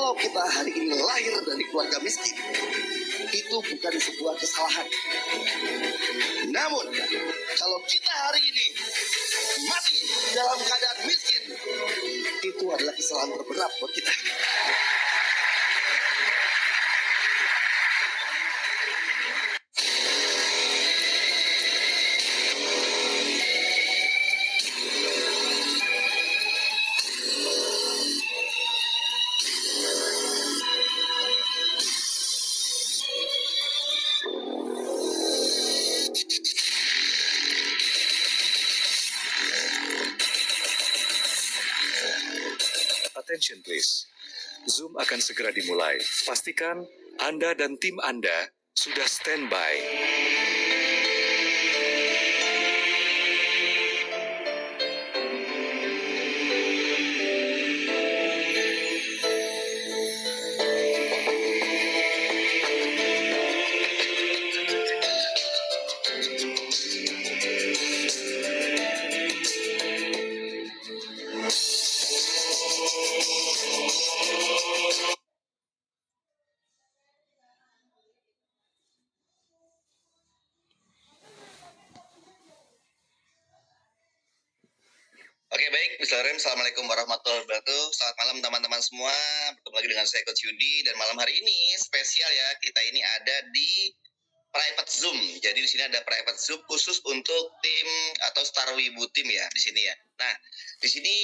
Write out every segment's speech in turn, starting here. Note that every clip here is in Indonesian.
Kalau kita hari ini lahir dari keluarga miskin, itu bukan sebuah kesalahan. Namun, kalau kita hari ini mati dalam keadaan miskin, itu adalah kesalahan terberat buat kita. Attention please. Zoom akan segera dimulai. Pastikan Anda dan tim Anda sudah standby. Oke, baik, Bismillahirrahmanirrahim. Assalamualaikum warahmatullahi wabarakatuh. Selamat malam teman-teman semua. Bertemu lagi dengan saya Coach Yudi, dan malam hari ini spesial ya. Kita ini ada di private Zoom. Jadi di sini ada private Zoom khusus untuk tim atau Star Wibu tim ya di sini ya. Nah, di sini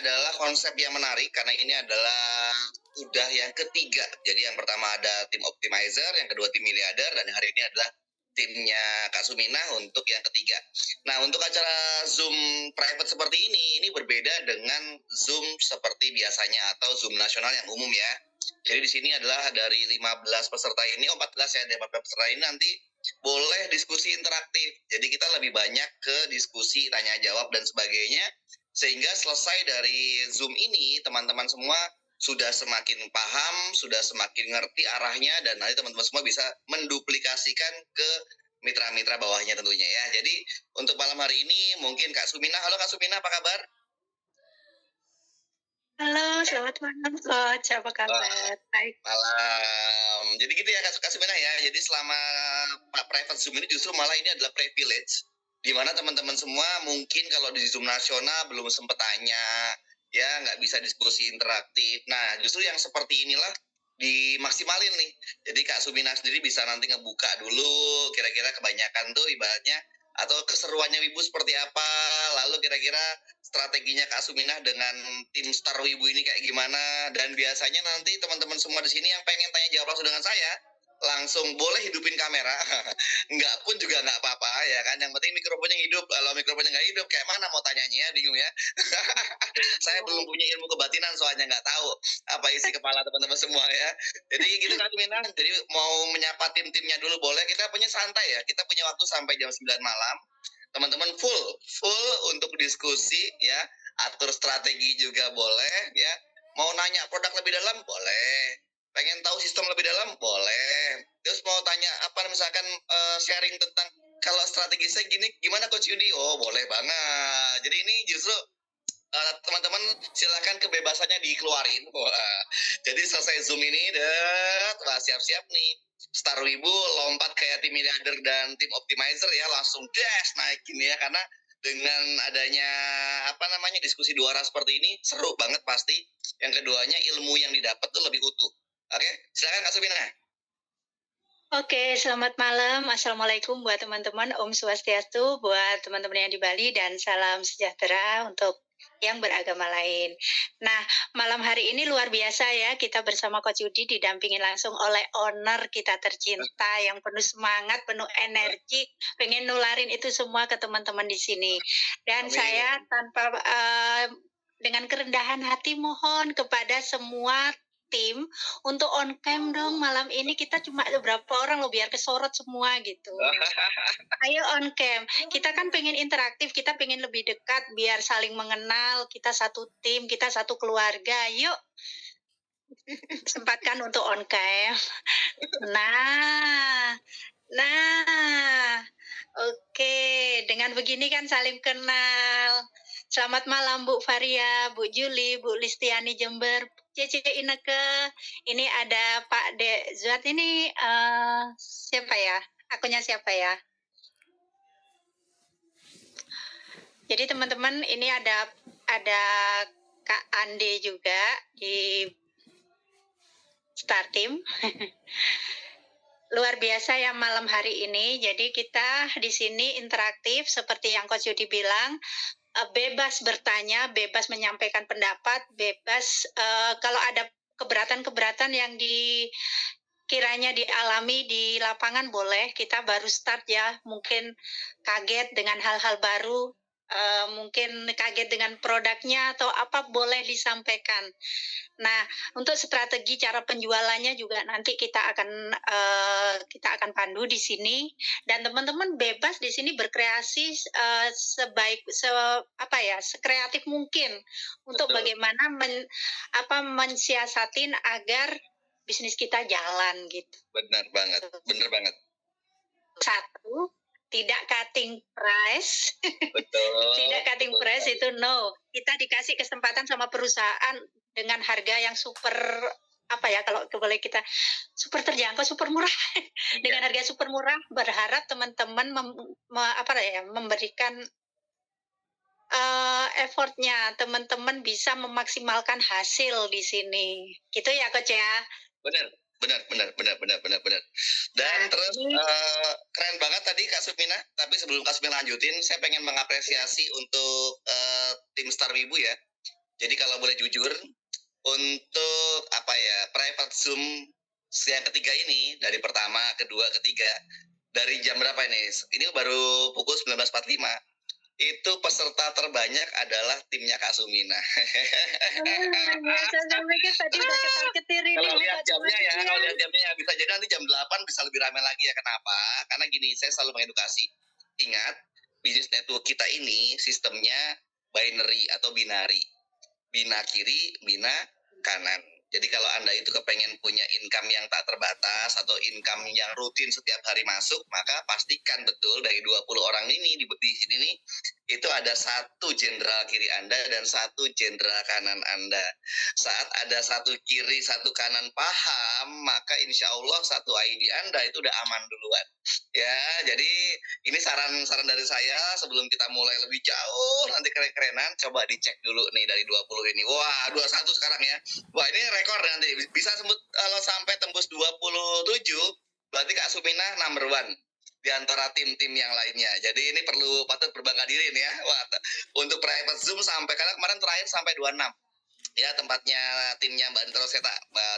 adalah konsep yang menarik karena ini adalah udah yang ketiga. Jadi yang pertama ada tim optimizer, yang kedua tim miliarder, dan hari ini adalah timnya Kak Suminah untuk yang ketiga. Nah, untuk acara Zoom private seperti ini berbeda dengan Zoom seperti biasanya atau Zoom nasional yang umum ya. Jadi di sini adalah dari 15 peserta ini, 14 ya, dari 14 peserta ini nanti boleh diskusi interaktif. Jadi kita lebih banyak ke diskusi, tanya jawab dan sebagainya. Sehingga selesai dari Zoom ini, teman-teman semua sudah semakin paham, sudah semakin ngerti arahnya, dan nanti teman-teman semua bisa menduplikasikan ke mitra-mitra bawahnya tentunya ya. Jadi untuk malam hari ini mungkin Kak Suminah. Halo Kak Suminah, apa kabar? Halo, selamat malam Coach, apa kabar? Baik. Malam. Jadi gitu ya Kak Suminah ya. Jadi selama Pak Private Zoom ini justru malah ini adalah privilege, di mana teman-teman semua mungkin kalau di Zoom nasional belum sempat tanya, ya nggak bisa diskusi interaktif. Nah, justru yang seperti inilah dimaksimalin nih. Jadi Kak Suminah sendiri bisa nanti ngebuka dulu kira-kira kebanyakan tuh ibaratnya atau keseruannya Wibu seperti apa, lalu kira-kira strateginya Kak Suminah dengan tim Star Wibu ini kayak gimana. Dan biasanya nanti teman-teman semua di sini yang pengen tanya jawab langsung dengan saya, langsung boleh hidupin kamera. Enggak pun juga nggak apa-apa ya kan, yang penting mikrofonnya hidup. Kalau mikrofonnya nggak hidup kayak mana mau tanyanya ya, bingung ya. Saya belum punya ilmu kebatinan soalnya, nggak tahu apa isi kepala teman-teman semua ya. Jadi gitu Kak Suminah. Jadi mau menyapa tim-timnya dulu boleh, kita punya santai ya, kita punya waktu sampai jam 9 malam. Teman-teman full untuk diskusi ya, atur strategi juga boleh ya. Mau nanya produk lebih dalam boleh, pengen tahu sistem lebih dalam boleh, terus mau tanya apa misalkan sharing tentang kalau strategi saya gini gimana Coach Yudi, oh boleh banget. Jadi ini justru teman-teman silakan kebebasannya dikeluarin. Wah, jadi selesai Zoom ini wah, siap-siap nih Star Wibu lompat kayak tim miliarder dan tim optimizer ya, langsung dash naikin ya, karena dengan adanya diskusi dua arah seperti ini seru banget pasti. Yang keduanya ilmu yang didapat tuh lebih utuh. Oke, silakan Kak Subina. Oke, selamat malam. Assalamualaikum buat teman-teman. Om Swastiastu buat teman-teman yang di Bali, dan salam sejahtera untuk yang beragama lain. Nah, malam hari ini luar biasa ya, kita bersama Coach Yudi didampingi langsung oleh owner kita tercinta yang penuh semangat, penuh energi, pengen nularin itu semua ke teman-teman di sini. Dan Amin. saya tanpa dengan kerendahan hati mohon kepada semua tim untuk on cam dong malam ini. Kita cuma ada berapa orang loh, biar kesorot semua gitu. Ayo on cam. Kita kan pengen interaktif, kita pengen lebih dekat biar saling mengenal. Kita satu tim, kita satu keluarga. Yuk, sempatkan untuk on cam. Nah, oke. Dengan begini kan saling kenal. Selamat malam Bu Faria, Bu Juli, Bu Listiani Jember, Cece Ineke, ini ada Pak De Zuat ini siapa ya? Akunnya siapa ya? Jadi teman-teman ini ada Kak Ande juga di Star Team. Luar biasa ya malam hari ini. Jadi kita di sini interaktif seperti yang Coach Yudi bilang, bebas bertanya, bebas menyampaikan pendapat, bebas kalau ada keberatan-keberatan yang kiranya dialami di lapangan boleh. Kita baru start ya, mungkin kaget dengan hal-hal baru, mungkin kaget dengan produknya atau apa, boleh disampaikan. Nah, untuk strategi cara penjualannya juga nanti kita akan pandu di sini, dan teman-teman bebas di sini berkreasi sekreatif mungkin untuk Betul. bagaimana mensiasatin agar bisnis kita jalan gitu. Benar banget. Satu, tidak cutting price. Betul. Tidak cutting price itu no. Kita dikasih kesempatan sama perusahaan dengan harga yang super kalau boleh kita super terjangkau, super murah. Dengan harga super murah, berharap teman-teman memberikan effortnya, teman-teman bisa memaksimalkan hasil di sini. Gitu ya, Coach ya. Benar. Dan terus keren banget tadi Kak Sumina. Tapi sebelum Kak Sumina lanjutin, saya pengen mengapresiasi untuk tim Star Wibu ya. Jadi kalau boleh jujur, untuk private Zoom yang ketiga ini, dari pertama, kedua, ketiga, dari jam berapa ini? Ini baru pukul 19.45. Itu peserta terbanyak adalah timnya Kak Sumina. Saya pikir tadi udah ketar-ketir ini. Kalau lihat jamnya bisa jadi nanti jam 8 bisa lebih ramai lagi ya. Kenapa? Karena gini, saya selalu mengedukasi. Ingat, bisnis network kita ini sistemnya binary atau binari. Bina kiri, bina kanan. Jadi kalau Anda itu kepengen punya income yang tak terbatas atau income yang rutin setiap hari masuk, maka pastikan betul dari 20 orang ini di sini nih, itu ada satu jenderal kiri Anda dan satu jenderal kanan Anda. Saat ada satu kiri, satu kanan paham, maka insya Allah satu ID Anda itu udah aman duluan. Ya, jadi ini saran dari saya sebelum kita mulai lebih jauh nanti keren-kerenan, coba dicek dulu nih dari 20 ini. Wah, 21 sekarang ya. Wah, ini rekor nanti. Bisa kalau sampai tembus 27, berarti Kak Sumina number one di antara tim-tim yang lainnya. Jadi ini patut berbangga diri nih ya. Wah, untuk private Zoom sampai, karena kemarin terakhir sampai 26. Ya, tempatnya timnya Mbak Nitro Seta,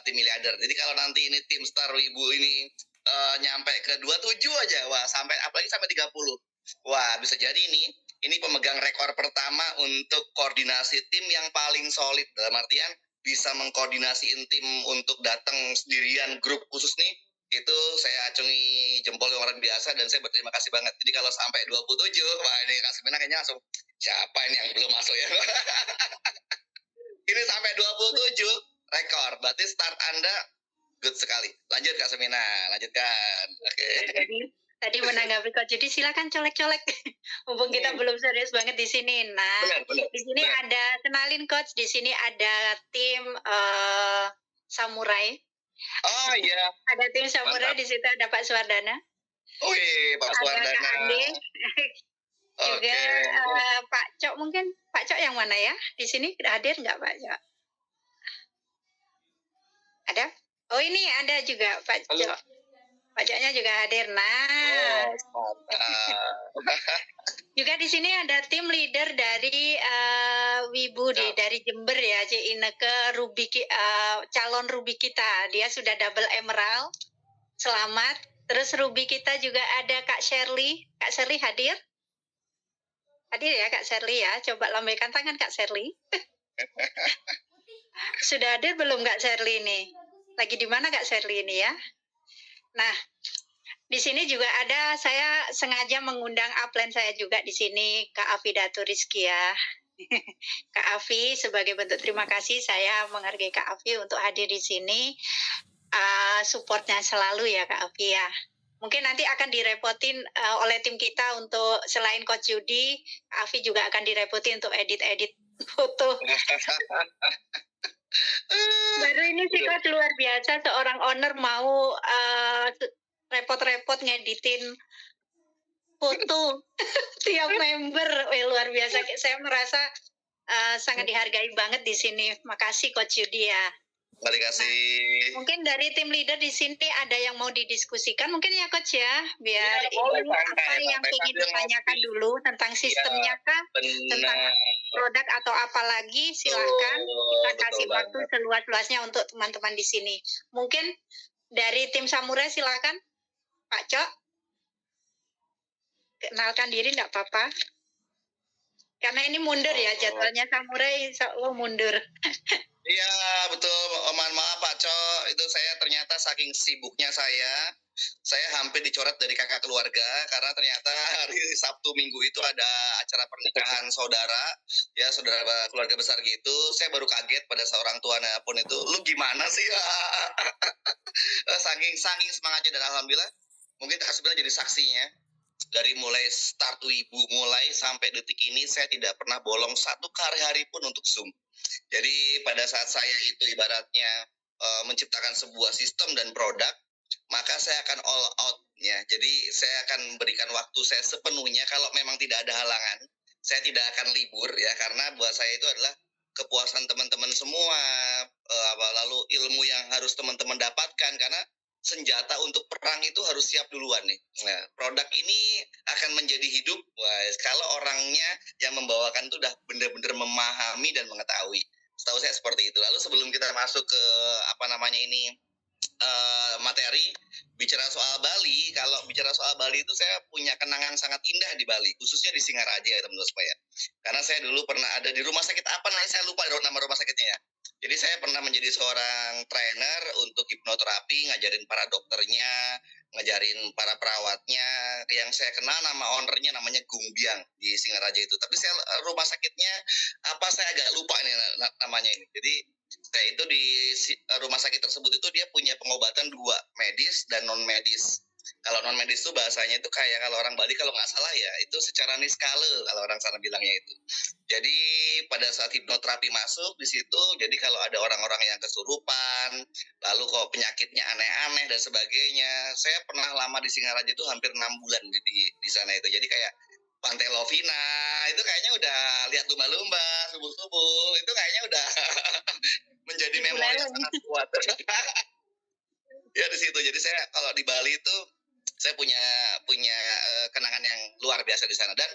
tim miliarder. Jadi kalau nanti ini tim Star Wibu ini nyampe ke 27 aja, wah, apalagi sampai 30. Wah, bisa jadi ini pemegang rekor pertama untuk koordinasi tim yang paling solid. Dalam artian bisa mengkoordinasiin tim untuk datang sendirian grup khusus nih. Itu saya acungi jempol yang luar biasa dan saya berterima kasih banget. Jadi kalau sampai 27, wah ini Kak Sumina kayaknya langsung, siapa ini yang belum masuk ya? Ini sampai 27 rekor. Berarti start Anda good sekali. Lanjut Kak Sumina, lanjutkan. Oke. Jadi tadi menanggapi Coach Yudi, silakan colek-colek. Mumpung kita belum serius banget di sini. Nah, Benar. di sini ada, kenalin Coach, di sini ada tim Samurai. Oh iya. Ada tim Samurai, Mantap. di situ ada Pak Suwardana. Wih, Pak Ada Suwardana. Kak Ande. Oke. Juga Pak Cok, mungkin Pak Cok yang mana ya? Di sini hadir nggak Pak Cok? Ada? Oh, ini ada juga Pak Halo. Cok. Pak Coknya juga hadir. Nah, juga di sini ada tim leader dari Wibu dari Jember ya, Cik Ineke, calon Ruby kita. Dia sudah double emerald. Selamat. Terus Ruby kita juga ada Kak Shirley. Kak Shirley hadir? Hadir ya Kak Shirley ya. Coba lambaikan tangan Kak Shirley. Sudah hadir belum Kak Shirley ini? Lagi di mana Kak Shirley ini ya? Nah, di sini juga ada, saya sengaja mengundang upline saya juga di sini, Kak Afi Datu Rizky ya. Kak Afi, sebagai bentuk terima kasih saya menghargai Kak Afi untuk hadir di sini. Supportnya selalu ya Kak Afi ya. Mungkin nanti akan direpotin oleh tim kita untuk selain Coach Yudi, Kak Afi juga akan direpotin untuk edit-edit foto. Baru ini sih Coach luar biasa seorang owner mau repot-repot ngeditin foto tiap member. Luar biasa. Saya merasa sangat dihargai banget di sini. Makasih Coach Yudi ya. Terima kasih. Mungkin dari tim leader di sini ada yang mau didiskusikan mungkin ya Coach ya, biar Ya, boleh, ini apa santai, yang santai, ingin sambil ditanyakan ngopi. dulu tentang sistemnya kah, tentang Benar. produk atau apa lagi, silahkan kita Betul kasih waktu banget. seluas-luasnya untuk teman-teman di sini. Mungkin dari tim Samurai silakan Pak Cok, kenalkan diri enggak apa-apa. Karena ini mundur ya jadwalnya Samurai, mundur. Iya betul, mohon maaf Pak Co, itu saya ternyata saking sibuknya saya hampir dicoret dari kakak keluarga karena ternyata hari Sabtu Minggu itu ada acara pernikahan saudara, ya saudara keluarga besar gitu. Saya baru kaget pada seorang tuanya pun itu, lu gimana sih? saking semangatnya dan alhamdulillah mungkin Kak Sibila jadi saksinya. Dari mulai start Wibu mulai sampai detik ini saya tidak pernah bolong satu hari pun untuk Zoom. Jadi pada saat saya itu ibaratnya menciptakan sebuah sistem dan produk, maka saya akan all out ya. Jadi saya akan memberikan waktu saya sepenuhnya kalau memang tidak ada halangan. Saya tidak akan libur ya karena buat saya itu adalah kepuasan teman-teman semua, lalu ilmu yang harus teman-teman dapatkan karena senjata untuk perang itu harus siap duluan nih. Nah, produk ini akan menjadi hidup kalau orangnya yang membawakan itu udah benar-benar memahami dan mengetahui. Setahu saya seperti itu. Lalu sebelum kita masuk ke materi bicara soal Bali, kalau bicara soal Bali itu saya punya kenangan sangat indah di Bali, khususnya di Singaraja ya teman-teman supaya. Karena saya dulu pernah ada di rumah sakit apa namanya saya lupa nama rumah sakitnya ya. Jadi saya pernah menjadi seorang trainer untuk hipnoterapi, ngajarin para dokternya, ngajarin para perawatnya. Yang saya kenal nama ownernya namanya Gungbiang di Singaraja itu. Tapi saya rumah sakitnya apa saya agak lupa nih namanya ini. Jadi saya itu di rumah sakit tersebut itu dia punya pengobatan dua, medis dan non medis. Kalau non medis itu bahasanya itu kayak kalau orang Bali kalau nggak salah ya itu secara niskala kalau orang sana bilangnya itu. Jadi pada saat hipnoterapi masuk di situ, jadi kalau ada orang-orang yang kesurupan, lalu kok penyakitnya aneh-aneh dan sebagainya, saya pernah lama di Singaraja itu hampir 6 bulan di sana itu. Jadi kayak Pantai Lovina itu kayaknya udah lihat lumba-lumba subuh-subuh itu kayaknya udah menjadi memori yang sangat kuat. Ya di situ. Jadi saya kalau di Bali itu saya punya kenangan yang luar biasa di sana dan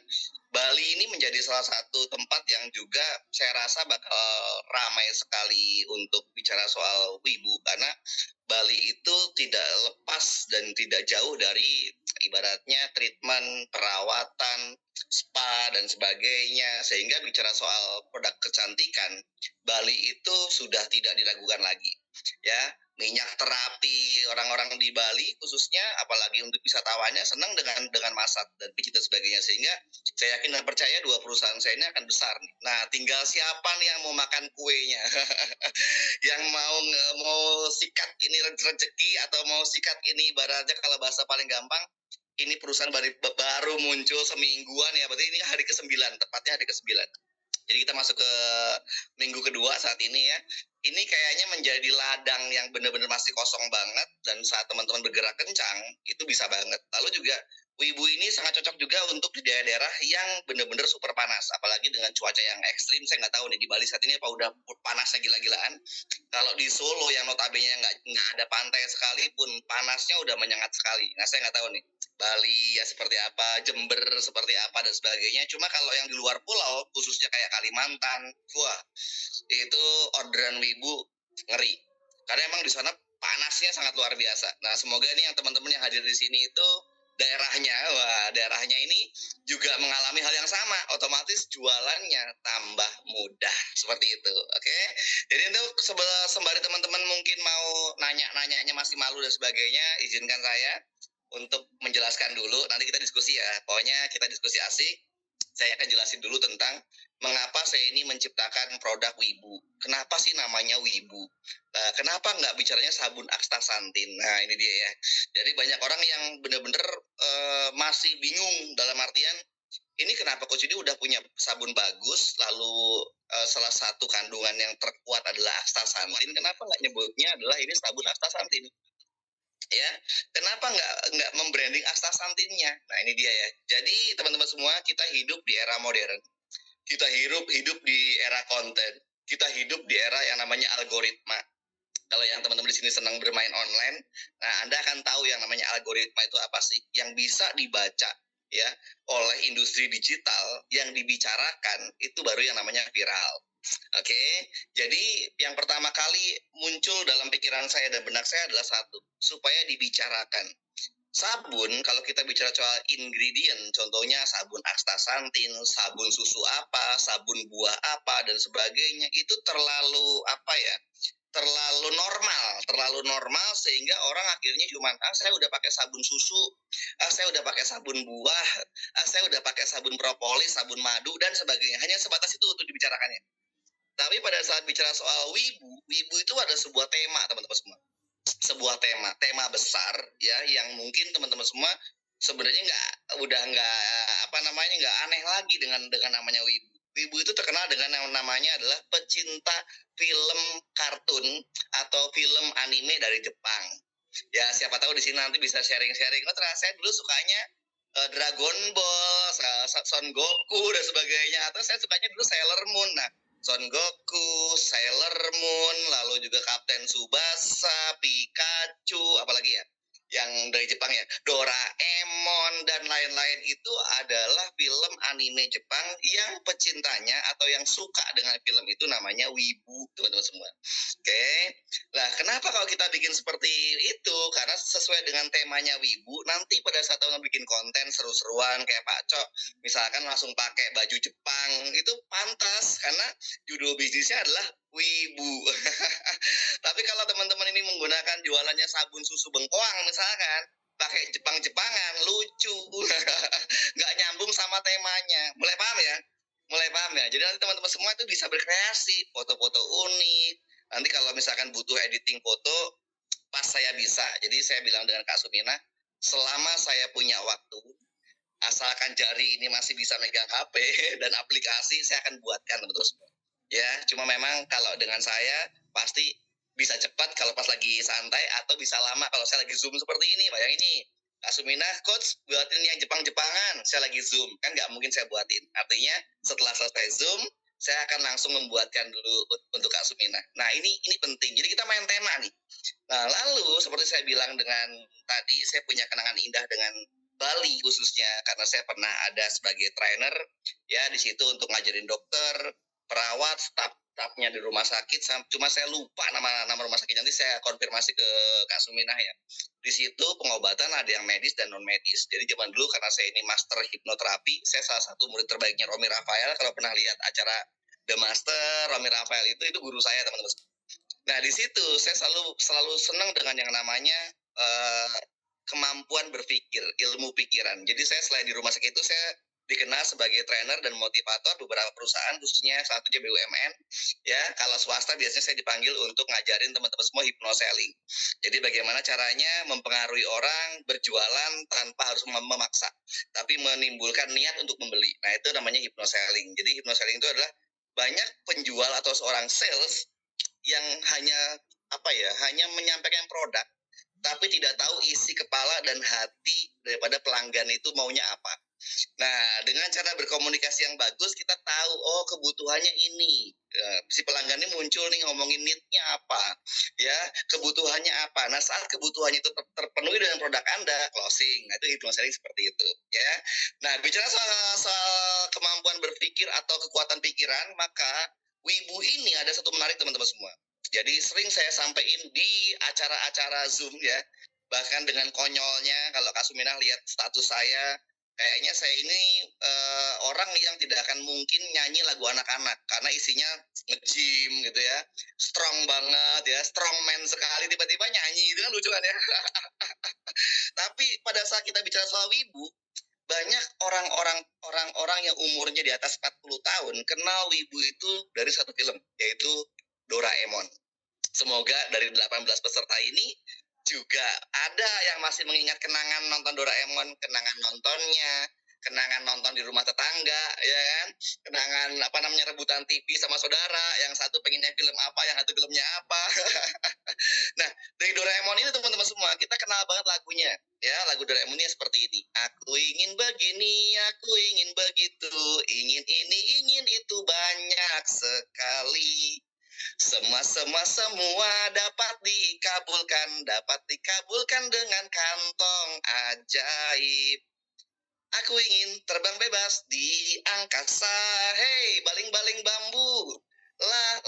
Bali ini menjadi salah satu tempat yang juga saya rasa bakal ramai sekali untuk bicara soal wibu karena Bali itu tidak lepas dan tidak jauh dari ibaratnya treatment, perawatan, spa dan sebagainya sehingga bicara soal produk kecantikan Bali itu sudah tidak diragukan lagi ya. Minyak terapi orang-orang di Bali khususnya apalagi untuk wisatawannya senang dengan masak dan pijit dan sebagainya sehingga saya yakin dan percaya dua perusahaan saya ini akan besar nih. Nah tinggal siapa nih yang mau makan kuenya yang mau sikat ini rezeki atau mau sikat ini ibaratnya kalau bahasa paling gampang ini perusahaan baru muncul semingguan ya berarti ini hari ke-9 tepatnya hari ke-9. Jadi kita masuk ke minggu kedua saat ini ya. Ini kayaknya menjadi ladang yang benar-benar masih kosong banget dan saat teman-teman bergerak kencang itu bisa banget. Lalu juga Wibu ini sangat cocok juga untuk di daerah-daerah yang benar-benar super panas, apalagi dengan cuaca yang ekstrim. Saya nggak tahu nih di Bali saat ini apa udah panasnya gila-gilaan. Kalau di Solo yang notabene nggak ada pantai sekalipun panasnya udah menyengat sekali. Nah saya nggak tahu nih Bali ya seperti apa, Jember seperti apa dan sebagainya. Cuma kalau yang di luar pulau, khususnya kayak Kalimantan, wah itu orderan Wibu ngeri. Karena emang di sana panasnya sangat luar biasa. Nah semoga nih yang teman-teman yang hadir di sini itu daerahnya ini juga mengalami hal yang sama, otomatis jualannya tambah mudah seperti itu. Oke. Jadi untuk sembari teman-teman mungkin mau nanya-nanyanya masih malu dan sebagainya, izinkan saya untuk menjelaskan dulu. Nanti kita diskusi ya. Pokoknya kita diskusi asik. Saya akan jelasin dulu tentang mengapa saya ini menciptakan produk Wibu. Kenapa sih namanya Wibu? Kenapa nggak bicaranya sabun astaxanthin? Nah ini dia ya. Jadi banyak orang yang benar-benar masih bingung dalam artian ini kenapa Coach ini udah punya sabun bagus, lalu salah satu kandungan yang terkuat adalah astaxanthin, kenapa nggak nyebutnya adalah ini sabun astaxanthin? Ya, kenapa nggak membranding astaxanthinnya? Nah ini dia ya. Jadi teman-teman semua, kita hidup di era modern, kita hidup di era konten, kita hidup di era yang namanya algoritma. Kalau yang teman-teman di sini senang bermain online, nah Anda akan tahu yang namanya algoritma itu apa sih? Yang bisa dibaca ya oleh industri digital, yang dibicarakan itu baru yang namanya viral. Oke, jadi yang pertama kali muncul dalam pikiran saya dan benak saya adalah satu, supaya dibicarakan. Sabun, kalau kita bicara soal ingredient, contohnya sabun astaxanthin, sabun susu apa, sabun buah apa, dan sebagainya, itu terlalu apa ya, terlalu normal sehingga orang akhirnya cuma saya udah pakai sabun susu, saya udah pakai sabun buah, saya udah pakai sabun propolis, sabun madu dan sebagainya. Hanya sebatas itu untuk dibicarakannya. Tapi pada saat bicara soal wibu itu ada sebuah tema teman-teman semua. Sebuah tema besar ya yang mungkin teman-teman semua sebenarnya nggak aneh lagi dengan namanya wibu. Wibu itu terkenal dengan yang namanya adalah pecinta film kartun atau film anime dari Jepang. Ya siapa tahu di sini nanti bisa sharing-sharing. Oh ternyata saya dulu sukanya Dragon Ball, Son Goku dan sebagainya. Atau saya sukanya dulu Sailor Moon. Nah, Son Goku, Sailor Moon, lalu juga Kapten Tsubasa, Pikachu, apalagi ya? Yang dari Jepang ya, Doraemon dan lain-lain itu adalah film anime Jepang yang pecintanya atau yang suka dengan film itu namanya wibu, teman-teman semua. Oke. Nah, kenapa kalau kita bikin seperti itu? Karena sesuai dengan temanya wibu, nanti pada saat teman bikin konten seru-seruan kayak Pak Cok, misalkan langsung pakai baju Jepang, itu pantas karena judul bisnisnya adalah wibu. Tapi kalau teman-teman ini menggunakan jualannya sabun susu bengkoang misalkan, pakai Jepang-Jepangan, lucu. Nggak nyambung sama temanya. Mulai paham ya? Mulai paham ya? Jadi nanti teman-teman semua itu bisa berkreasi, foto-foto unik. Nanti kalau misalkan butuh editing foto, pas saya bisa. Jadi saya bilang dengan Kak Sumina, selama saya punya waktu, asalkan jari ini masih bisa megang HP dan aplikasi, saya akan buatkan teman-teman semua. Ya, cuma memang kalau dengan saya pasti bisa cepat kalau pas lagi santai atau bisa lama kalau saya lagi zoom seperti ini. Bayangin nih, Kak Sumina, coach buatin yang Jepang-Jepangan, saya lagi zoom, kan nggak mungkin saya buatin. Artinya setelah selesai zoom, saya akan langsung membuatkan dulu untuk Kak Sumina. Nah ini penting, jadi kita main tema nih. Nah lalu seperti saya bilang dengan tadi, saya punya kenangan indah dengan Bali khususnya karena saya pernah ada sebagai trainer ya di situ untuk ngajarin dokter, perawat, stafnya di rumah sakit. Cuma saya lupa nama rumah sakit, nanti saya konfirmasi ke Kak Suminah ya. Di situ pengobatan ada yang medis dan non medis. Jadi zaman dulu karena saya ini master hipnoterapi, saya salah satu murid terbaiknya Romi Rafael. Kalau pernah lihat acara The Master, Romi Rafael itu guru saya teman-teman. Nah di situ saya selalu senang dengan yang namanya kemampuan berpikir, ilmu pikiran. Jadi saya selain di rumah sakit itu saya dikenal sebagai trainer dan motivator beberapa perusahaan, khususnya salah satunya BUMN. Ya, kalau swasta biasanya saya dipanggil untuk ngajarin teman-teman semua hypnoselling. Jadi bagaimana caranya mempengaruhi orang berjualan tanpa harus memaksa, tapi menimbulkan niat untuk membeli. Nah, itu namanya hypnoselling. Jadi hypnoselling itu adalah banyak penjual atau seorang sales yang hanya menyampaikan produk tapi tidak tahu isi kepala dan hati daripada pelanggan itu maunya apa. Nah, dengan cara berkomunikasi yang bagus, kita tahu, oh kebutuhannya ini. Si pelanggan ini muncul nih ngomongin need-nya apa. Ya, kebutuhannya apa. Nah, saat kebutuhannya itu terpenuhi dengan produk Anda, closing. Nah, itu hypnoselling seperti itu. Ya. Nah, bicara soal kemampuan berpikir atau kekuatan pikiran, maka wibu ini ada satu menarik teman-teman semua. Jadi sering saya sampaikan di acara-acara Zoom ya. Bahkan dengan konyolnya kalau Kak Suminah lihat status saya, kayaknya saya ini orang yang tidak akan mungkin nyanyi lagu anak-anak karena isinya nge-gym gitu ya. Strong banget ya, strong man sekali, tiba-tiba nyanyi gitu kan, lucu kan ya. Tapi pada saat kita bicara soal wibu, banyak orang-orang yang umurnya di atas 40 tahun kenal wibu itu dari satu film, yaitu Doraemon. Semoga dari 18 peserta ini juga ada yang masih mengingat kenangan nonton Doraemon, kenangan nontonnya, kenangan nonton di rumah tetangga, ya kan? Kenangan apa namanya rebutan TV sama saudara, yang satu pengennya film apa, yang satu filmnya apa. Nah, dari Doraemon ini teman-teman semua, kita kenal banget lagunya. Ya, lagu Doraemon ini seperti ini. Aku ingin begini, aku ingin begitu, ingin ini, ingin itu banyak sekali. Semua dapat dikabulkan dengan kantong ajaib. Aku ingin terbang bebas di angkasa, hei baling-baling bambu, la,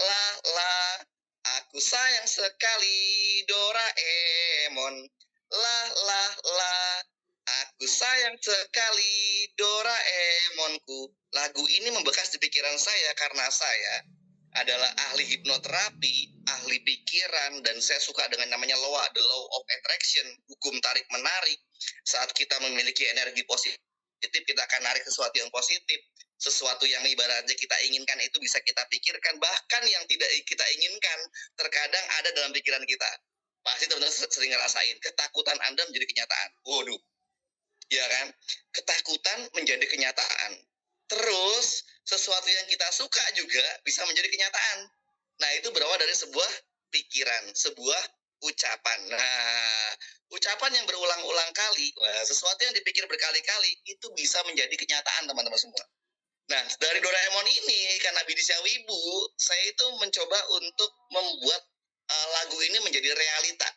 aku sayang sekali Doraemon, la, aku sayang sekali Doraemonku. Lagu ini membekas di pikiran saya karena saya adalah ahli hipnoterapi, ahli pikiran, dan saya suka dengan namanya the law of attraction, hukum tarik menarik. Saat kita memiliki energi positif, kita akan narik sesuatu yang positif. Sesuatu yang ibaratnya kita inginkan itu bisa kita pikirkan, bahkan yang tidak kita inginkan terkadang ada dalam pikiran kita. Pasti teman-teman sering ngerasain ketakutan Anda menjadi kenyataan. Waduh, ya kan? Ketakutan menjadi kenyataan. Terus sesuatu yang kita suka juga bisa menjadi kenyataan. Nah, itu berawal dari sebuah pikiran, sebuah ucapan. Nah, ucapan yang berulang-ulang kali, sesuatu yang dipikir berkali-kali itu bisa menjadi kenyataan, teman-teman semua. Nah, dari Doraemon ini, karena Bidisya Wibu, saya itu mencoba untuk membuat lagu ini menjadi realita,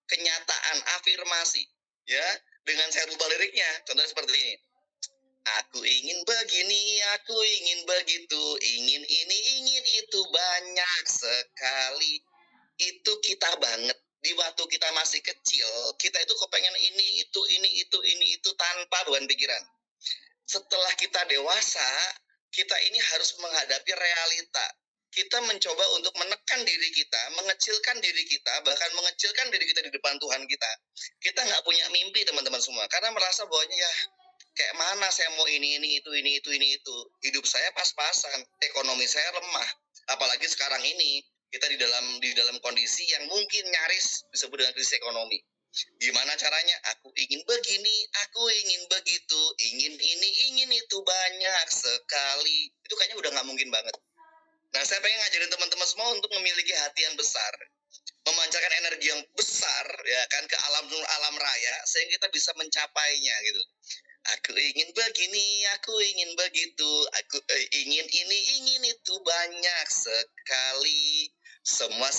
kenyataan, afirmasi, ya, dengan saya rubah liriknya. Contohnya seperti ini. Aku ingin begini, aku ingin begitu, ingin ini, ingin itu banyak sekali. Itu kita banget. Di waktu kita masih kecil, kita itu kepengen ini, itu tanpa beban pikiran. Setelah kita dewasa, kita ini harus menghadapi realita. Kita mencoba untuk menekan diri kita, mengecilkan diri kita, bahkan mengecilkan diri kita di depan Tuhan kita. Kita nggak punya mimpi, teman-teman semua, karena merasa bahwa ya kayak mana saya mau ini itu. Hidup saya pas-pasan, ekonomi saya lemah. Apalagi sekarang ini kita di dalam kondisi yang mungkin nyaris disebut dengan krisis ekonomi. Gimana caranya? Aku ingin begini, aku ingin begitu, ingin ini, ingin itu banyak sekali. Itu kayaknya udah nggak mungkin banget. Nah, saya pengen ngajarin teman-teman semua untuk memiliki hati yang besar, memancarkan energi yang besar, ya kan, ke alam raya, sehingga kita bisa mencapainya gitu. Aku ingin begini, aku ingin begitu, aku ingin ini, ingin itu banyak sekali. Semua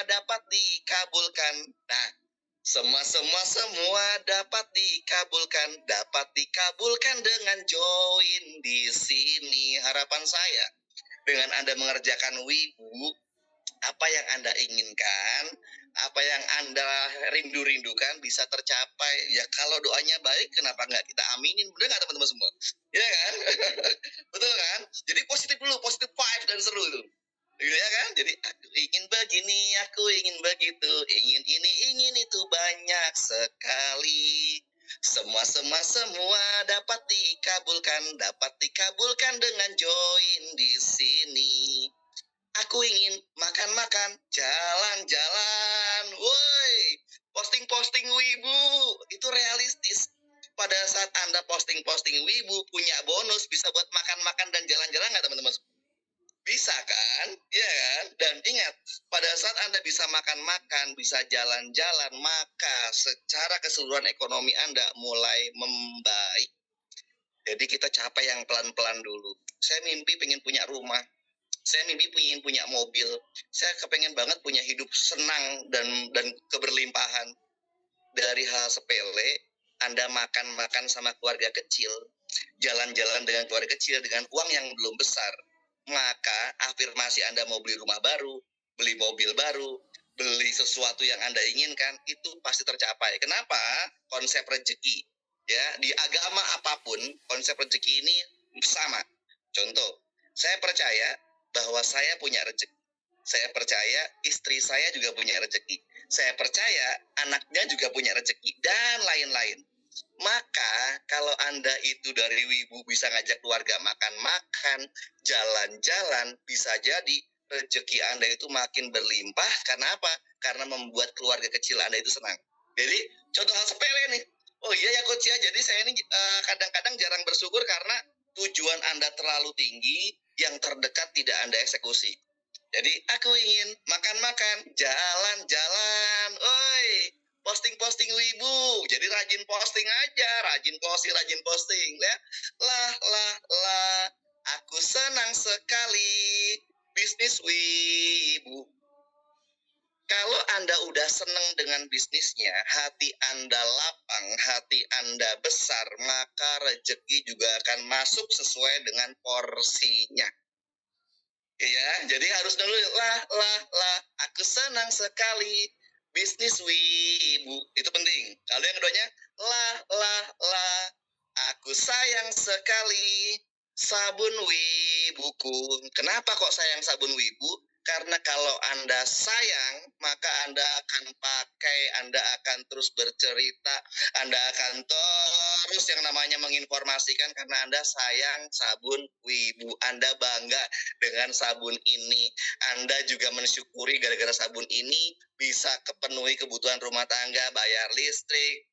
dapat dikabulkan. Nah, semua dapat dikabulkan dengan join di sini. Harapan saya dengan Anda mengerjakan Wibu, apa yang Anda inginkan, apa yang Anda rindu-rindukan bisa tercapai. Ya kalau doanya baik, kenapa nggak kita aminin? Bener nggak teman-teman semua? Ya kan? Betul kan? Jadi positif dulu, positif vibe dan seru tuh. Gitu ya kan? Jadi aku ingin begini, aku ingin begitu, ingin ini, ingin itu banyak sekali. Semua dapat dikabulkan dengan join di sini. Aku ingin makan-makan, jalan-jalan, woi, posting-posting Wibu, itu realistis. Pada saat Anda posting-posting Wibu, punya bonus, bisa buat makan-makan dan jalan-jalan nggak teman-teman? Bisa kan? Iya kan? Dan ingat, pada saat Anda bisa makan-makan, bisa jalan-jalan, maka secara keseluruhan ekonomi Anda mulai membaik. Jadi kita capai yang pelan-pelan dulu. Saya mimpi pengen punya rumah. Saya mimpi pengen punya mobil. Saya kepengen banget punya hidup senang dan keberlimpahan. Dari hal sepele, Anda makan-makan sama keluarga kecil, jalan-jalan dengan keluarga kecil dengan uang yang belum besar, maka afirmasi Anda mau beli rumah baru, beli mobil baru, beli sesuatu yang Anda inginkan, itu pasti tercapai. Kenapa? Konsep rezeki, ya, di agama apapun, konsep rezeki ini sama. Contoh, saya percaya bahwa saya punya rezeki. Saya percaya istri saya juga punya rezeki. Saya percaya anaknya juga punya rezeki dan lain-lain. Maka kalau Anda itu dari Wibu bisa ngajak keluarga makan-makan, jalan-jalan, bisa jadi rezeki Anda itu makin berlimpah. Karena apa? Karena membuat keluarga kecil Anda itu senang. Jadi contoh hal sepele nih. Oh iya ya Coach ya, jadi saya ini kadang-kadang jarang bersyukur karena tujuan Anda terlalu tinggi, yang terdekat tidak Anda eksekusi. Jadi aku ingin makan-makan, jalan-jalan, oi, posting-posting wibu. Jadi rajin posting aja, rajin posting ya. Lah, aku senang sekali bisnis wibu. Kalau Anda udah senang dengan bisnisnya, hati Anda lapang, hati Anda besar, maka rezeki juga akan masuk sesuai dengan porsinya. Iya, jadi harus dulu lah, aku senang sekali bisnis wibu. Itu penting. Kalau yang keduanya, lah, aku sayang sekali sabun wibuku. Kenapa kok sayang sabun wibu? Karena kalau Anda sayang, maka Anda akan pakai, Anda akan terus bercerita, Anda akan terus yang namanya menginformasikan karena Anda sayang sabun wibu. Anda bangga dengan sabun ini. Anda juga mensyukuri gara-gara sabun ini bisa kepenuhi kebutuhan rumah tangga, bayar listrik,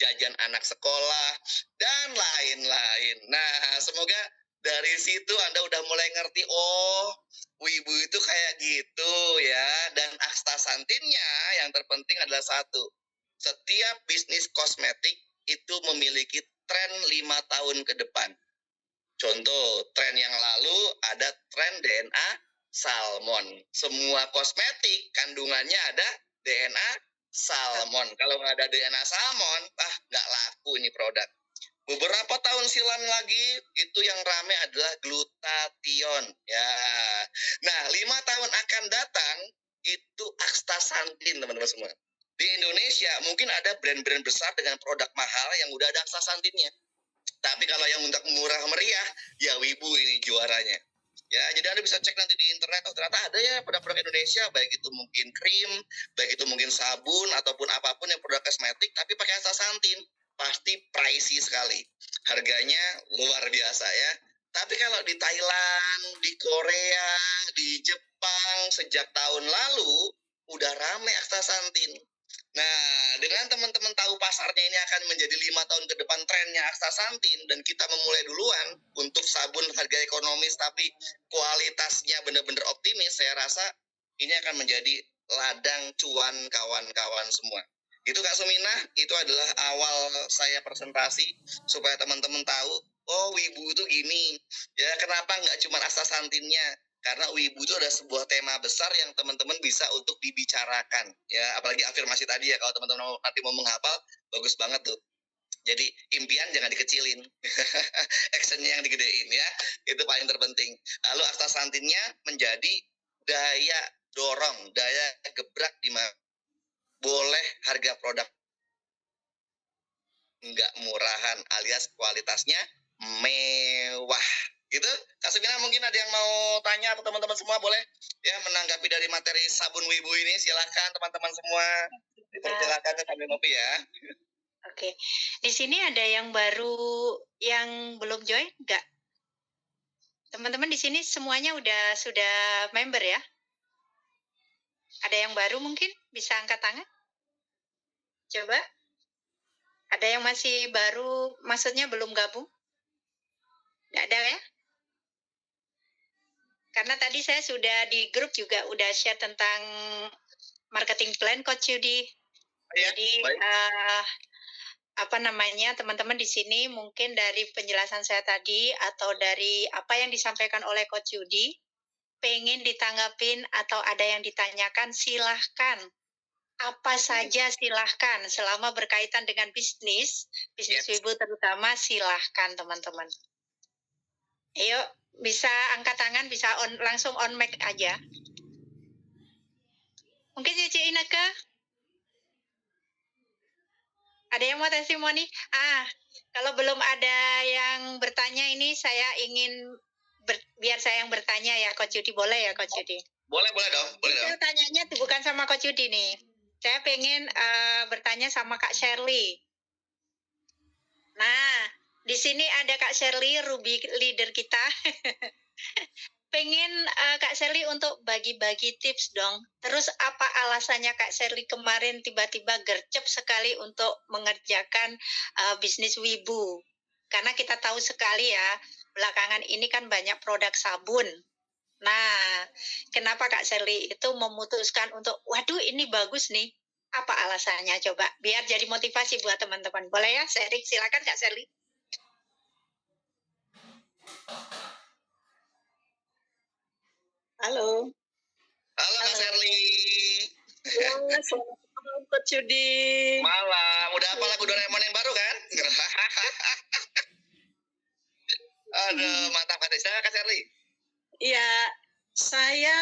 jajan anak sekolah, dan lain-lain. Nah, semoga dari situ Anda udah mulai ngerti, oh, wibu itu kayak gitu ya. Dan astasantinnya yang terpenting adalah satu. Setiap bisnis kosmetik itu memiliki tren 5 tahun ke depan. Contoh, tren yang lalu ada tren DNA salmon. Semua kosmetik kandungannya ada DNA salmon. Kalau nggak ada DNA salmon, nggak laku ini produk. Beberapa tahun silam lagi, itu yang rame adalah glutathione. Ya. Nah, 5 tahun akan datang, itu astaxanthin, teman-teman semua. Di Indonesia, mungkin ada brand-brand besar dengan produk mahal yang udah ada astaxanthinnya. Tapi kalau yang untuk murah meriah, ya wibu ini juaranya. Ya, jadi Anda bisa cek nanti di internet, oh ternyata ada ya produk-produk Indonesia, baik itu mungkin krim, baik itu mungkin sabun, ataupun apapun yang produk kosmetik, tapi pakai astaxanthin. Pasti pricey sekali. Harganya luar biasa ya. Tapi kalau di Thailand, di Korea, di Jepang, sejak tahun lalu, udah rame astaxanthin. Nah, dengan teman-teman tahu pasarnya ini akan menjadi 5 tahun ke depan trennya astaxanthin dan kita memulai duluan untuk sabun harga ekonomis tapi kualitasnya benar-benar optimis, saya rasa ini akan menjadi ladang cuan kawan-kawan semua. Itu Kak Sumina, itu adalah awal saya presentasi supaya teman-teman tahu, oh wibu itu gini. Ya, kenapa nggak cuma astaxanthinnya? Karena wibu itu ada sebuah tema besar yang teman-teman bisa untuk dibicarakan ya, apalagi afirmasi tadi ya, kalau teman-teman nanti mau menghafal bagus banget tuh. Jadi impian jangan dikecilin, actionnya yang digedein ya, itu paling terpenting. Lalu astaxanthinnya menjadi daya dorong, daya gebrak di mana boleh harga produk nggak murahan alias kualitasnya mewah. Gitu, Kak Semina mungkin ada yang mau tanya atau teman-teman semua boleh ya menanggapi dari materi sabun wibu ini. Silakan teman-teman semua, dipersilakan ke sambil ngopi ya. Oke, di sini ada yang baru yang belum join nggak? Teman-teman di sini semuanya sudah member ya? Ada yang baru mungkin bisa angkat tangan? Coba. Ada yang masih baru, maksudnya belum gabung? Nggak ada ya? Karena tadi saya sudah di grup juga udah share tentang marketing plan Coach Yudi. Ya, Jadi baik. teman-teman di sini mungkin dari penjelasan saya tadi atau dari apa yang disampaikan oleh Coach Yudi, pengen ditanggapin atau ada yang ditanyakan, silahkan. Apa saja silahkan, selama berkaitan dengan bisnis Yes. wibu terutama, silahkan teman-teman. Ayo, bisa angkat tangan, bisa langsung on mic aja. Mungkin Cici Ineke? Ada yang mau testimoni? Kalau belum ada yang bertanya ini, saya ingin biar saya yang bertanya ya, Coach Yudi. Boleh ya, Coach Yudi? Boleh dong, boleh dong. Saya tanyanya tuh bukan sama Coach Yudi nih. Saya pengen bertanya sama Kak Shirley. Nah, di sini ada Kak Shirley, Ruby leader kita. pengen Kak Sherly untuk bagi-bagi tips dong. Terus apa alasannya Kak Sherly kemarin tiba-tiba gercep sekali untuk mengerjakan bisnis Wibu? Karena kita tahu sekali ya, belakangan ini kan banyak produk sabun. Nah, kenapa Kak Sherly itu memutuskan untuk, waduh ini bagus nih. Apa alasannya coba? Biar jadi motivasi buat teman-teman. Boleh ya sharing? Silakan Kak Sherly. Halo. Halo Kak Halo. Sherly. Ya, selamat malam Coach Yudi. Malam. Udah apa lagu Doraemon yang baru kan? Aduh, mantap Kak Sherly. Iya, saya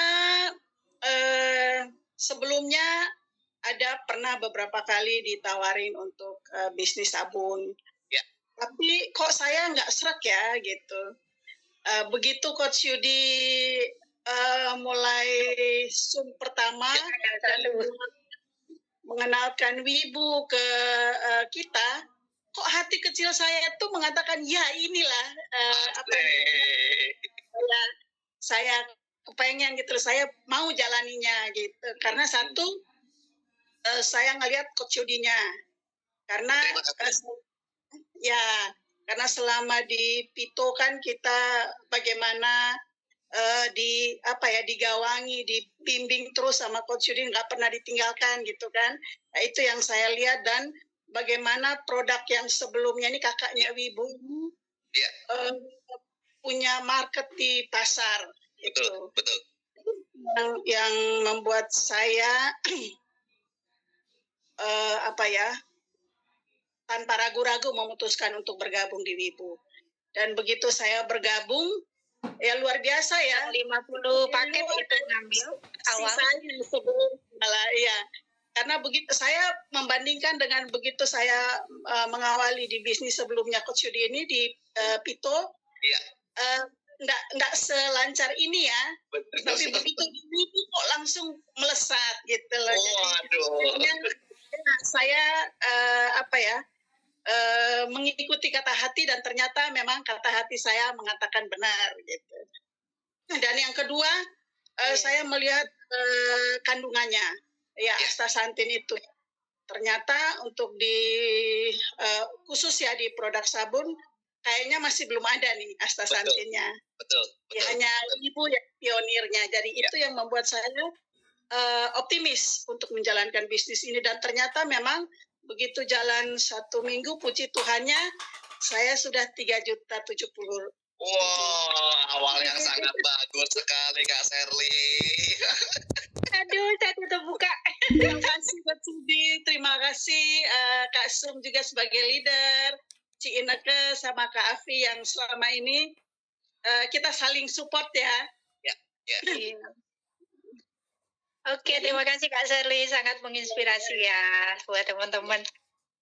sebelumnya pernah beberapa kali ditawarin untuk bisnis sabun. Ya. Tapi kok saya nggak srek ya gitu. Begitu Coach Yudi mulai Zoom pertama dan mengenalkan Wibu ke kita, kok hati kecil saya tuh mengatakan ya inilah saya kepengen gitu, saya mau jalaninya gitu. Karena satu, saya ngelihat Coach Yudinya, karena ya karena selama di Pito kan kita bagaimana digawangi, dibimbing terus sama Coach Yudi, nggak pernah ditinggalkan gitu kan. Nah, itu yang saya lihat, dan bagaimana produk yang sebelumnya ini kakaknya Wibu punya market di pasar. Betul, betul. Yang membuat saya tanpa ragu-ragu memutuskan untuk bergabung di Wibu. Dan begitu saya bergabung, ya luar biasa ya. 50 paket itu ngambil awal. Sisanya sebelum malah ya. Karena begitu saya membandingkan dengan begitu saya mengawali di bisnis sebelumnya Coach Yudi ini di Pito, nggak selancar ini ya. Betul. Tapi begitu di Wibu kok langsung melesat gitu loh. Jadi saya mengikuti kata hati, dan ternyata memang kata hati saya mengatakan benar gitu. Dan yang kedua, saya melihat kandungannya, ya astaxanthin itu ternyata untuk khusus ya di produk sabun kayaknya masih belum ada nih astaxanthinnya. Betul. Ya, hanya Ibu yang pionirnya. Jadi itu yang membuat saya optimis untuk menjalankan bisnis ini, dan ternyata memang begitu jalan 1 minggu, puji Tuhannya saya sudah 3.070.000. Wow, awal yang sangat bagus sekali Kak Sherly. Aduh, saya tutup buka. Terima kasih Coach Yudi, terima kasih Kak Sum juga sebagai leader, Ci Ineke sama Kak Afi yang selama ini kita saling support ya. Iya. Oke, terima kasih Kak Sherly, sangat menginspirasi ya buat teman-teman.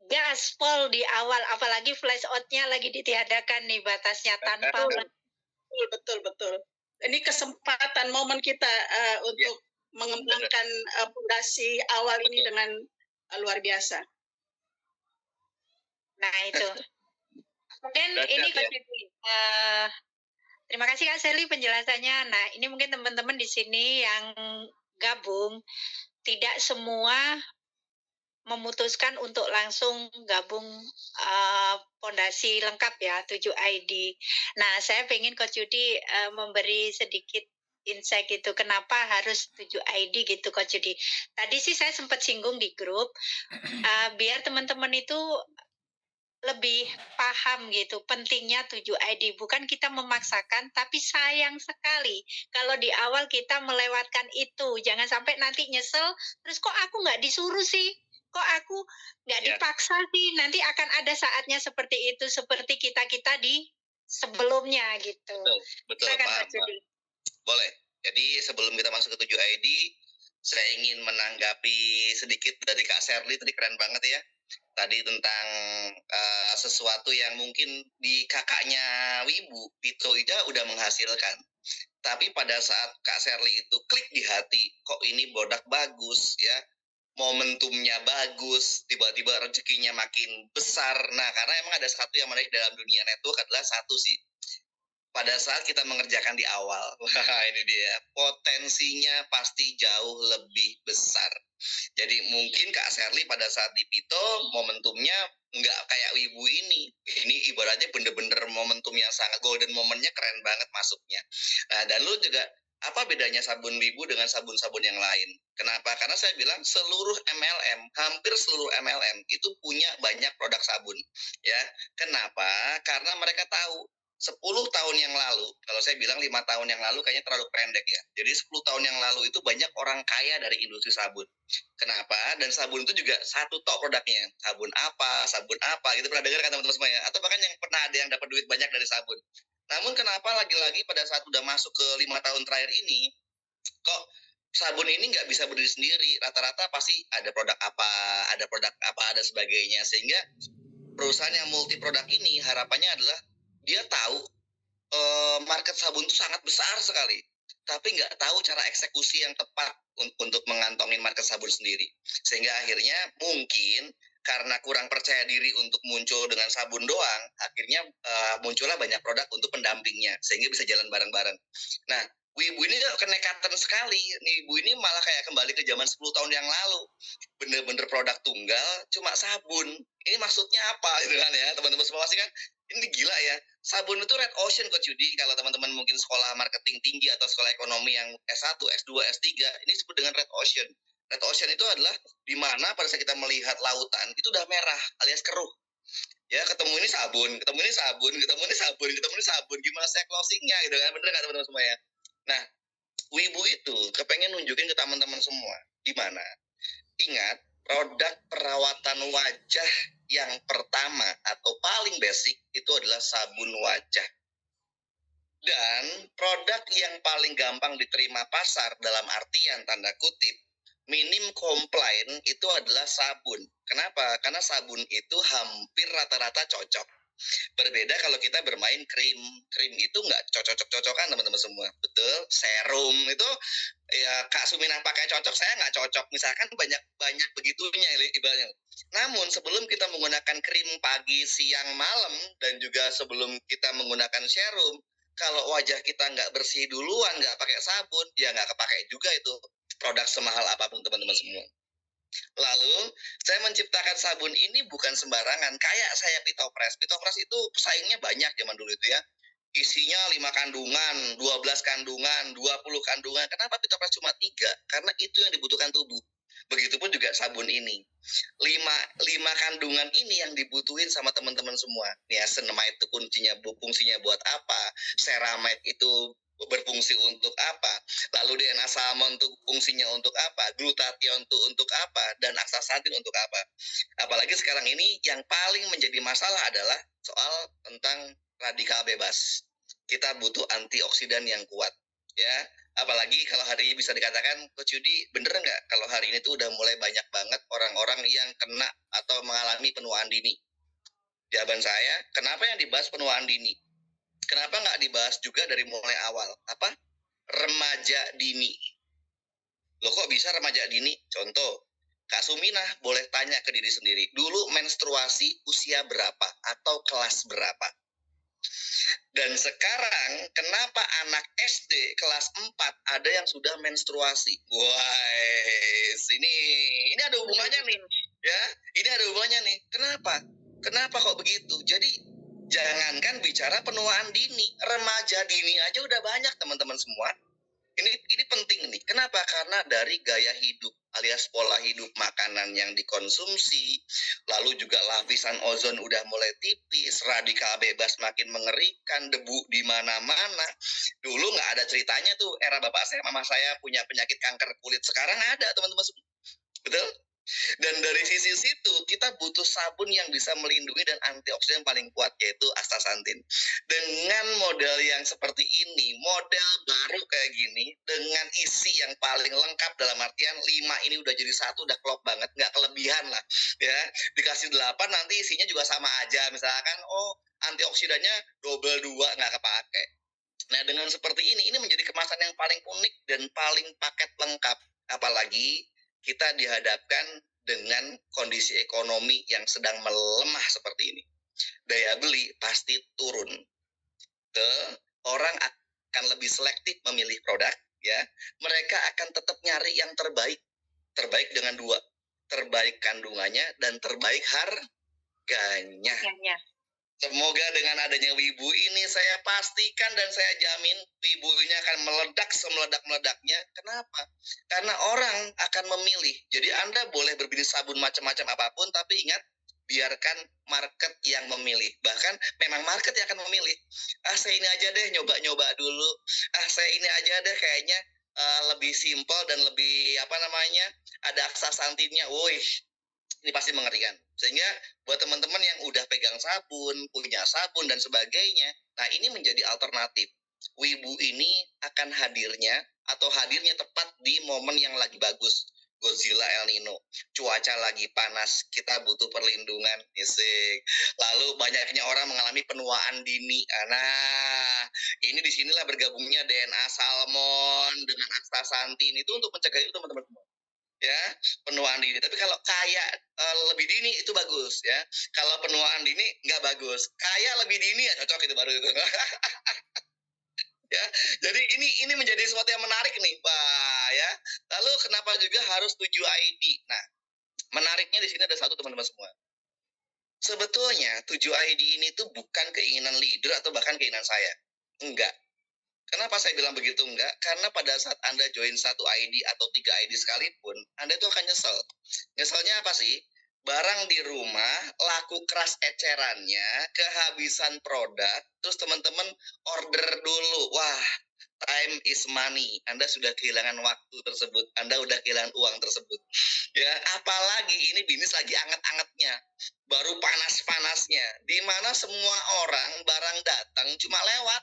Gaspol di awal, apalagi flash out-nya lagi ditiadakan nih batasnya tanpa. Betul. Ini kesempatan momen kita untuk mengembangkan fondasi awal ini dengan luar biasa. Nah itu. Dan ini terima kasih Kak Sherly penjelasannya. Nah ini mungkin teman-teman di sini yang gabung, tidak semua memutuskan untuk langsung gabung fondasi lengkap ya 7ID. Nah saya pengen Coach Yudi memberi sedikit insight gitu, kenapa harus 7ID gitu Coach Yudi. Tadi sih saya sempat singgung di grup, biar teman-teman itu lebih paham gitu pentingnya 7ID. Bukan kita memaksakan, tapi sayang sekali kalau di awal kita melewatkan itu. Jangan sampai nanti nyesel, terus kok aku nggak disuruh sih, kok aku nggak dipaksa sih. Nanti akan ada saatnya seperti itu, seperti kita-kita di sebelumnya gitu. Betul, paham. Boleh. Jadi sebelum kita masuk ke 7ID, saya ingin menanggapi sedikit dari Kak Sherly, tadi keren banget ya. Tadi tentang sesuatu yang mungkin di kakaknya Wibu, Pito Ida udah menghasilkan. Tapi pada saat Kak Sherly itu klik di hati, kok ini produk bagus ya, momentumnya bagus, tiba-tiba rezekinya makin besar. Nah, karena emang ada satu yang menarik dalam dunia network adalah satu sih, pada saat kita mengerjakan di awal, wah ini dia, potensinya pasti jauh lebih besar. Jadi mungkin Kak Sherly pada saat di Pito momentumnya nggak kayak Wibu ini. Ini ibaratnya bener-bener momentum yang sangat golden momennya keren banget masuknya. Nah dan lu juga apa bedanya sabun Wibu dengan sabun-sabun yang lain? Kenapa? Karena saya bilang seluruh MLM, hampir seluruh MLM itu punya banyak produk sabun. Ya, kenapa? Karena mereka tahu 10 tahun yang lalu, kalau saya bilang 5 tahun yang lalu kayaknya terlalu pendek ya. Jadi 10 tahun yang lalu itu banyak orang kaya dari industri sabun. Kenapa? Dan sabun itu juga satu tok produknya. Sabun apa, gitu pernah dengar kan teman-teman semua ya? Atau bahkan yang pernah ada yang dapat duit banyak dari sabun. Namun kenapa lagi-lagi pada saat udah masuk ke 5 tahun terakhir ini, kok sabun ini nggak bisa berdiri sendiri? Rata-rata pasti ada produk apa, ada sebagainya. Sehingga perusahaan yang multi produk ini harapannya adalah dia tahu market sabun itu sangat besar sekali, tapi nggak tahu cara eksekusi yang tepat untuk mengantongin market sabun sendiri. Sehingga akhirnya mungkin karena kurang percaya diri untuk muncul dengan sabun doang, akhirnya muncullah banyak produk untuk pendampingnya, sehingga bisa jalan bareng-bareng. Nah, Wibu ini kenekatan sekali. Wibu ini malah kayak kembali ke zaman 10 tahun yang lalu. Bener-bener produk tunggal, cuma sabun. Ini maksudnya apa gitu kan ya, teman-teman semua pasti kan, ini gila ya. Sabun itu red ocean Coach Yudi. Kalau teman-teman mungkin sekolah marketing tinggi atau sekolah ekonomi yang S1, S2, S3, ini disebut dengan red ocean. Red ocean itu adalah di mana pada saat kita melihat lautan itu udah merah alias keruh. Ya, ketemu ini sabun, ketemu ini sabun, ketemu ini sabun, ketemu ini sabun. Gimana saya closingnya gitu kan? Bener nggak teman-teman semua ya? Nah, Wibu itu kepengen nunjukin ke teman-teman semua. Di mana? Ingat, produk perawatan wajah yang pertama atau paling basic itu adalah sabun wajah. Dan produk yang paling gampang diterima pasar dalam artian tanda kutip minim komplain itu adalah sabun. Kenapa? Karena sabun itu hampir rata-rata cocok. Berbeda kalau kita bermain krim. Krim itu nggak cocok-cocokan teman-teman semua. Betul? Serum itu ya Kak Suminah pakai cocok, saya nggak cocok. Misalkan banyak begitunya ibaratnya. Namun sebelum kita menggunakan krim pagi, siang, malam, dan juga sebelum kita menggunakan serum, kalau wajah kita nggak bersih duluan, nggak pakai sabun, ya nggak kepakai juga itu produk semahal apapun teman-teman semua. Lalu saya menciptakan sabun ini bukan sembarangan. Kayak saya Pitopres. Pitopres itu pesaingnya banyak zaman dulu itu ya. Isinya 5 kandungan, 12 kandungan, 20 kandungan. Kenapa Pitopres cuma 3? Karena itu yang dibutuhkan tubuh. Begitupun juga sabun ini. 5 kandungan ini yang dibutuhin sama teman-teman semua. Niacinamide itu fungsinya buat apa? Ceramide itu berfungsi untuk apa? Lalu DNA salmon untuk fungsinya untuk apa? Glutathione itu untuk apa? Dan astaxanthin untuk apa? Apalagi sekarang ini yang paling menjadi masalah adalah soal tentang radikal bebas. Kita butuh antioksidan yang kuat, ya. Apalagi kalau hari ini bisa dikatakan, Coach Yudi, bener nggak kalau hari ini tuh udah mulai banyak banget orang-orang yang kena atau mengalami penuaan dini? Jawaban saya, kenapa yang dibahas penuaan dini? Kenapa nggak dibahas juga dari mulai awal? Apa? Remaja dini. Loh kok bisa remaja dini? Contoh, Kak Suminah boleh tanya ke diri sendiri. Dulu menstruasi usia berapa atau kelas berapa? Dan sekarang kenapa anak SD kelas 4 ada yang sudah menstruasi? Guys, ini ada hubungannya nih, ya. Ini ada hubungannya nih. Kenapa? Kenapa kok begitu? Jadi jangankan bicara penuaan dini, remaja dini aja udah banyak teman-teman semua. Ini penting nih. Kenapa? Karena dari gaya hidup alias pola hidup, makanan yang dikonsumsi, lalu juga lapisan ozon udah mulai tipis, radikal bebas makin mengerikan, debu di mana-mana. Dulu nggak ada ceritanya tuh era bapak saya, mama saya punya penyakit kanker kulit. Sekarang ada teman-teman. Betul? Dan dari sisi situ kita butuh sabun yang bisa melindungi dan antioksidan paling kuat yaitu astaxanthin. Dengan model yang seperti ini, model baru kayak gini dengan isi yang paling lengkap dalam artian 5 ini udah jadi satu, udah klop banget, nggak kelebihan lah ya. Dikasih 8 nanti isinya juga sama aja, misalkan antioksidannya double 2 nggak kepake. Nah dengan seperti ini menjadi kemasan yang paling unik dan paling paket lengkap. Apalagi kita dihadapkan dengan kondisi ekonomi yang sedang melemah seperti ini. Daya beli pasti turun. orang akan lebih selektif memilih produk, ya. Mereka akan tetap nyari yang terbaik. Terbaik dengan dua, terbaik kandungannya dan terbaik harganya. Harganya. Semoga dengan adanya Wibu ini saya pastikan dan saya jamin Wibu ini akan meledak semeledak-meledaknya. Kenapa? Karena orang akan memilih. Jadi Anda boleh berbisnis sabun macam-macam apapun, tapi ingat, biarkan market yang memilih. Bahkan memang market yang akan memilih. Saya ini aja deh, nyoba-nyoba dulu. Saya ini aja deh kayaknya lebih simpel dan lebih ada aksa santinnya. Wih, ini pasti mengerikan. Sehingga buat teman-teman yang udah pegang sabun, punya sabun dan sebagainya, nah ini menjadi alternatif. Wibu ini akan hadirnya tepat di momen yang lagi bagus. Godzilla El Nino, cuaca lagi panas, kita butuh perlindungan, isik. Lalu banyaknya orang mengalami penuaan dini. Nah, ini disinilah bergabungnya DNA salmon dengan astaxanthin itu untuk mencegah itu teman-teman semua. Ya, penuaan dini. Tapi kalau kayak lebih dini itu bagus, ya. Kalau penuaan dini nggak bagus. Kayak lebih dini ya cocok itu baru itu. Ya, jadi ini menjadi sesuatu yang menarik nih, Pak, ya. Lalu kenapa juga harus 7 ID? Nah, menariknya di sini ada satu teman-teman semua. Sebetulnya 7 ID ini tuh bukan keinginan leader atau bahkan keinginan saya. Enggak. Kenapa saya bilang begitu enggak? Karena pada saat Anda join 1 ID atau 3 ID sekalipun, Anda itu akan nyesel. Nyeselnya apa sih? Barang di rumah, laku keras ecerannya, kehabisan produk, terus teman-teman order dulu. Wah, time is money. Anda sudah kehilangan waktu tersebut. Anda udah kehilangan uang tersebut. Ya, apalagi ini bisnis lagi anget-angetnya. Baru panas-panasnya. Di mana semua orang barang datang cuma lewat.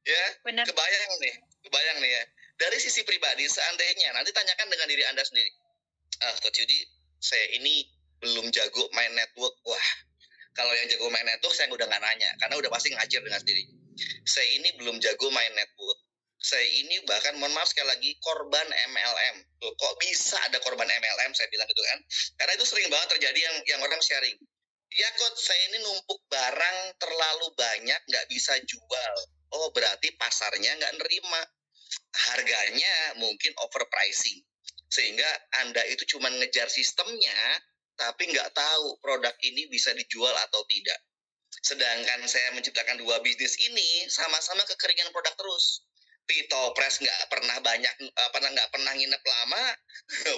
Ya, Benar. kebayang nih ya. Dari sisi pribadi, seandainya nanti tanyakan dengan diri Anda sendiri. Coach Yudi, saya ini belum jago main network. Wah, kalau yang jago main network saya udah nggak nanya, karena udah pasti ngacir dengan sendiri. Saya ini belum jago main network. Saya ini bahkan, mohon maaf sekali lagi, korban MLM. Tuh, kok bisa ada korban MLM, saya bilang gitu kan. Karena itu sering banget terjadi yang orang sharing. Ya coach, saya ini numpuk barang terlalu banyak, nggak bisa jual. Oh, berarti pasarnya nggak nerima. Harganya mungkin overpricing. Sehingga Anda itu cuma ngejar sistemnya, tapi nggak tahu produk ini bisa dijual atau tidak. Sedangkan saya menciptakan 2 bisnis ini, sama-sama kekeringan produk terus. Pitopres nggak pernah nginep lama,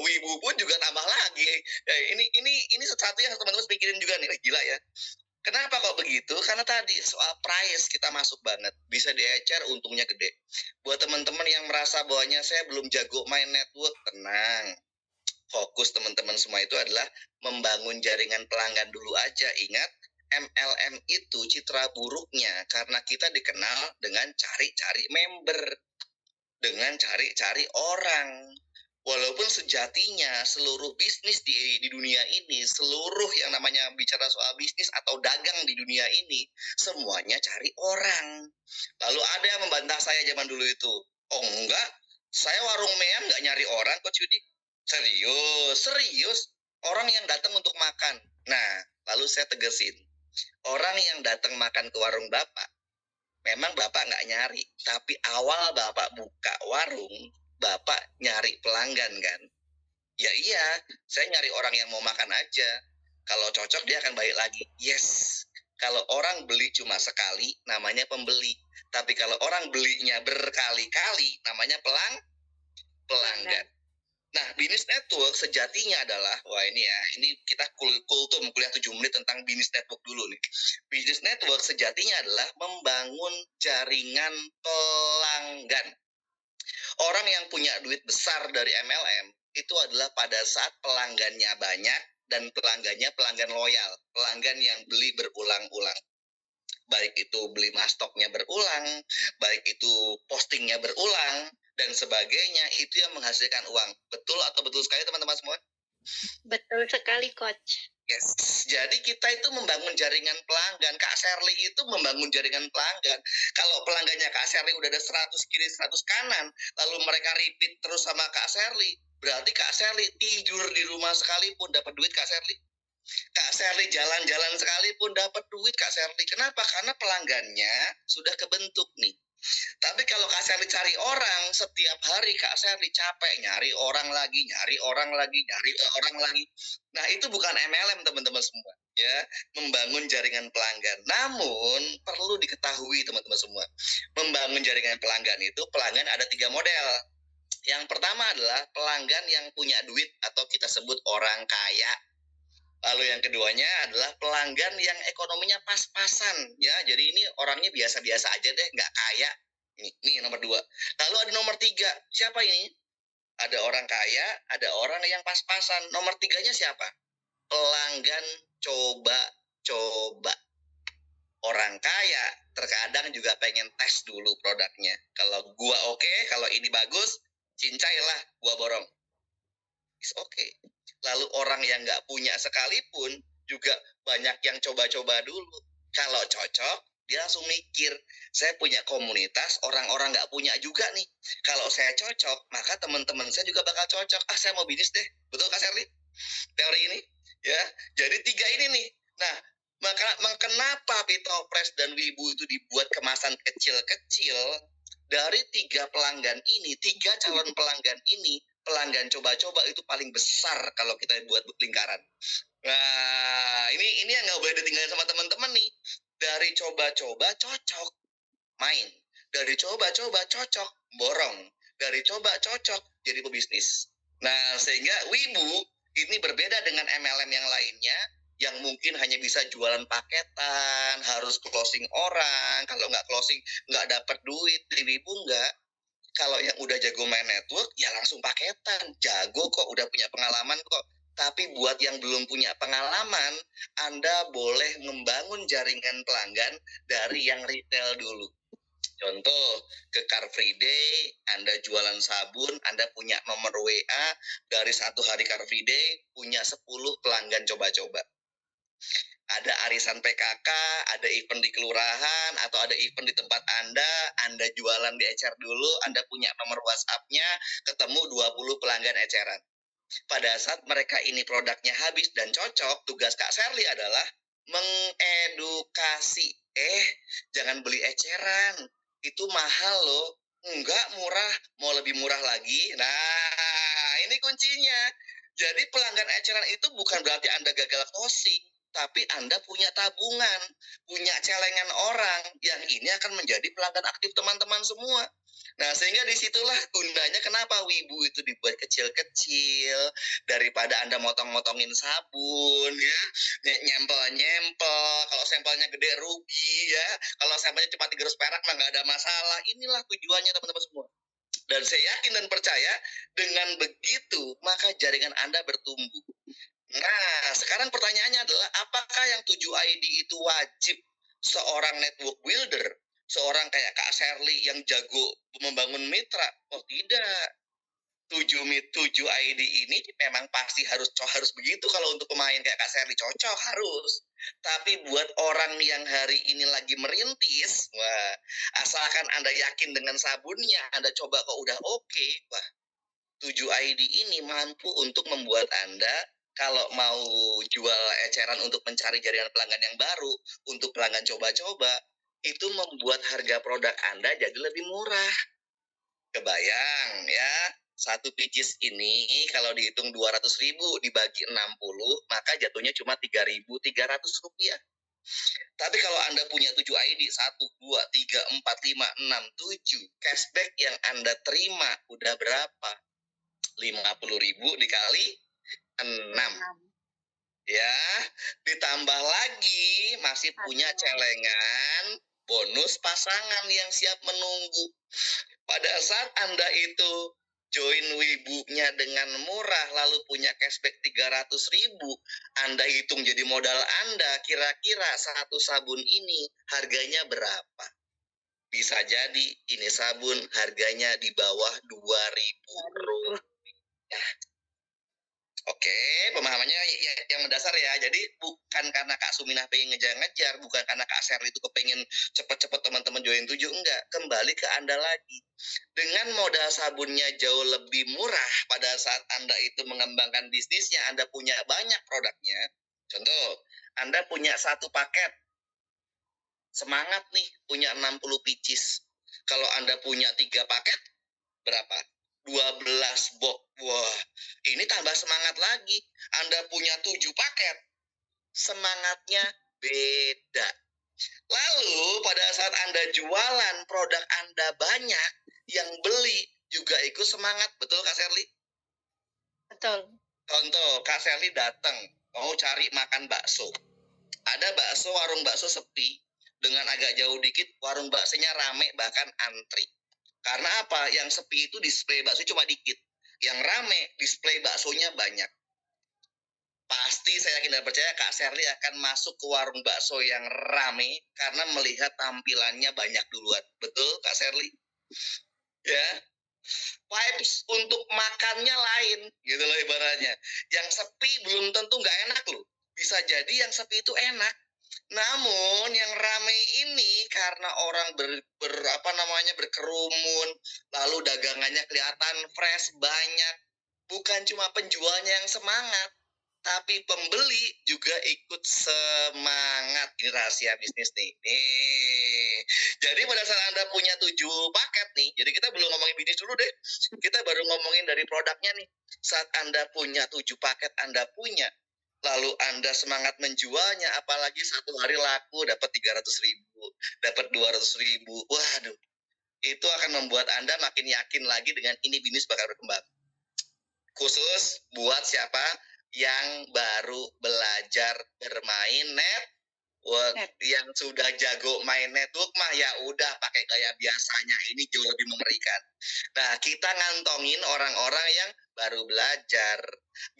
Wibu pun juga tambah lagi. Ya, ini sesuatu yang teman-teman pikirin juga nih, gila ya. Kenapa kok begitu? Karena tadi soal price kita masuk banget. Bisa diecer, untungnya gede. Buat teman-teman yang merasa bahwanya saya belum jago main network, tenang. Fokus teman-teman semua itu adalah membangun jaringan pelanggan dulu aja. Ingat, MLM itu citra buruknya karena kita dikenal dengan cari-cari member, dengan cari-cari orang. Walaupun sejatinya seluruh bisnis di dunia ini, seluruh yang namanya bicara soal bisnis atau dagang di dunia ini, semuanya cari orang. Lalu ada yang membantah saya zaman dulu itu. Oh enggak, saya warung meyam nggak nyari orang, Coach Yudi. Serius. Orang yang datang untuk makan. Nah, lalu saya tegesin. Orang yang datang makan ke warung Bapak, memang Bapak nggak nyari. Tapi awal Bapak buka warung, Bapak nyari pelanggan kan? Ya iya, saya nyari orang yang mau makan aja. Kalau cocok dia akan balik lagi. Yes. Kalau orang beli cuma sekali, namanya pembeli. Tapi kalau orang belinya berkali-kali, namanya pelanggan. Nah, bisnis network sejatinya adalah, wah ini kita kultum kuliah 7 menit tentang bisnis network dulu nih. Bisnis network sejatinya adalah membangun jaringan pelanggan. Orang yang punya duit besar dari MLM itu adalah pada saat pelanggannya banyak dan pelanggannya pelanggan loyal, pelanggan yang beli berulang-ulang. Baik itu beli stoknya berulang, baik itu postingnya berulang, dan sebagainya, itu yang menghasilkan uang. Betul atau betul sekali teman-teman semua? Betul sekali, Coach. Yes, jadi kita itu membangun jaringan pelanggan. Kak Sherly itu membangun jaringan pelanggan. Kalau pelanggannya Kak Sherly udah ada 100 kiri 100 kanan, lalu mereka repeat terus sama Kak Sherly, berarti Kak Sherly tidur di rumah sekalipun dapat duit Kak Sherly. Kak Serli jalan-jalan sekalipun dapat duit Kak Serli. Kenapa? Karena pelanggannya sudah kebentuk nih. Tapi kalau Kak Serli cari orang setiap hari, Kak Serli capek nyari orang lagi, nyari orang lagi, nyari orang lagi. Nah, itu bukan MLM teman-teman semua, ya, membangun jaringan pelanggan. Namun perlu diketahui teman-teman semua, membangun jaringan pelanggan itu pelanggan ada 3 model. Yang pertama adalah pelanggan yang punya duit atau kita sebut orang kaya. Lalu yang keduanya adalah pelanggan yang ekonominya pas-pasan, ya. Jadi ini orangnya biasa-biasa aja deh, nggak kaya. Ini nomor 2. Lalu ada nomor 3. Siapa ini? Ada orang kaya, ada orang yang pas-pasan. Nomor 3-nya siapa? Pelanggan coba-coba. Orang kaya terkadang juga pengen tes dulu produknya. Kalau gua oke, kalau ini bagus, cincailah gua borong. Is okay. Lalu orang yang nggak punya sekalipun juga banyak yang coba-coba dulu. Kalau cocok, dia langsung mikir, saya punya komunitas, orang-orang nggak punya juga nih. Kalau saya cocok, maka teman-teman saya juga bakal cocok. Ah, saya mau bisnis deh. Betul Kak Serli? Teori ini? Ya, jadi 3 ini nih. Nah, maka kenapa Pitopres dan Wibu itu dibuat kemasan kecil-kecil? Dari 3 pelanggan ini, 3 calon pelanggan ini, pelanggan coba-coba itu paling besar kalau kita buat lingkaran. Nah, ini yang nggak boleh ditinggalin sama teman-teman nih. Dari coba-coba cocok, main. Dari coba-coba cocok, borong. Dari coba cocok, jadi pebisnis. Nah, sehingga Wibu ini berbeda dengan MLM yang lainnya, yang mungkin hanya bisa jualan paketan, harus closing orang. Kalau nggak closing, nggak dapat duit. Di Wibu nggak. Kalau yang udah jago main network, ya langsung paketan. Jago kok, udah punya pengalaman kok. Tapi buat yang belum punya pengalaman, Anda boleh membangun jaringan pelanggan dari yang retail dulu. Contoh, ke Car Free Day, Anda jualan sabun, Anda punya nomor WA, dari 1 hari Car Free Day, punya 10 pelanggan coba-coba. Ada arisan PKK, ada event di kelurahan, atau ada event di tempat Anda jualan di ecer dulu, Anda punya nomor WhatsApp-nya, ketemu 20 pelanggan eceran. Pada saat mereka ini produknya habis dan cocok, tugas Kak Serli adalah mengedukasi. Jangan beli eceran, itu mahal loh. Enggak, murah, mau lebih murah lagi. Nah, ini kuncinya. Jadi pelanggan eceran itu bukan berarti Anda gagal closing, tapi Anda punya tabungan, punya celengan orang yang ini akan menjadi pelanggan aktif teman-teman semua. Nah, sehingga disitulah gunanya kenapa Wibu itu dibuat kecil-kecil, daripada Anda motong-motongin sabun, ya, nyempel-nyempel, kalau sampelnya gede rugi, ya, kalau sampelnya cuma 300 perak mah nggak ada masalah. Inilah tujuannya teman-teman semua. Dan saya yakin dan percaya dengan begitu maka jaringan Anda bertumbuh. Nah, sekarang pertanyaannya adalah apakah yang 7 ID itu wajib seorang network builder, seorang kayak Kak Serli yang jago membangun mitra? Oh, tidak. 7 ID ini memang pasti harus begitu kalau untuk pemain kayak Kak Serli cocok harus. Tapi buat orang yang hari ini lagi merintis, wah, asalkan Anda yakin dengan sabunnya, Anda coba kok udah oke, wah, 7 ID ini mampu untuk membuat Anda kalau mau jual eceran untuk mencari jaringan pelanggan yang baru, untuk pelanggan coba-coba, itu membuat harga produk Anda jadi lebih murah. Kebayang ya, 1 pieces ini kalau dihitung 200.000 dibagi 60, maka jatuhnya cuma 3.300 rupiah. Tapi kalau Anda punya 7 ID, 1, 2, 3, 4, 5, 6, 7, cashback yang Anda terima udah berapa? 50.000 dikali 6. Ya, ditambah lagi masih punya celengan bonus pasangan yang siap menunggu. Pada saat Anda itu join Wibunya dengan murah lalu punya cashback 300.000, Anda hitung jadi modal Anda, kira-kira 1 sabun ini harganya berapa? Bisa jadi ini sabun harganya di bawah 2.000 rupiah. Oke, pemahamannya yang mendasar ya. Jadi bukan karena Kak Suminah pengen ngejar-ngejar, bukan karena Kak Serli itu kepengen cepet-cepet teman-teman join 7, enggak. Kembali ke Anda lagi. Dengan modal sabunnya jauh lebih murah pada saat Anda itu mengembangkan bisnisnya, Anda punya banyak produknya, Contoh, Anda punya satu paket, semangat nih, punya 60 pieces. Kalau Anda punya 3 paket, berapa? 12 box. Wah, ini tambah semangat lagi. Anda punya 7 paket, semangatnya beda. Lalu pada saat Anda jualan produk Anda banyak, yang beli juga ikut semangat. Betul Kak Serli? Betul. Contoh, Kak Serli datang mau cari makan bakso. Ada bakso, warung bakso sepi. Dengan agak jauh dikit, warung baksonya rame bahkan antri. Karena apa? Yang sepi itu display bakso cuma dikit. Yang rame display baksonya banyak. Pasti saya yakin dan percaya Kak Serli akan masuk ke warung bakso yang rame karena melihat tampilannya banyak duluan. Betul Kak Serli? Ya. Vibes untuk makannya lain gitu loh ibaratnya. Yang sepi belum tentu nggak enak loh. Bisa jadi yang sepi itu enak. Namun yang rame ini karena orang berkerumun, lalu dagangannya kelihatan fresh banyak. Bukan cuma penjualnya yang semangat, tapi pembeli juga ikut semangat. Ini rahasia bisnis nih. Jadi pada saat Anda punya 7 paket nih, jadi kita belum ngomongin bisnis dulu deh. Kita baru ngomongin dari produknya nih. Saat Anda punya 7 paket, Anda punya. Lalu Anda semangat menjualnya, apalagi satu hari laku dapat 300.000, dapat 200.000. Waduh, itu akan membuat Anda makin yakin lagi dengan ini bisnis bakal berkembang. Khusus buat siapa yang baru belajar bermain network, yang sudah jago main network mah ya udah pakai gaya biasanya, ini jauh lebih mengerikan. Nah, kita ngantongin orang-orang yang baru belajar,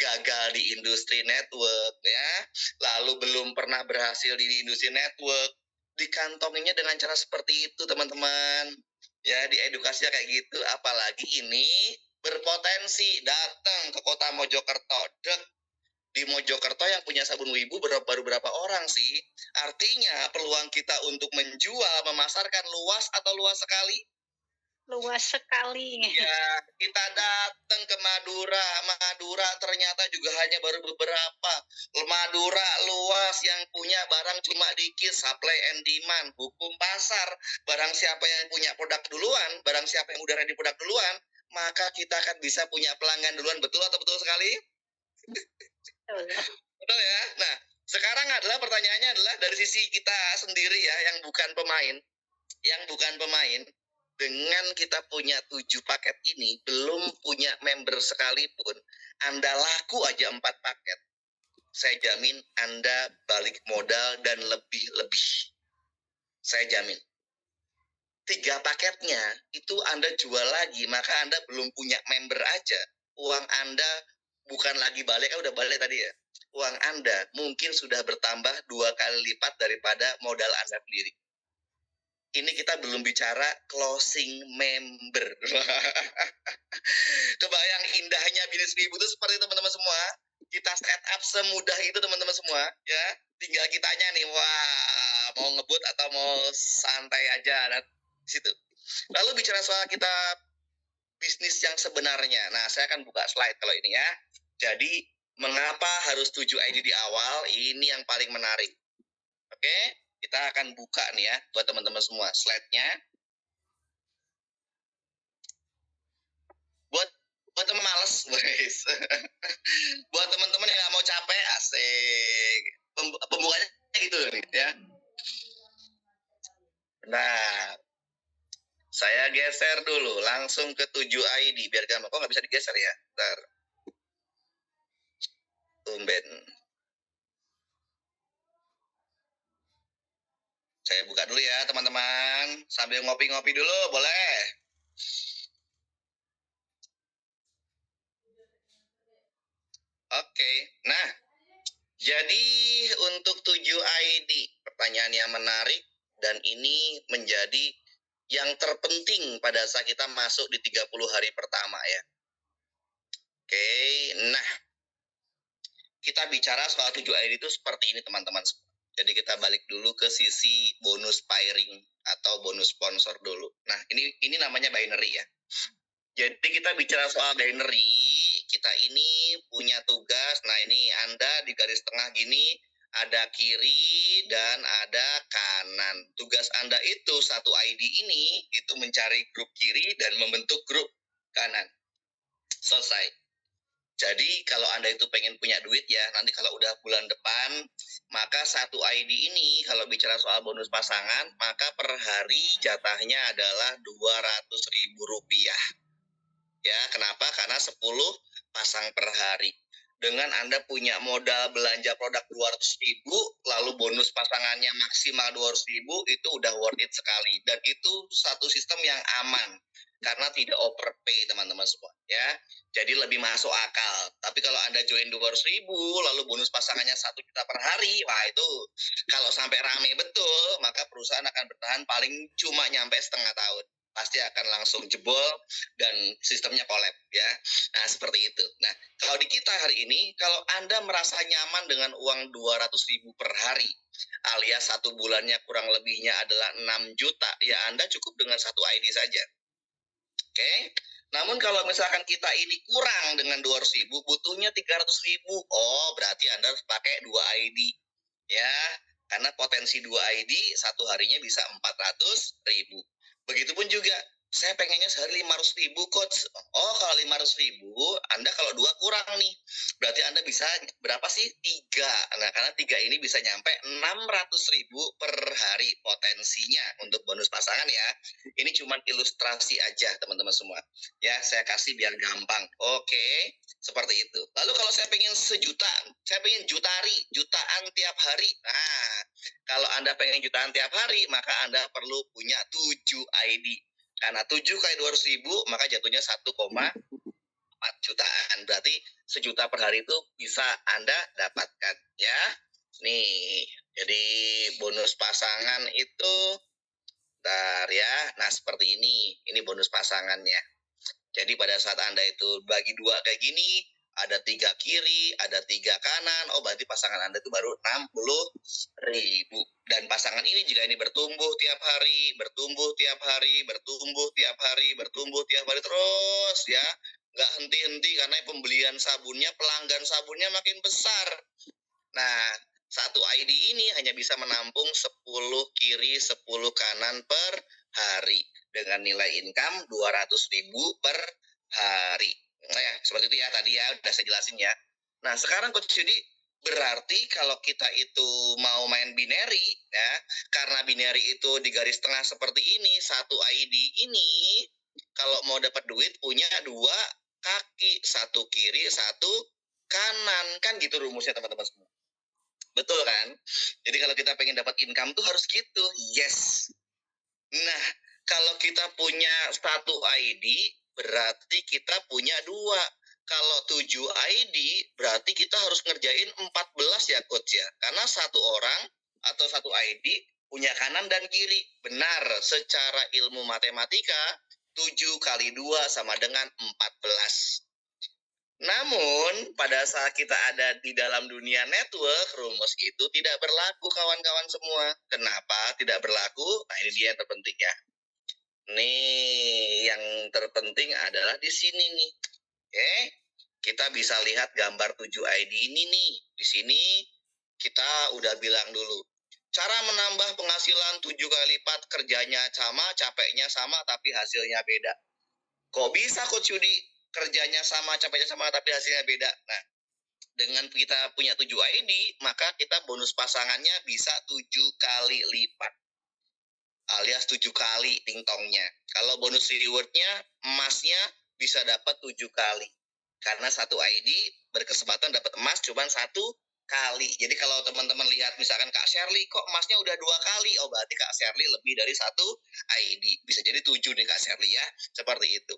gagal di industri network ya, lalu belum pernah berhasil di industri network, dikantonginya dengan cara seperti itu teman-teman. Ya, diedukasinya kayak gitu, apalagi ini berpotensi datang ke kota Mojokerto. Di Mojokerto yang punya sabun Wibu baru berapa orang sih? Artinya peluang kita untuk menjual, memasarkan luas atau luas sekali? Luas sekali. Ya, kita datang ke Madura. Madura ternyata juga hanya baru beberapa. Madura luas, yang punya barang cuma dikit, supply and demand, hukum pasar. Barang siapa yang punya produk duluan, barang siapa yang udah ready produk duluan, maka kita akan bisa punya pelanggan duluan. Betul atau betul sekali? Betul. Betul ya? Nah, sekarang adalah pertanyaannya adalah dari sisi kita sendiri ya, yang bukan pemain. Yang bukan pemain, dengan kita punya 7 paket ini, belum punya member sekalipun, Anda laku aja 4 paket, saya jamin Anda balik modal dan lebih-lebih. Saya jamin. 3 paketnya itu Anda jual lagi, maka Anda belum punya member aja. Uang Anda bukan lagi balik, udah balik tadi ya. Uang Anda mungkin sudah bertambah 2 kali lipat daripada modal Anda sendiri. Ini kita belum bicara closing member. Kebayang indahnya bisnis Wibu itu seperti itu teman-teman semua. Kita set up semudah itu teman-teman semua ya. Tinggal kitanya nih, wah mau ngebut atau mau santai aja dan situ. Lalu bicara soal kita bisnis yang sebenarnya. Nah, saya akan buka slide kalau ini ya. Jadi mengapa harus 7 ID di awal? Ini yang paling menarik. Oke? Kita akan buka nih ya, buat teman-teman semua, slide-nya. Buat teman males, guys. Buat teman-teman yang nggak mau capek, asik. Pembukanya gitu nih ya. Nah, saya geser dulu, langsung ke 7 ID, biar gampang. Kok nggak bisa digeser ya? Bentar. Tumben. Saya buka dulu ya teman-teman, sambil ngopi-ngopi dulu boleh. Oke, nah jadi untuk 7 ID, pertanyaan yang menarik dan ini menjadi yang terpenting pada saat kita masuk di 30 hari pertama ya. Oke, nah kita bicara soal 7 ID itu seperti ini teman-teman. Jadi kita balik dulu ke sisi bonus pairing atau bonus sponsor dulu. Nah, ini namanya binary ya. Jadi kita bicara soal binary, kita ini punya tugas. Nah, ini Anda di garis tengah gini, ada kiri dan ada kanan. Tugas Anda itu satu ID ini itu mencari grup kiri dan membentuk grup kanan. Selesai. Jadi kalau Anda itu pengen punya duit ya, nanti kalau udah bulan depan, maka satu ID ini kalau bicara soal bonus pasangan, maka per hari jatahnya adalah Rp200.000. Ya, kenapa? Karena 10 pasang per hari. Dengan Anda punya modal belanja produk 200.000, lalu bonus pasangannya maksimal 200.000, itu udah worth it sekali. Dan itu satu sistem yang aman karena tidak overpay teman-teman semua ya. Jadi lebih masuk akal. Tapi kalau Anda join 200.000 lalu bonus pasangannya 1 juta per hari, wah itu kalau sampai rame betul, maka perusahaan akan bertahan paling cuma nyampe setengah tahun. Pasti akan langsung jebol dan sistemnya collab ya. Nah, seperti itu. Nah, kalau di kita hari ini, kalau Anda merasa nyaman dengan uang 200.000 per hari, alias satu bulannya kurang lebihnya adalah 6 juta, ya Anda cukup dengan satu ID saja. Oke. Namun kalau misalkan kita ini kurang dengan 200.000, butuhnya 300.000. Oh, berarti Anda harus pakai 2 ID. Ya, karena potensi 2 ID satu harinya bisa 400.000. Begitupun juga, saya pengennya sehari 500.000 coach. Oh, kalau 500.000, Anda kalau 2 kurang nih. Berarti Anda bisa berapa sih? 3. Nah, karena 3 ini bisa nyampe 600.000 per hari potensinya untuk bonus pasangan ya. Ini cuma ilustrasi aja teman-teman semua. Ya, saya kasih biar gampang. Oke, seperti itu. Lalu kalau saya pengen sejuta, saya pengen jutaan tiap hari. Nah, kalau Anda pengen jutaan tiap hari, maka Anda perlu punya 7 ID. Karena 7 kali 200.000, maka jatuhnya 1,4 jutaan. Berarti sejuta per hari itu bisa Anda dapatkan ya. Nih, jadi bonus pasangan itu bentar ya. Nah, seperti ini. Ini bonus pasangannya. Jadi pada saat Anda itu bagi 2 kayak gini, ada 3 kiri, ada 3 kanan. Oh, berarti pasangan Anda itu baru 60.000. Dan pasangan ini jika ini bertumbuh tiap hari, bertumbuh tiap hari, bertumbuh tiap hari, bertumbuh tiap hari terus ya. Nggak henti-henti karena pembelian sabunnya, pelanggan sabunnya makin besar. Nah, satu ID ini hanya bisa menampung 10 kiri, 10 kanan per hari dengan nilai income 200.000 per hari. Nah ya, seperti itu ya tadi ya udah saya jelasin ya. Nah, sekarang Coach Yudi, berarti kalau kita itu mau main binary ya, karena binary itu di garis tengah seperti ini, satu ID ini kalau mau dapat duit punya 2 kaki, 1 kiri, 1 kanan, kan gitu rumusnya teman-teman semua. Betul kan? Jadi kalau kita pengen dapat income tuh harus gitu. Yes. Nah, kalau kita punya 1 ID, berarti kita punya 2. Kalau 7 ID, berarti kita harus ngerjain 14 ya coach ya. Karena 1 orang atau 1 ID punya kanan dan kiri. Benar, secara ilmu matematika, 7 kali 2 sama dengan 14. Namun, pada saat kita ada di dalam dunia network, rumus itu tidak berlaku kawan-kawan semua. Kenapa tidak berlaku? Nah, ini dia yang terpenting ya. Nih, yang terpenting adalah di sini nih. Oke, kita bisa lihat gambar 7 ID ini nih. Di sini kita udah bilang dulu. Cara menambah penghasilan 7 kali lipat, kerjanya sama, capeknya sama, tapi hasilnya beda. Kok bisa Coach Yudi? Kerjanya sama, capeknya sama, tapi hasilnya beda. Nah, dengan kita punya 7 ID, maka kita bonus pasangannya bisa 7 kali lipat. Alias 7 kali tingtongnya. Kalau bonus rewardnya, emasnya bisa dapat 7 kali. Karena satu ID berkesempatan dapat emas cuma 1 kali. Jadi kalau teman-teman lihat misalkan Kak Shirley kok emasnya udah 2 kali, oh berarti Kak Shirley lebih dari 1 ID. Bisa jadi 7 nih Kak Shirley ya, seperti itu.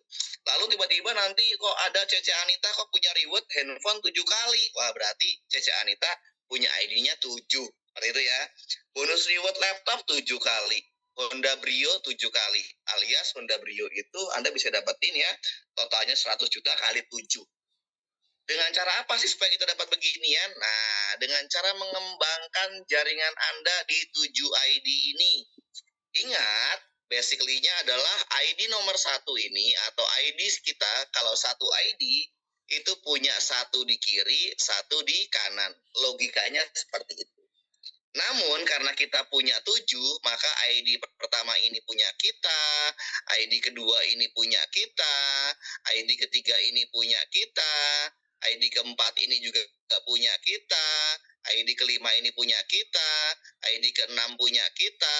Lalu tiba-tiba nanti kok ada Cece Anita kok punya reward handphone 7 kali. Wah berarti Cece Anita punya ID-nya 7. Seperti itu ya. Bonus reward laptop 7 kali. Honda Brio 7 kali. Alias Honda Brio itu Anda bisa dapetin ya, totalnya 100 juta kali 7. Dengan cara apa sih supaya kita dapat beginian? Nah, dengan cara mengembangkan jaringan Anda di 7 ID ini. Ingat, basically-nya adalah ID nomor 1 ini atau ID kita, kalau satu ID itu punya satu di kiri, satu di kanan. Logikanya seperti itu. Namun karena kita punya 7, maka ID pertama ini punya kita, ID kedua ini punya kita, ID ketiga ini punya kita, ID keempat ini juga punya kita, ID kelima ini punya kita, ID keenam punya kita,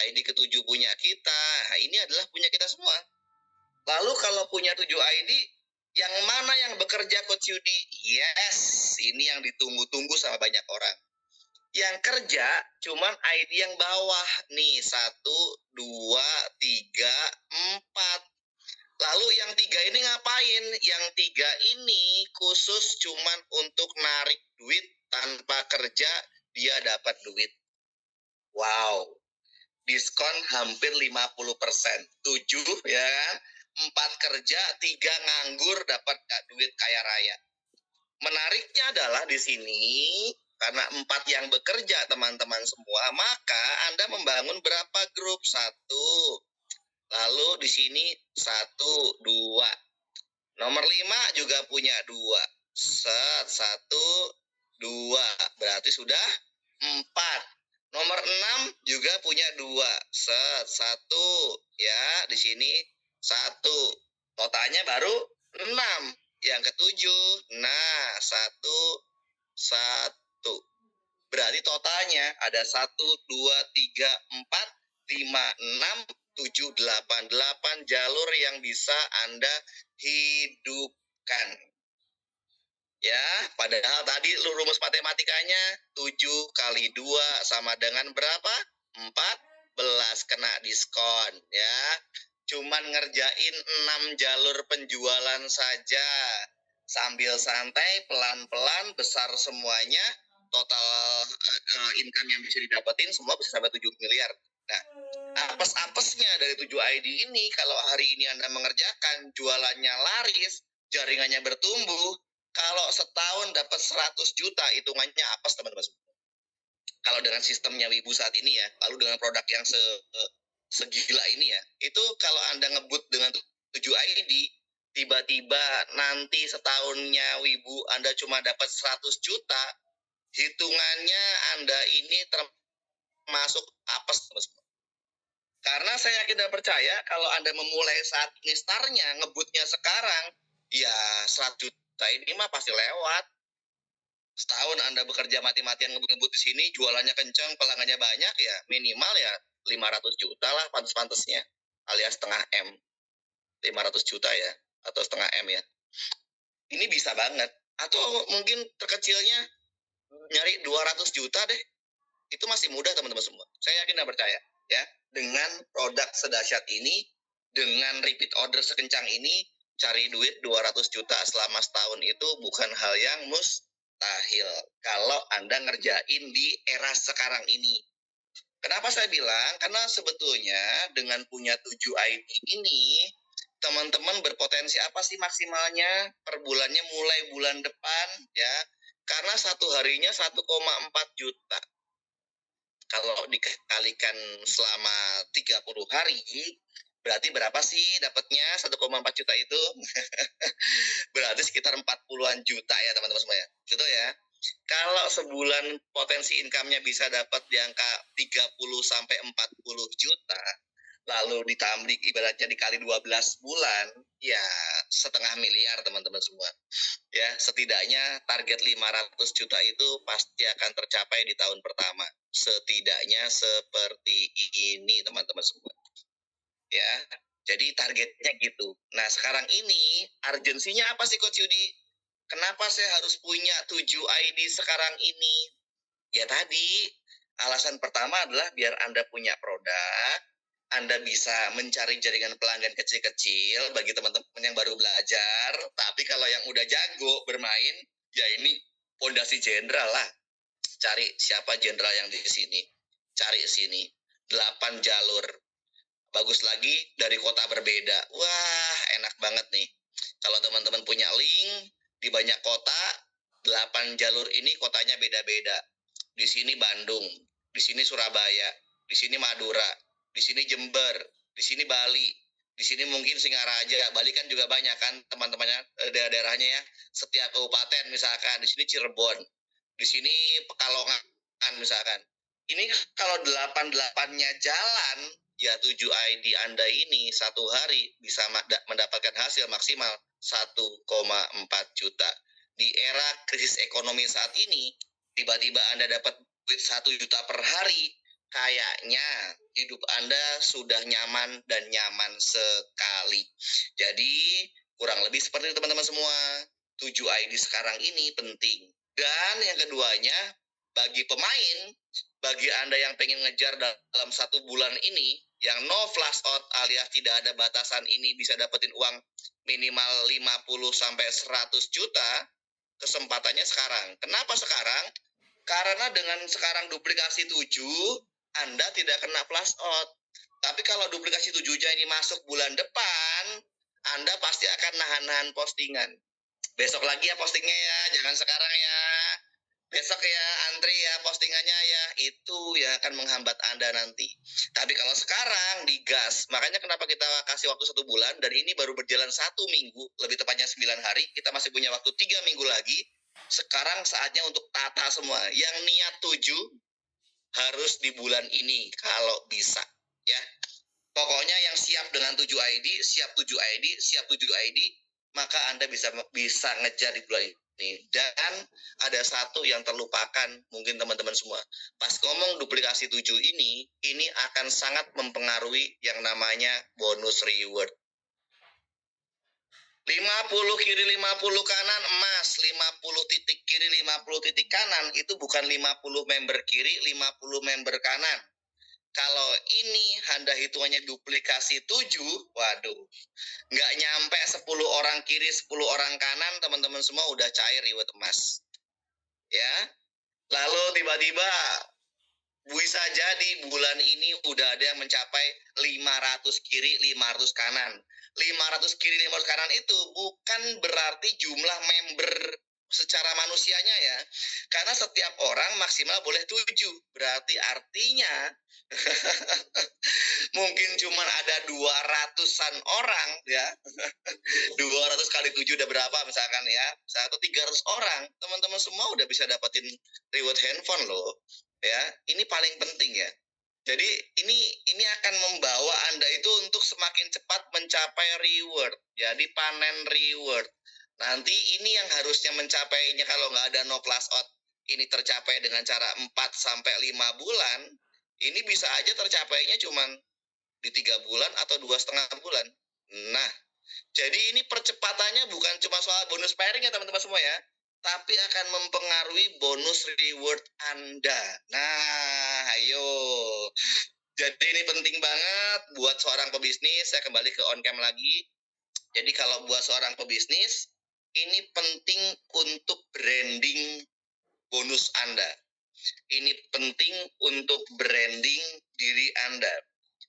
ID ketujuh punya kita. Nah, ini adalah punya kita semua. Lalu kalau punya 7 ID, yang mana yang bekerja Coach Yudi? Yes, ini yang ditunggu-tunggu sama banyak orang. Yang kerja cuman ID yang bawah nih 1, 2, 3, 4. Lalu yang 3 ini ngapain? Yang 3 ini khusus cuman untuk narik duit, tanpa kerja dia dapat duit. Wow, diskon hampir 50%. 7 ya kan? 4 kerja, 3 nganggur dapat duit kaya raya. Menariknya adalah di sini karena 4 yang bekerja teman-teman semua, maka Anda membangun berapa grup? 1. Lalu di sini 1, 2. Nomor 5 juga punya 2. 1, 2. Berarti sudah 4. Nomor 6 juga punya 2. 1. Ya, di sini 1. Totalnya baru 6. Yang ketujuh, nah 1. Berarti totalnya ada 1, 2, 3, 4, 5, 6, 7, 8. 8 jalur yang bisa Anda hidupkan. Ya, padahal tadi rumus matematikanya 7 kali 2 sama dengan berapa? 14, kena diskon ya. Cuman ngerjain 6 jalur penjualan saja. Sambil santai, pelan-pelan, besar semuanya. Total income yang bisa didapetin semua bisa sampai 7 miliar. Nah, apes-apesnya dari 7 ID ini, kalau hari ini Anda mengerjakan, jualannya laris, jaringannya bertumbuh, kalau setahun dapat 100 juta, hitungannya apes teman-teman. Kalau dengan sistemnya Wibu saat ini ya, lalu dengan produk yang segila ini ya, itu kalau Anda ngebut dengan 7 ID, tiba-tiba nanti setahunnya Wibu Anda cuma dapat 100 juta, hitungannya Anda ini termasuk apes teman-teman. Karena saya yakin dan percaya kalau Anda memulai saat ini startnya, ngebutnya sekarang, ya 100 juta ini mah pasti lewat. Setahun Anda bekerja mati-matian ngebut-ngebut di sini, jualannya kencang, pelanggannya banyak, ya minimal ya 500 juta lah pantes-pantesnya, alias setengah M. 500 juta ya, atau setengah M ya. Ini bisa banget. Atau mungkin terkecilnya nyari 200 juta deh. Itu masih mudah teman-teman semua. Saya yakin dan percaya ya. Dengan produk sedahsyat ini, dengan repeat order sekencang ini, cari duit 200 juta selama setahun itu bukan hal yang mustahil. Kalau Anda ngerjain di era sekarang ini. Kenapa saya bilang? Karena sebetulnya dengan punya 7 ID ini, teman-teman berpotensi apa sih maksimalnya per bulannya mulai bulan depan ya. Karena satu harinya 1,4 juta. Kalau dikalikan selama 30 hari, berarti berapa sih dapatnya 1,4 juta itu? Berarti sekitar 40-an juta ya teman-teman semua ya. Gitu ya. Kalau sebulan potensi income-nya bisa dapat di angka 30 sampai 40 juta, lalu ditambah ibaratnya dikali 12 bulan, ya setengah miliar teman-teman semua. Ya, setidaknya target 500 juta itu pasti akan tercapai di tahun pertama. Setidaknya seperti ini teman-teman semua. Ya, jadi targetnya gitu. Nah, sekarang ini urgensinya apa sih Coach Yudi? Kenapa saya harus punya 7 ID sekarang ini? Ya tadi, alasan pertama adalah biar Anda punya produk, Anda bisa mencari jaringan pelanggan kecil-kecil bagi teman-teman yang baru belajar. Tapi kalau yang udah jago bermain, ya ini fondasi jenderal lah. Cari siapa jenderal yang di sini. Cari sini. 8 jalur. Bagus lagi dari kota berbeda. Wah, enak banget nih. Kalau teman-teman punya link di banyak kota, 8 jalur ini kotanya beda-beda. Di sini Bandung, di sini Surabaya, di sini Madura, di sini Jember, di sini Bali, Di sini mungkin Singaraja, Bali kan juga banyak kan teman-temannya daerah-daerahnya ya. Setiap kabupaten misalkan, di sini Cirebon, di sini Pekalongan misalkan. Ini kalau 88-nya jalan, ya 7 ID Anda ini satu hari bisa mendapatkan hasil maksimal 1,4 juta. Di era krisis ekonomi saat ini, tiba-tiba Anda dapat duit 1 juta per hari, kayaknya hidup Anda sudah nyaman dan nyaman sekali. Jadi kurang lebih seperti itu teman-teman semua. 7 ID sekarang ini penting. Dan yang keduanya, bagi pemain, bagi Anda yang pengen ngejar dalam 1 bulan ini, yang no flash out alias tidak ada batasan ini bisa dapetin uang minimal 50 sampai 100 juta, kesempatannya sekarang. Kenapa sekarang? Karena dengan sekarang duplikasi 7, Anda tidak kena flash out. Tapi kalau duplikasi 7-nya ini masuk bulan depan, Anda pasti akan nahan-nahan postingan. Besok lagi ya postingnya ya, jangan sekarang ya. Besok ya antri ya postingannya ya, itu yang akan menghambat Anda nanti. Tapi kalau sekarang digas, makanya kenapa kita kasih waktu 1 bulan, dan ini baru berjalan 1 minggu, lebih tepatnya 9 hari, kita masih punya waktu 3 minggu lagi. Sekarang saatnya untuk tata semua. Yang niat 7 harus di bulan ini kalau bisa ya. Pokoknya yang siap dengan 7 ID, siap 7 ID, siap 7 ID, maka Anda bisa ngejar di bulan ini. Dan ada satu yang terlupakan mungkin teman-teman semua. Pas ngomong duplikasi 7 ini akan sangat mempengaruhi yang namanya bonus reward. 50 kiri 50 kanan emas, 50 titik kiri 50 titik kanan, itu bukan 50 member kiri, 50 member kanan. Kalau ini Anda hitungannya duplikasi 7, waduh, nggak nyampe 10 orang kiri, 10 orang kanan, teman-teman semua udah cair reward emas. Ya, lalu tiba-tiba bisa jadi bulan ini udah ada yang mencapai 500 kiri, 500 kanan. 500 kiri, 500 kanan itu bukan berarti jumlah member secara manusianya ya. Karena setiap orang maksimal boleh 7. Berarti artinya mungkin cuma ada 200-an orang ya. 200 kali 7 udah berapa misalkan ya. 300 orang. Teman-teman semua udah bisa dapetin reward handphone loh. Ya, ini paling penting ya. Jadi ini akan membawa Anda itu untuk semakin cepat mencapai reward. Jadi panen reward. Nanti ini yang harusnya mencapainya kalau nggak ada no flash out, ini tercapai dengan cara 4 sampai 5 bulan, ini bisa aja tercapainya cuman di 3 bulan atau 2,5 bulan. Nah, jadi ini percepatannya bukan cuma soal bonus pairing ya teman-teman semua ya, tapi akan mempengaruhi bonus reward Anda. Nah, ayo. Jadi ini penting banget buat seorang pebisnis. Saya kembali ke on cam lagi. Jadi kalau buat seorang pebisnis, ini penting untuk branding bonus Anda. Ini penting untuk branding diri Anda.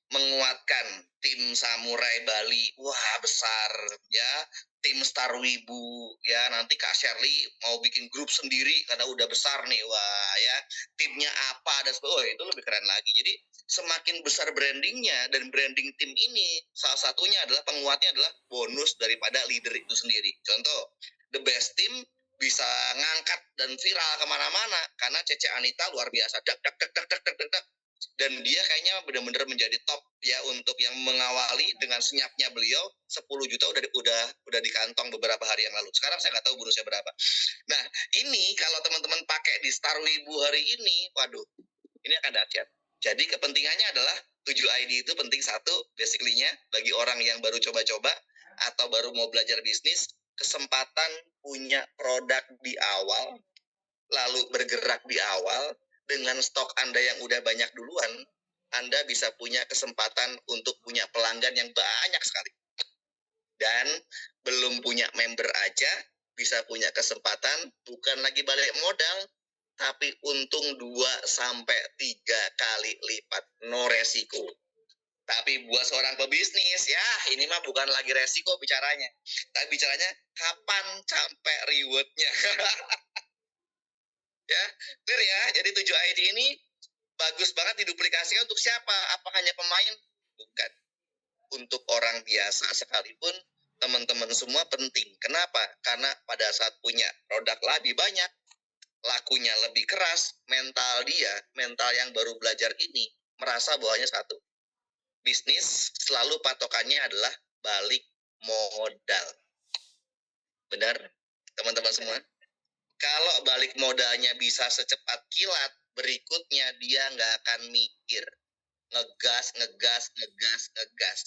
Menguatkan tim Samurai Bali, wah besar ya, tim Star Wibu ya, nanti Kak Shirley mau bikin grup sendiri karena udah besar nih, wah ya, timnya apa dan sebagainya, oh itu lebih keren lagi. Jadi semakin besar brandingnya dan branding tim ini, salah satunya adalah penguatnya adalah bonus daripada leader itu sendiri. Contoh, the best team bisa ngangkat dan viral kemana-mana karena Cece Anita luar biasa, dak dak dak dak dak dak dak, dan dia kayaknya benar-benar menjadi top ya untuk yang mengawali dengan senyapnya beliau. 10 juta udah di kantong beberapa hari yang lalu. Sekarang saya nggak tahu bonusnya berapa. Nah, ini kalau teman-teman pakai di Star Wibu hari ini, waduh, ini akan dahsyat. Jadi kepentingannya adalah 7 ID itu penting. Satu, basically-nya bagi orang yang baru coba-coba atau baru mau belajar bisnis, kesempatan punya produk di awal, lalu bergerak di awal, dengan stok Anda yang udah banyak duluan, Anda bisa punya kesempatan untuk punya pelanggan yang banyak sekali. Dan belum punya member aja bisa punya kesempatan bukan lagi balik modal, tapi untung 2 sampai 3 kali lipat, no resiko. Tapi buat seorang pebisnis, ya ini mah bukan lagi resiko bicaranya. Tapi bicaranya kapan sampai rewardnya. Ya, clear ya. Jadi 7 ID ini bagus banget diduplikasikan untuk siapa? Apa hanya pemain? Bukan. untuk orang biasa sekalipun teman-teman semua penting. Kenapa? Karena pada saat punya produk lebih banyak, lakunya lebih keras, mental yang baru belajar ini merasa bahwanya satu, bisnis selalu patokannya adalah balik modal. Benar, teman-teman semua? Kalau balik modalnya bisa secepat kilat, berikutnya dia nggak akan mikir. Ngegas, ngegas, ngegas, ngegas.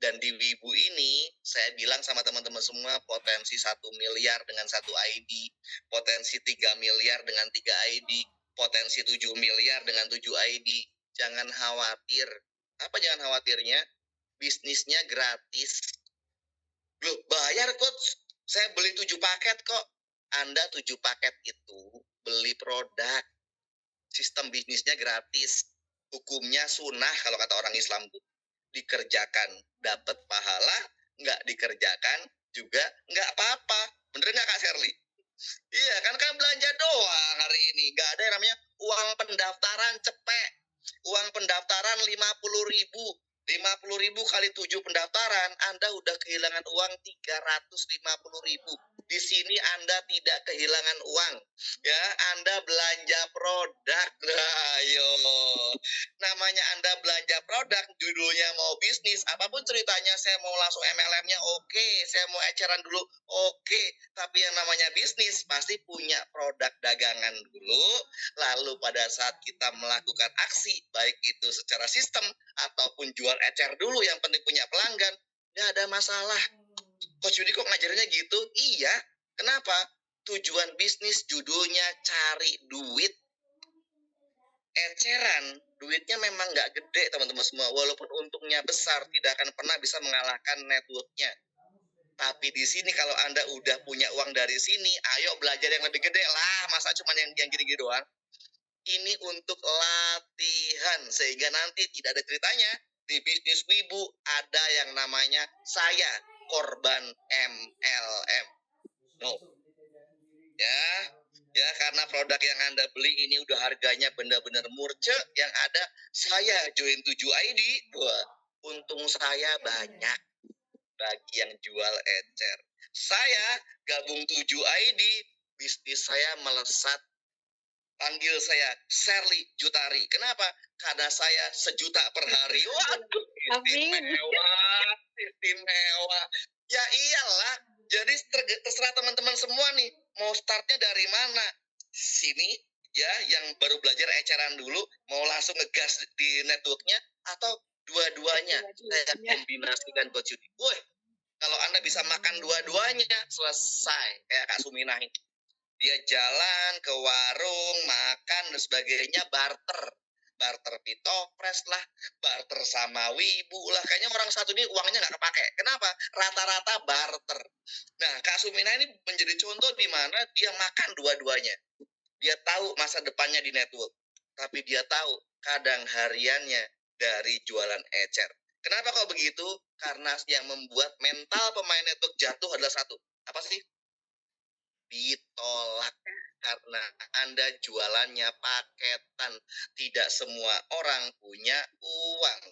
Dan di Wibu ini, saya bilang sama teman-teman semua, potensi 1 miliar dengan 1 ID, potensi 3 miliar dengan 3 ID, potensi 7 miliar dengan 7 ID. Jangan khawatir. Apa jangan khawatirnya? Bisnisnya gratis. Loh, bayar coach. Saya beli 7 paket kok. Anda 7 paket itu beli produk. Sistem bisnisnya gratis. Hukumnya sunnah kalau kata orang Islam tuh. Dikerjakan dapat pahala, nggak dikerjakan juga nggak apa-apa. Bener nggak Kak Sherly? Iya kan belanja doang hari ini. Nggak ada yang namanya uang pendaftaran cepek. Uang pendaftaran 50.000. 50.000 kali 7 pendaftaran, Anda udah kehilangan uang 350.000. Di sini Anda tidak kehilangan uang. Ya, Anda belanja produk. Nah, ayo. Namanya Anda belanja produk, judulnya mau bisnis, apapun ceritanya, saya mau langsung MLM-nya, oke. Saya mau eceran dulu, oke. Tapi yang namanya bisnis, pasti punya produk dagangan dulu. Lalu pada saat kita melakukan aksi, baik itu secara sistem, ataupun jual ecer dulu, yang penting punya pelanggan, nggak ada masalah. Coach Yudi kok ngajarinnya gitu? Iya, kenapa? Tujuan bisnis judulnya cari duit. Eceran, duitnya memang nggak gede teman-teman semua. Walaupun untungnya besar, tidak akan pernah bisa mengalahkan networknya. Tapi di sini kalau Anda udah punya uang dari sini, ayo belajar yang lebih gede lah. Masa cuma yang gini-gini doang? Ini untuk latihan, sehingga nanti tidak ada ceritanya di bisnis Wibu ada yang namanya saya korban MLM. No. Ya karena produk yang Anda beli ini udah harganya benar-benar murce, yang ada saya join 7 ID, wah, untung saya banyak bagi yang jual ecer. Saya gabung 7 ID, bisnis saya melesat. Panggil saya Sherly Jutari. Kenapa? Karena saya 1 juta per hari. Waduh, istimewa. Ya iyalah. Jadi terserah teman-teman semua nih. Mau startnya dari mana? Sini ya, yang baru belajar eceran dulu. Mau langsung ngegas di networknya. Atau dua-duanya. Saya kombinasikan Coach Yudi. Woi, kalau Anda bisa makan dua-duanya, selesai. Kayak Kak Suminah ini. Dia jalan ke warung, makan, dan sebagainya, barter pitopres lah, barter sama Wibu lah. Kayaknya orang satu ini uangnya nggak kepake. Kenapa? Rata-rata barter. Nah, Kak Sumina ini menjadi contoh di mana dia makan dua-duanya. Dia tahu masa depannya di network, tapi dia tahu kadang hariannya dari jualan ecer. Kenapa kok begitu? Karena yang membuat mental pemain network jatuh adalah satu. Apa sih? Ditolak karena Anda jualannya paketan. Tidak semua orang punya uang.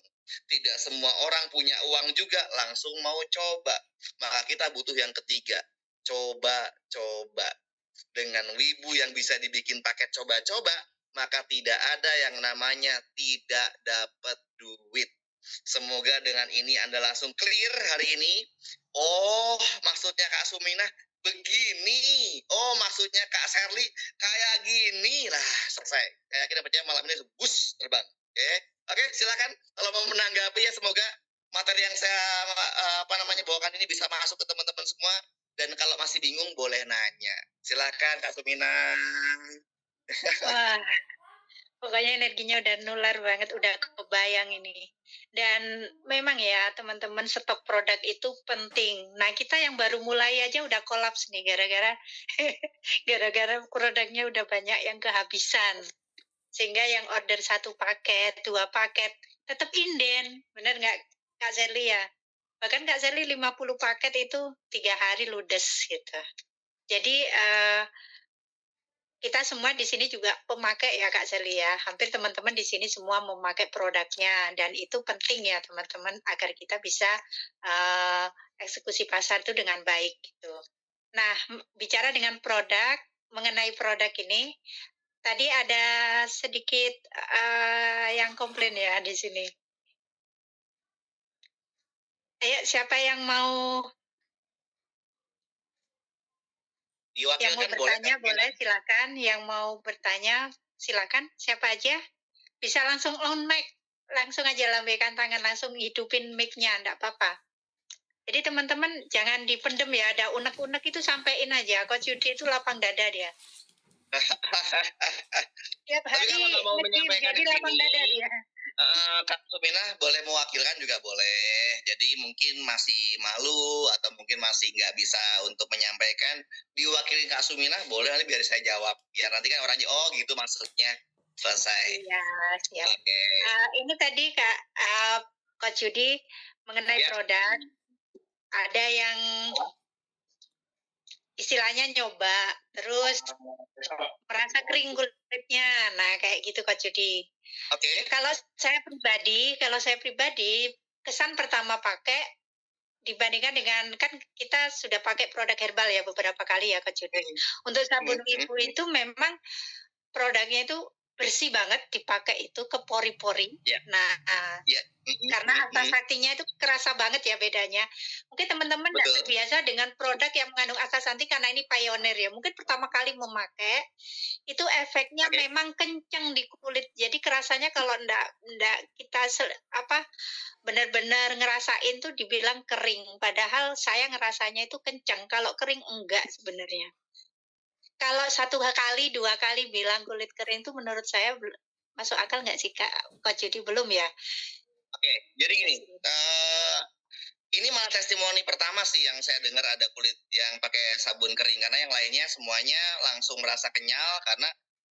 Tidak semua orang punya uang juga langsung mau coba. Maka kita butuh yang ketiga. Coba-coba. Dengan Wibu yang bisa dibikin paket coba-coba, maka tidak ada yang namanya tidak dapat duit. Semoga dengan ini Anda langsung clear hari ini. Oh, maksudnya Kak Suminah begini. Oh, maksudnya Kak Sherly kayak gini. Lah, selesai. Saya yakin percaya malam ini bus terbang. Oke, silakan kalau mau menanggapi ya, semoga materi yang saya bawakan ini bisa masuk ke teman-teman semua. Dan kalau masih bingung boleh nanya. Silakan Kak Sumina. Wah, pokoknya energinya udah nular banget, udah kebayang ini. Dan memang ya teman-teman, stok produk itu penting. Nah, kita yang baru mulai aja udah kolaps nih gara-gara produknya udah banyak yang kehabisan. Sehingga yang order 1 paket, 2 paket tetap inden. Bener nggak Kak Sherly ya? Bahkan Kak Sherly 50 paket itu 3 hari ludes gitu. Jadi kita semua di sini juga pemakai ya Kak Seli ya. Hampir teman-teman di sini semua memakai produknya dan itu penting ya teman-teman agar kita bisa eksekusi pasar itu dengan baik gitu. Nah, bicara dengan produk, mengenai produk ini, tadi ada sedikit yang komplain ya di sini. Ayo, siapa yang mau Diwakilkan boleh bertanya Kak Sumina. boleh silakan. Yang mau bertanya silakan. Siapa aja? Bisa langsung on mic, langsung aja lambaikan tangan, langsung hidupin mic-nya, enggak apa-apa. Jadi teman-teman jangan dipendem ya, ada unek-unek itu sampein aja. Coach Yudi itu lapang dada dia. Tiap Tapi hari kalau nggak mau nge-gym, menyampaikan jadi di lapang sini, dada dia. Kak Sumina boleh mewakilkan juga boleh. Jadi mungkin masih malu atau mungkin masih nggak bisa untuk menyampaikan, diwakili Kak Sumina boleh, nanti biar saya jawab. Biar nanti kan orangnya, oh gitu maksudnya, selesai. Iya, siap. Oke. Ini tadi Kak Coach Yudi mengenai Ya. produk, ada yang istilahnya nyoba, terus merasa kering kulitnya. Nah, kayak gitu Coach Yudi. Oke. Kalau saya pribadi, kesan pertama pakai dibandingkan dengan kan kita sudah pakai produk herbal ya beberapa kali ya Coach Yudi. Untuk sabun ibu itu memang produknya itu bersih banget dipakai itu ke pori-pori. Ya. Nah, Ya. karena astaxanthinnya itu kerasa banget ya bedanya. Mungkin teman-teman tidak Betul. terbiasa dengan produk yang mengandung astaxanthin karena ini pioneer ya. Mungkin pertama kali memakai itu efeknya Oke. memang kenceng di kulit. Jadi kerasanya kalau ndak kita benar-benar ngerasain tuh dibilang kering. Padahal saya ngerasanya itu kenceng. Kalau kering enggak sebenarnya. Kalau 1 kali, 2 kali bilang kulit kering itu menurut saya masuk akal nggak sih Kak? Coach Yudi belum ya? Oke, jadi gini, ini malah testimoni pertama sih yang saya dengar ada kulit yang pakai sabun kering, karena yang lainnya semuanya langsung merasa kenyal karena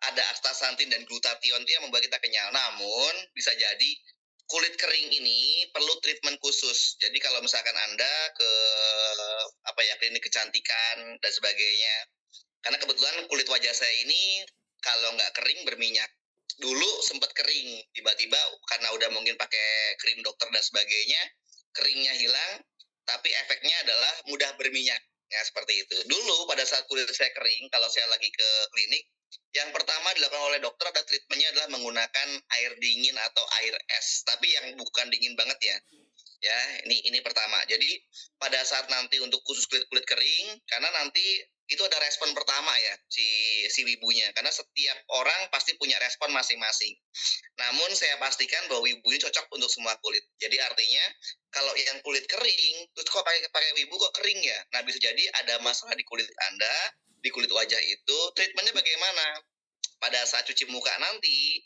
ada astaxanthin dan glutathione itu yang membuat kita kenyal. Namun bisa jadi kulit kering ini perlu treatment khusus. Jadi kalau misalkan Anda ke klinik kecantikan dan sebagainya, karena kebetulan kulit wajah saya ini kalau nggak kering berminyak. Dulu sempat kering, tiba-tiba karena udah mungkin pakai krim dokter dan sebagainya, keringnya hilang, tapi efeknya adalah mudah berminyak. Ya, seperti itu. Dulu pada saat kulit saya kering, kalau saya lagi ke klinik, yang pertama dilakukan oleh dokter ada treatmentnya adalah menggunakan air dingin atau air es, tapi yang bukan dingin banget ya. Ya, ini pertama. Jadi pada saat nanti untuk khusus kulit kering, karena nanti itu ada respon pertama ya si wibunya, karena setiap orang pasti punya respon masing-masing. Namun saya pastikan bahwa wibu ini cocok untuk semua kulit. Jadi artinya kalau yang kulit kering, terus kok pakai wibu kok kering ya? Nah, bisa jadi ada masalah di kulit Anda, di kulit wajah itu. Treatmentnya bagaimana? Pada saat cuci muka nanti,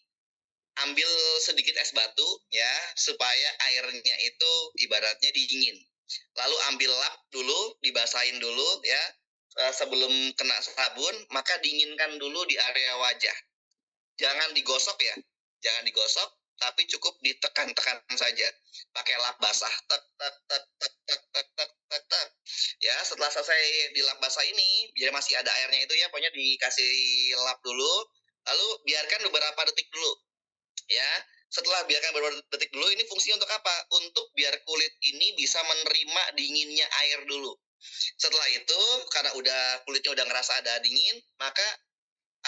ambil sedikit es batu ya, supaya airnya itu ibaratnya dingin. Lalu ambil lap dulu, dibasahin dulu ya, sebelum kena sabun, maka dinginkan dulu di area wajah. Jangan digosok ya, jangan digosok, tapi cukup ditekan-tekan saja. Pakai lap basah, tek tek tek tek tek tek tek tek tek. Ya, setelah selesai di lap basah ini, biar masih ada airnya itu ya, pokoknya dikasih lap dulu, lalu biarkan beberapa detik dulu. Ya, setelah biarkan beberapa detik dulu, ini fungsinya untuk apa? Untuk biar kulit ini bisa menerima dinginnya air dulu. Setelah itu, karena kulitnya udah ngerasa ada dingin, maka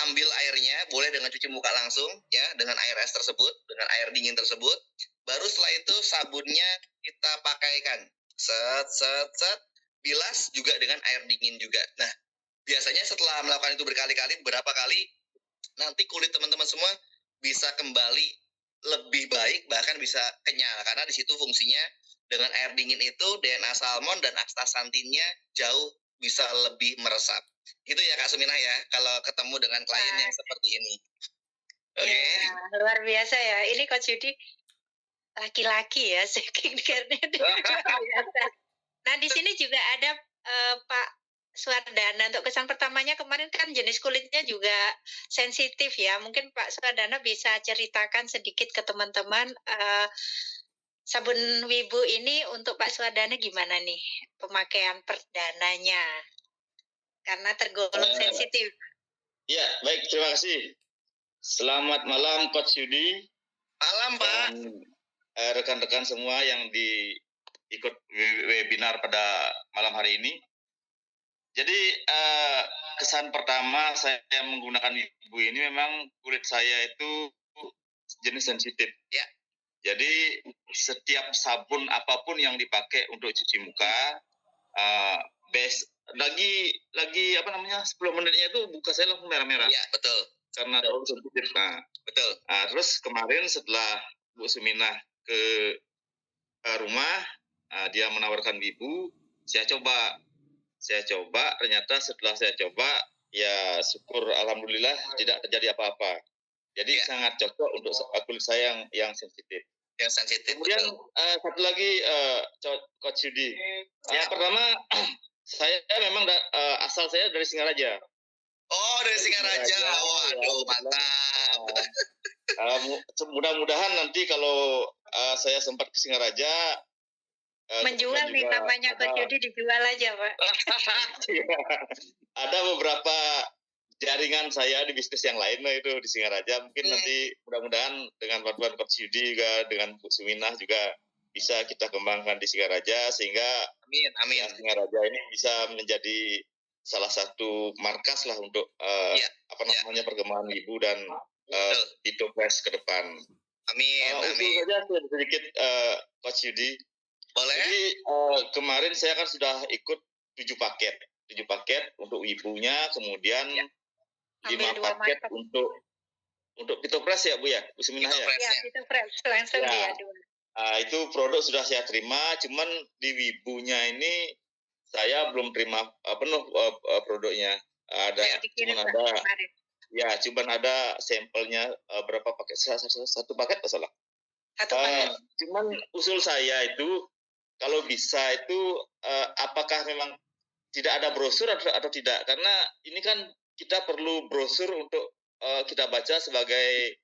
ambil airnya, boleh dengan cuci muka langsung ya, dengan air es tersebut, dengan air dingin tersebut. Baru setelah itu sabunnya kita pakaikan. Set set set, bilas juga dengan air dingin juga. Nah, biasanya setelah melakukan itu berkali-kali, beberapa kali, nanti kulit teman-teman semua bisa kembali lebih baik, bahkan bisa kenyal, karena di situ fungsinya dengan air dingin itu DNA salmon dan astaxanthinnya jauh bisa lebih meresap. Gitu ya Kak Sumina ya, kalau ketemu dengan klien yang seperti ini. Oke. Ya, luar biasa ya. Ini Coach Yudi laki-laki ya, skincare-nya luar biasa. Nah, di sini juga ada Pak Suardana. Untuk kesan pertamanya kemarin kan jenis kulitnya juga sensitif ya. Mungkin Pak Suardana bisa ceritakan sedikit ke teman-teman sabun Wibu ini untuk Pak Suardana gimana nih pemakaian perdananya? Karena tergolong sensitif. Ya, baik, terima kasih. Selamat malam Coach Yudi Malam Pak. dan rekan-rekan semua yang ikut webinar pada malam hari ini. Jadi kesan pertama saya menggunakan ibu ini memang kulit saya itu jenis sensitif. Ya. Jadi setiap sabun apapun yang dipakai untuk cuci muka, lagi apa namanya 10 menitnya itu muka saya langsung merah-merah. Ya, betul. Karena terlalu sensitif. Nah, Betul. terus kemarin setelah Bu Suminah ke rumah, dia menawarkan ibu, saya coba, ternyata setelah saya coba, ya syukur alhamdulillah tidak terjadi apa-apa. Jadi Ya. sangat cocok untuk kulit saya yang sensitif. Yang sensitif. Kemudian betul. satu lagi Coach Yudi. Ya. Yang pertama saya memang asal saya dari Singaraja. Oh, dari Singaraja. Singaraja, Waduh, ya, mantap. Mudah-mudahan nanti kalau saya sempat ke Singaraja Menjual nih juga namanya Coach Yudi, dijual aja Pak. ada beberapa jaringan saya di bisnis yang lain lah itu di Singaraja. Mungkin nanti mudah-mudahan dengan bantuan Coach Yudi juga dengan Bu Suminah juga bisa kita kembangkan di Singaraja sehingga Amin. Singaraja ini bisa menjadi salah satu markas lah untuk perkembangan ibu dan Pitopres ke depan. Amin. Usul saja sedikit Coach Yudi. Boleh. Jadi kemarin saya kan sudah ikut 7 paket untuk ibunya, kemudian 5 paket untuk Pitopres ya Bu ya, Bu Suminah ya. Ya, Pitopres langsung dia dua. Itu produk sudah saya terima, cuman di ibunya ini saya belum terima penuh produknya. Cuman ada sampelnya berapa paket, satu paket apa salah? Satu paket. Cuman usul saya itu kalau bisa itu apakah memang tidak ada brosur atau tidak? Karena ini kan kita perlu brosur untuk kita baca sebagai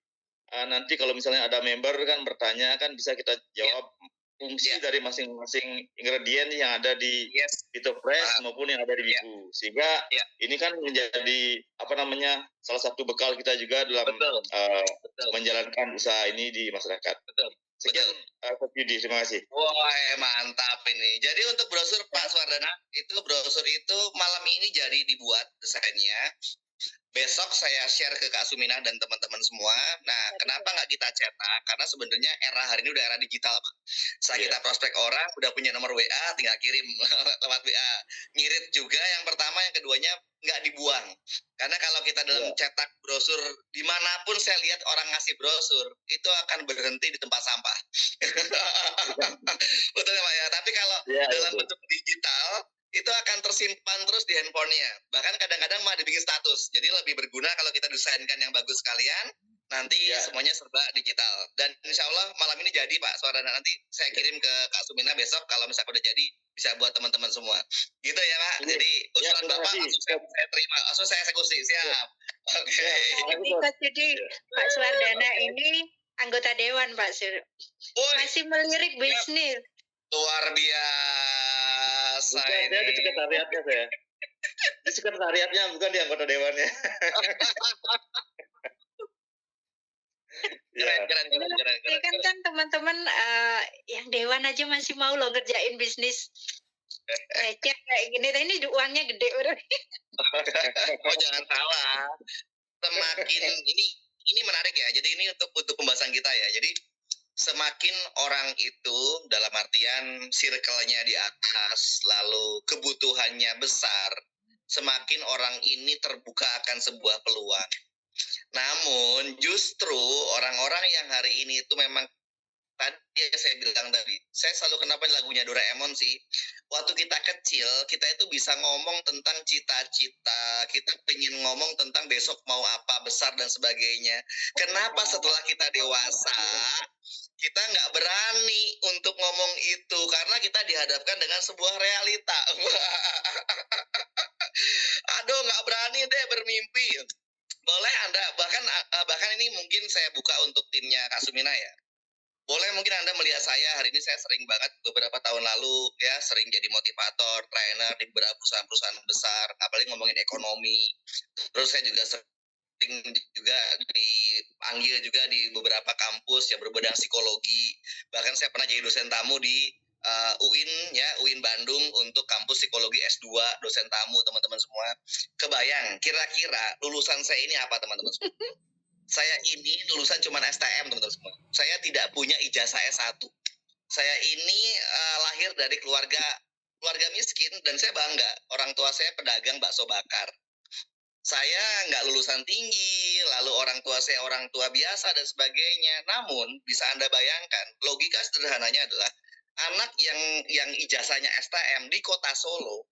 nanti kalau misalnya ada member kan bertanya kan bisa kita jawab fungsi dari masing-masing ingredient yang ada di Pitopres maupun yang ada di Wibu. Sehingga ini kan menjadi salah satu bekal kita juga dalam menjalankan usaha ini di masyarakat. Sekian Coach Yudi, terima kasih. Wah, mantap ini. Jadi untuk brosur Pak Swardana, brosur itu malam ini jadi dibuat desainnya. Besok saya share ke Kak Suminah dan teman-teman semua. Nah, kenapa nggak kita cetak? Karena sebenarnya era hari ini udah era digital, Pak. Saat kita prospek orang, udah punya nomor WA, tinggal kirim lewat WA. Ngirit juga yang pertama, yang keduanya nggak dibuang. Karena kalau kita dalam cetak brosur, dimanapun saya lihat orang ngasih brosur, itu akan berhenti di tempat sampah. Betul ya Pak ya? Tapi kalau dalam bentuk digital, itu akan tersimpan terus di handphonenya. Bahkan kadang-kadang malah dibikin status. Jadi lebih berguna kalau kita desainkan yang bagus sekalian. Nanti semuanya serba digital. Dan insya Allah malam ini jadi Pak Swardana. Nanti saya kirim ke Kak Sumina besok. Kalau misalnya udah jadi, bisa buat teman-teman semua. Gitu ya Pak. Jadi usulan Bapak langsung saya terima. Langsung saya eksekusi. Siap. Oke. Jadi Pak Swardana ini anggota Dewan Pak Sur. Masih melirik bisnis. Luar biasa. Saya di sekretariatnya saya. Di sekretariatnya bukan di anggota dewannya. Keren. Ini kan teman-teman yang dewan aja masih mau lo ngerjain bisnis receh kayak gini. Ini uangnya gede udah. Oh jangan salah. Semakin ini menarik ya. Jadi ini untuk pembahasan kita ya. Jadi semakin orang itu dalam artian circle-nya di atas, lalu kebutuhannya besar, semakin orang ini terbuka akan sebuah peluang. Namun justru orang-orang yang hari ini itu memang tadi saya bilang tadi, saya selalu kenapa lagunya Doraemon sih. Waktu kita kecil, kita itu bisa ngomong tentang cita-cita, kita pengen ngomong tentang besok mau apa, besar dan sebagainya. Kenapa setelah kita dewasa, kita nggak berani untuk ngomong itu karena kita dihadapkan dengan sebuah realita. Aduh, nggak berani deh bermimpi. Boleh Anda bahkan ini mungkin saya buka untuk timnya Kak Sumina ya. Boleh mungkin Anda melihat saya hari ini, saya sering banget beberapa tahun lalu ya sering jadi motivator, trainer di beberapa perusahaan-perusahaan besar, apalagi ngomongin ekonomi. Terus saya juga sering juga dipanggil juga di beberapa kampus yang berbidang psikologi. Bahkan saya pernah jadi dosen tamu di UIN ya, UIN Bandung untuk kampus psikologi S2, dosen tamu teman-teman semua. Kebayang kira-kira lulusan saya ini apa teman-teman semua? Saya ini lulusan cuma STM teman-teman semua. Saya tidak punya ijazah S1. Saya ini lahir dari keluarga miskin dan saya bangga. Orang tua saya pedagang bakso bakar. Saya nggak lulusan tinggi, lalu orang tua saya orang tua biasa dan sebagainya. Namun bisa Anda bayangkan, logika sederhananya adalah anak yang ijazahnya STM di kota Solo,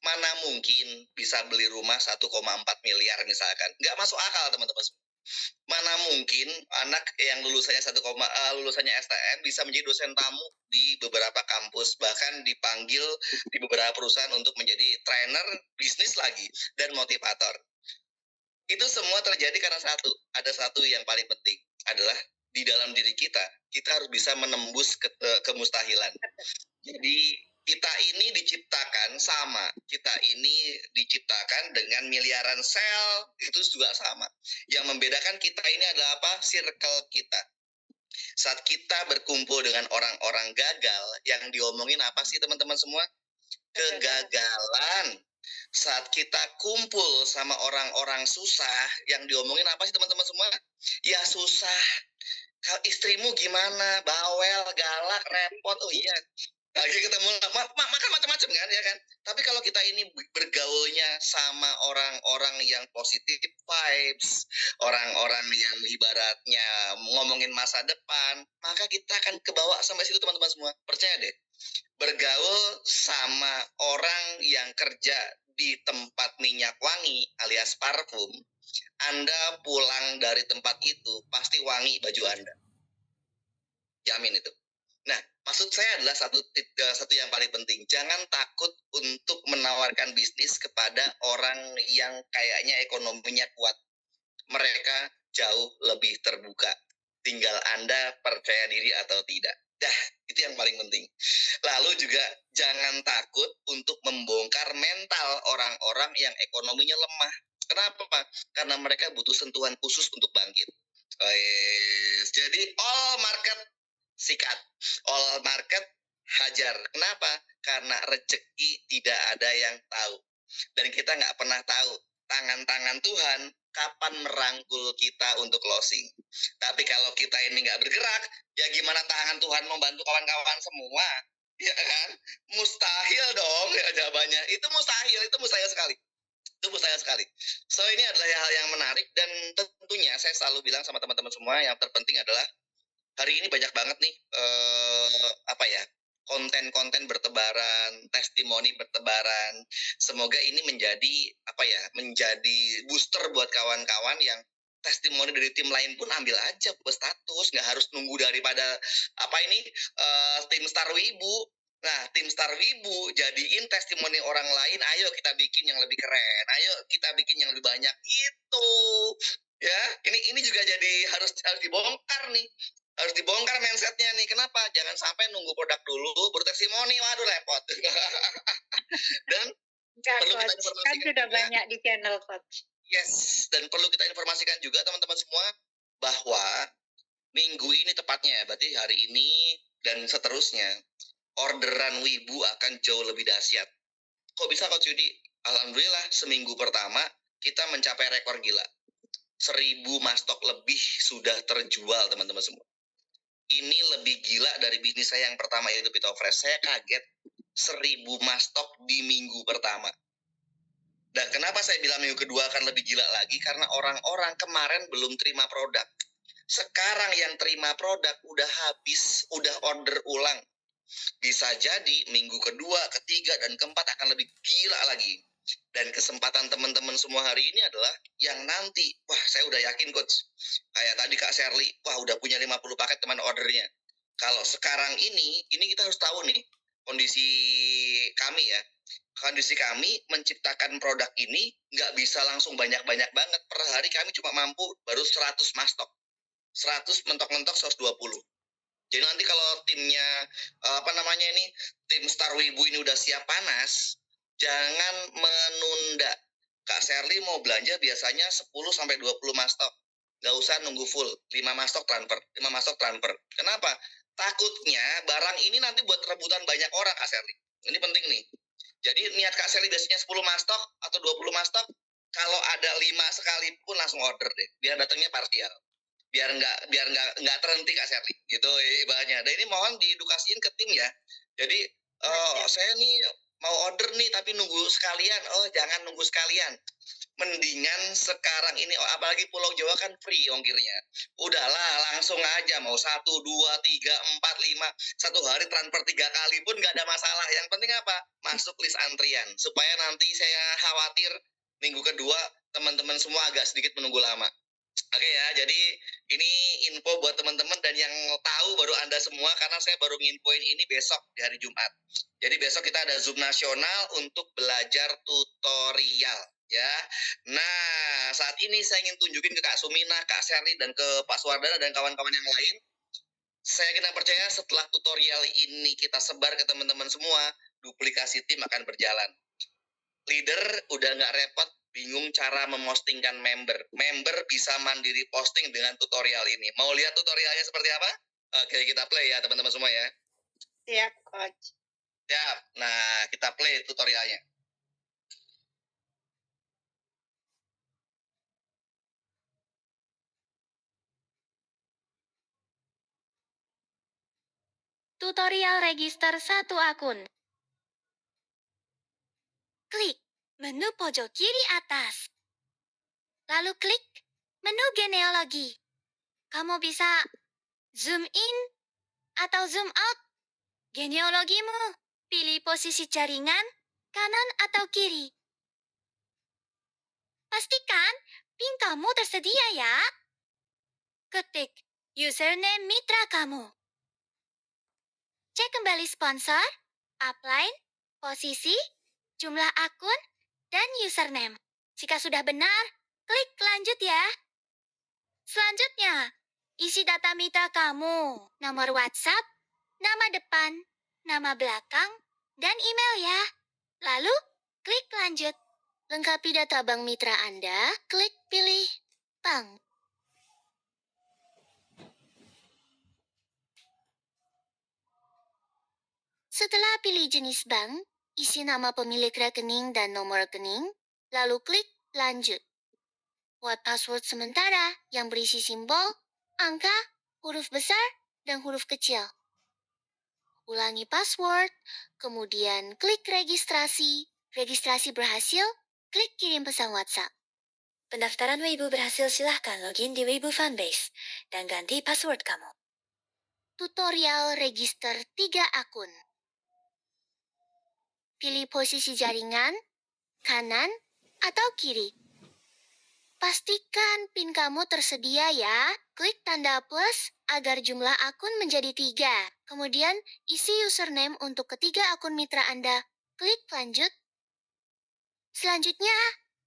mana mungkin bisa beli rumah 1,4 miliar misalkan. Nggak masuk akal teman-teman. Mana mungkin anak yang lulusannya lulusannya STM bisa menjadi dosen tamu di beberapa kampus, bahkan dipanggil di beberapa perusahaan untuk menjadi trainer bisnis lagi dan motivator. Itu semua terjadi karena ada satu yang paling penting adalah di dalam diri kita harus bisa menembus kemustahilan. Jadi kita ini diciptakan sama, kita ini diciptakan dengan miliaran sel, itu juga sama. Yang membedakan kita ini adalah apa? Circle kita. Saat kita berkumpul dengan orang-orang gagal, yang diomongin apa sih teman-teman semua? Kegagalan. Saat kita kumpul sama orang-orang susah, yang diomongin apa sih teman-teman semua? Ya susah. Kalau istrimu gimana? Bawel, galak, repot. Oh iya, lagi ketemu makan macam-macam kan ya kan. Tapi kalau kita ini bergaulnya sama orang-orang yang positif vibes, orang-orang yang ibaratnya ngomongin masa depan, maka kita akan kebawa sampai situ teman-teman semua. Percaya deh, bergaul sama orang yang kerja di tempat minyak wangi alias parfum, Anda pulang dari tempat itu pasti wangi baju Anda, jamin itu. Nah, maksud saya adalah satu yang paling penting. Jangan takut untuk menawarkan bisnis kepada orang yang kayaknya ekonominya kuat. Mereka jauh lebih terbuka. Tinggal Anda percaya diri atau tidak. Dah, itu yang paling penting. Lalu juga jangan takut untuk membongkar mental orang-orang yang ekonominya lemah. Kenapa, Pak? Karena mereka butuh sentuhan khusus untuk bangkit. Jadi all market sikat, all market hajar. Kenapa? Karena rezeki tidak ada yang tahu. Dan kita nggak pernah tahu tangan-tangan Tuhan kapan merangkul kita untuk closing. Tapi kalau kita ini nggak bergerak, ya gimana tangan Tuhan membantu kawan-kawan semua? Ya kan? Mustahil dong ya jawabannya. Itu mustahil sekali. Itu mustahil sekali. So ini adalah hal yang menarik dan tentunya saya selalu bilang sama teman-teman semua yang terpenting adalah hari ini banyak banget nih konten-konten bertebaran, testimoni bertebaran. Semoga ini menjadi menjadi booster buat kawan-kawan yang testimoni dari tim lain pun ambil aja buat status, nggak harus nunggu daripada tim Star Wibu. Nah, tim Star Wibu jadiin testimoni orang lain, ayo kita bikin yang lebih keren, ayo kita bikin yang lebih banyak gitu. Ya, ini juga jadi harus dibongkar nih. Harus dibongkar mindsetnya nih. Kenapa? Jangan sampai nunggu produk dulu baru testimoni. Waduh, repot. Dan perlu kita informasikan kan sudah juga banyak di channel Coach. Yes, dan perlu kita informasikan juga teman-teman semua bahwa minggu ini tepatnya, berarti hari ini dan seterusnya, orderan Wibu akan jauh lebih dahsyat. Kok bisa Coach Yudi? Alhamdulillah seminggu pertama kita mencapai rekor gila. 1.000 mastok lebih sudah terjual teman-teman semua. Ini lebih gila dari bisnis saya yang pertama yaitu Pito Fresh. Saya kaget 1.000 mastok di minggu pertama. Dan kenapa saya bilang minggu kedua akan lebih gila lagi? Karena orang-orang kemarin belum terima produk. Sekarang yang terima produk udah habis, udah order ulang. Bisa jadi minggu kedua, ketiga, dan keempat akan lebih gila lagi. Dan kesempatan teman-teman semua hari ini adalah yang nanti, wah saya udah yakin Coach. Kayak tadi Kak Sherly, wah udah punya 50 paket teman ordernya. Kalau sekarang ini kita harus tahu nih, kondisi kami ya. Kondisi kami menciptakan produk ini nggak bisa langsung banyak-banyak banget. Per hari kami cuma mampu baru 100 mastok. 100 mentok-mentok 120. Jadi nanti kalau timnya, tim Star Wibu ini udah siap panas, jangan menunda. Kak Sherly mau belanja biasanya 10 sampai 20 mastok. Nggak usah nunggu full, 5 mastok transfer, 5 mastok transfer. Kenapa? Takutnya barang ini nanti buat rebutan banyak orang, Kak Sherly. Ini penting nih. Jadi niat Kak Sherly biasanya 10 mastok atau 20 mastok, kalau ada 5 sekalipun langsung order deh. Biar datangnya parsial. Biar nggak terhenti Kak Sherly. Gitu ibaratnya. Dan ini mohon diedukasiin ke tim ya. Jadi saya nih mau order nih tapi nunggu sekalian. Oh, jangan nunggu sekalian. Mendingan sekarang ini, apalagi Pulau Jawa kan free ongkirnya. Udahlah, langsung aja mau 1, 2, 3, 4, 5. Satu hari transfer 3 kali pun nggak ada masalah. Yang penting apa? Masuk list antrian. Supaya nanti saya khawatir minggu kedua teman-teman semua agak sedikit menunggu lama. Oke ya, jadi ini info buat teman-teman dan yang tahu baru Anda semua karena saya baru nginfoin ini besok di hari Jumat. Jadi besok kita ada Zoom nasional untuk belajar tutorial ya. Nah, saat ini saya ingin tunjukin ke Kak Sumina, Kak Sherly dan ke Pak Swardana dan kawan-kawan yang lain. Saya kena percaya setelah tutorial ini kita sebar ke teman-teman semua, duplikasi tim akan berjalan. Leader udah nggak repot bingung cara memostingkan member. Member bisa mandiri posting dengan tutorial ini. Mau lihat tutorialnya seperti apa? Oke, kita play ya teman-teman semua ya. Siap, Coach. Siap. Nah, kita play tutorialnya. Tutorial register satu akun. Klik menu pojok kiri atas. Lalu klik menu genealogi. Kamu bisa zoom in atau zoom out. Genealogimu. Pilih posisi jaringan, kanan atau kiri. Pastikan PIN kamu tersedia ya. Ketik username mitra kamu. Cek kembali sponsor, upline, posisi, jumlah akun, dan username. Jika sudah benar, klik lanjut ya. Selanjutnya, isi data mitra kamu, nomor WhatsApp, nama depan, nama belakang, dan email ya. Lalu, klik lanjut. Lengkapi data bank mitra Anda, klik pilih bank. Setelah pilih jenis bank, isi nama pemilik rekening dan nomor rekening, lalu klik lanjut. Buat password sementara yang berisi simbol, angka, huruf besar, dan huruf kecil. Ulangi password, kemudian klik registrasi. Registrasi berhasil, klik kirim pesan WhatsApp. Pendaftaran Weibo berhasil, silahkan login di Weibo Fanbase dan ganti password kamu. Tutorial register 3 akun. Pilih posisi jaringan, kanan, atau kiri. Pastikan PIN kamu tersedia ya. Klik tanda plus agar jumlah akun menjadi 3. Kemudian isi username untuk ketiga akun mitra Anda. Klik lanjut. Selanjutnya,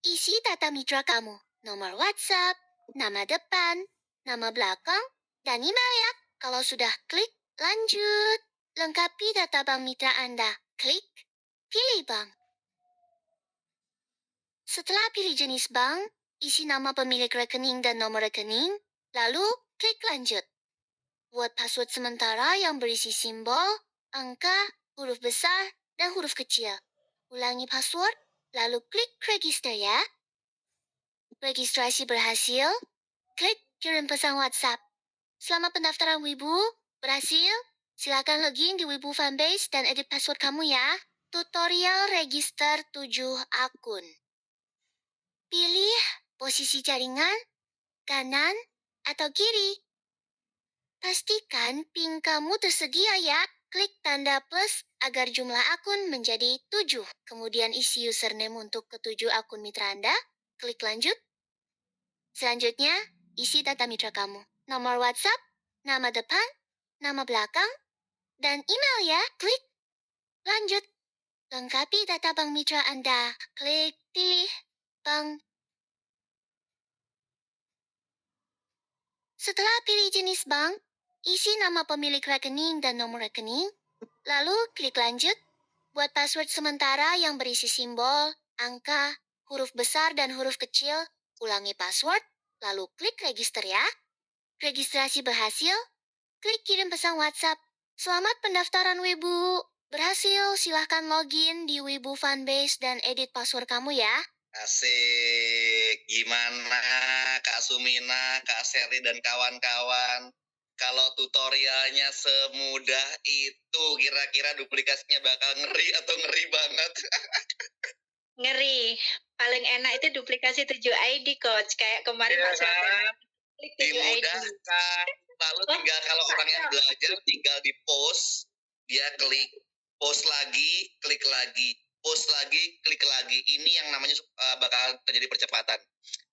isi data mitra kamu. Nomor WhatsApp, nama depan, nama belakang, dan email ya. Kalau sudah klik lanjut. Lengkapi data bank mitra Anda. Klik pilih bank. Setelah pilih jenis bank, isi nama pemilik rekening dan nomor rekening, lalu klik lanjut. Buat password sementara yang berisi simbol, angka, huruf besar, dan huruf kecil. Ulangi password, lalu klik register ya. Registrasi berhasil, klik kirim pesan WhatsApp. Selama pendaftaran Weibo berhasil, silakan login di Weibo Fanbase dan edit password kamu ya. Tutorial register 7 akun. Pilih posisi jaringan, kanan, atau kiri. Pastikan PIN kamu tersedia ya. Klik tanda plus agar jumlah akun menjadi 7. Kemudian isi username untuk ketujuh akun mitra Anda. Klik lanjut. Selanjutnya, isi data mitra kamu. Nomor WhatsApp, nama depan, nama belakang, dan email ya. Klik lanjut. Lengkapi data bank mitra Anda. Klik pilih bank. Setelah pilih jenis bank, isi nama pemilik rekening dan nomor rekening, lalu klik lanjut. Buat password sementara yang berisi simbol, angka, huruf besar dan huruf kecil, ulangi password, lalu klik register ya. Registrasi berhasil, klik kirim pesan WhatsApp. Selamat pendaftaran Wibu. Berhasil, silahkan login di Wibu Fanbase dan edit password kamu ya. Asik. Gimana Kak Sumina, Kak Seri dan kawan-kawan? Kalau tutorialnya semudah itu, kira-kira duplikasinya bakal ngeri atau ngeri banget? Ngeri. Paling enak itu duplikasi 7 ID, Coach. Kayak kemarin Iya Pak Suarso. kan? Klik 7 ID. Dimudahkan. Lalu tinggal kalau orang yang belajar tinggal di post, dia klik post lagi, klik lagi, post lagi, klik lagi. Ini yang namanya bakal terjadi percepatan.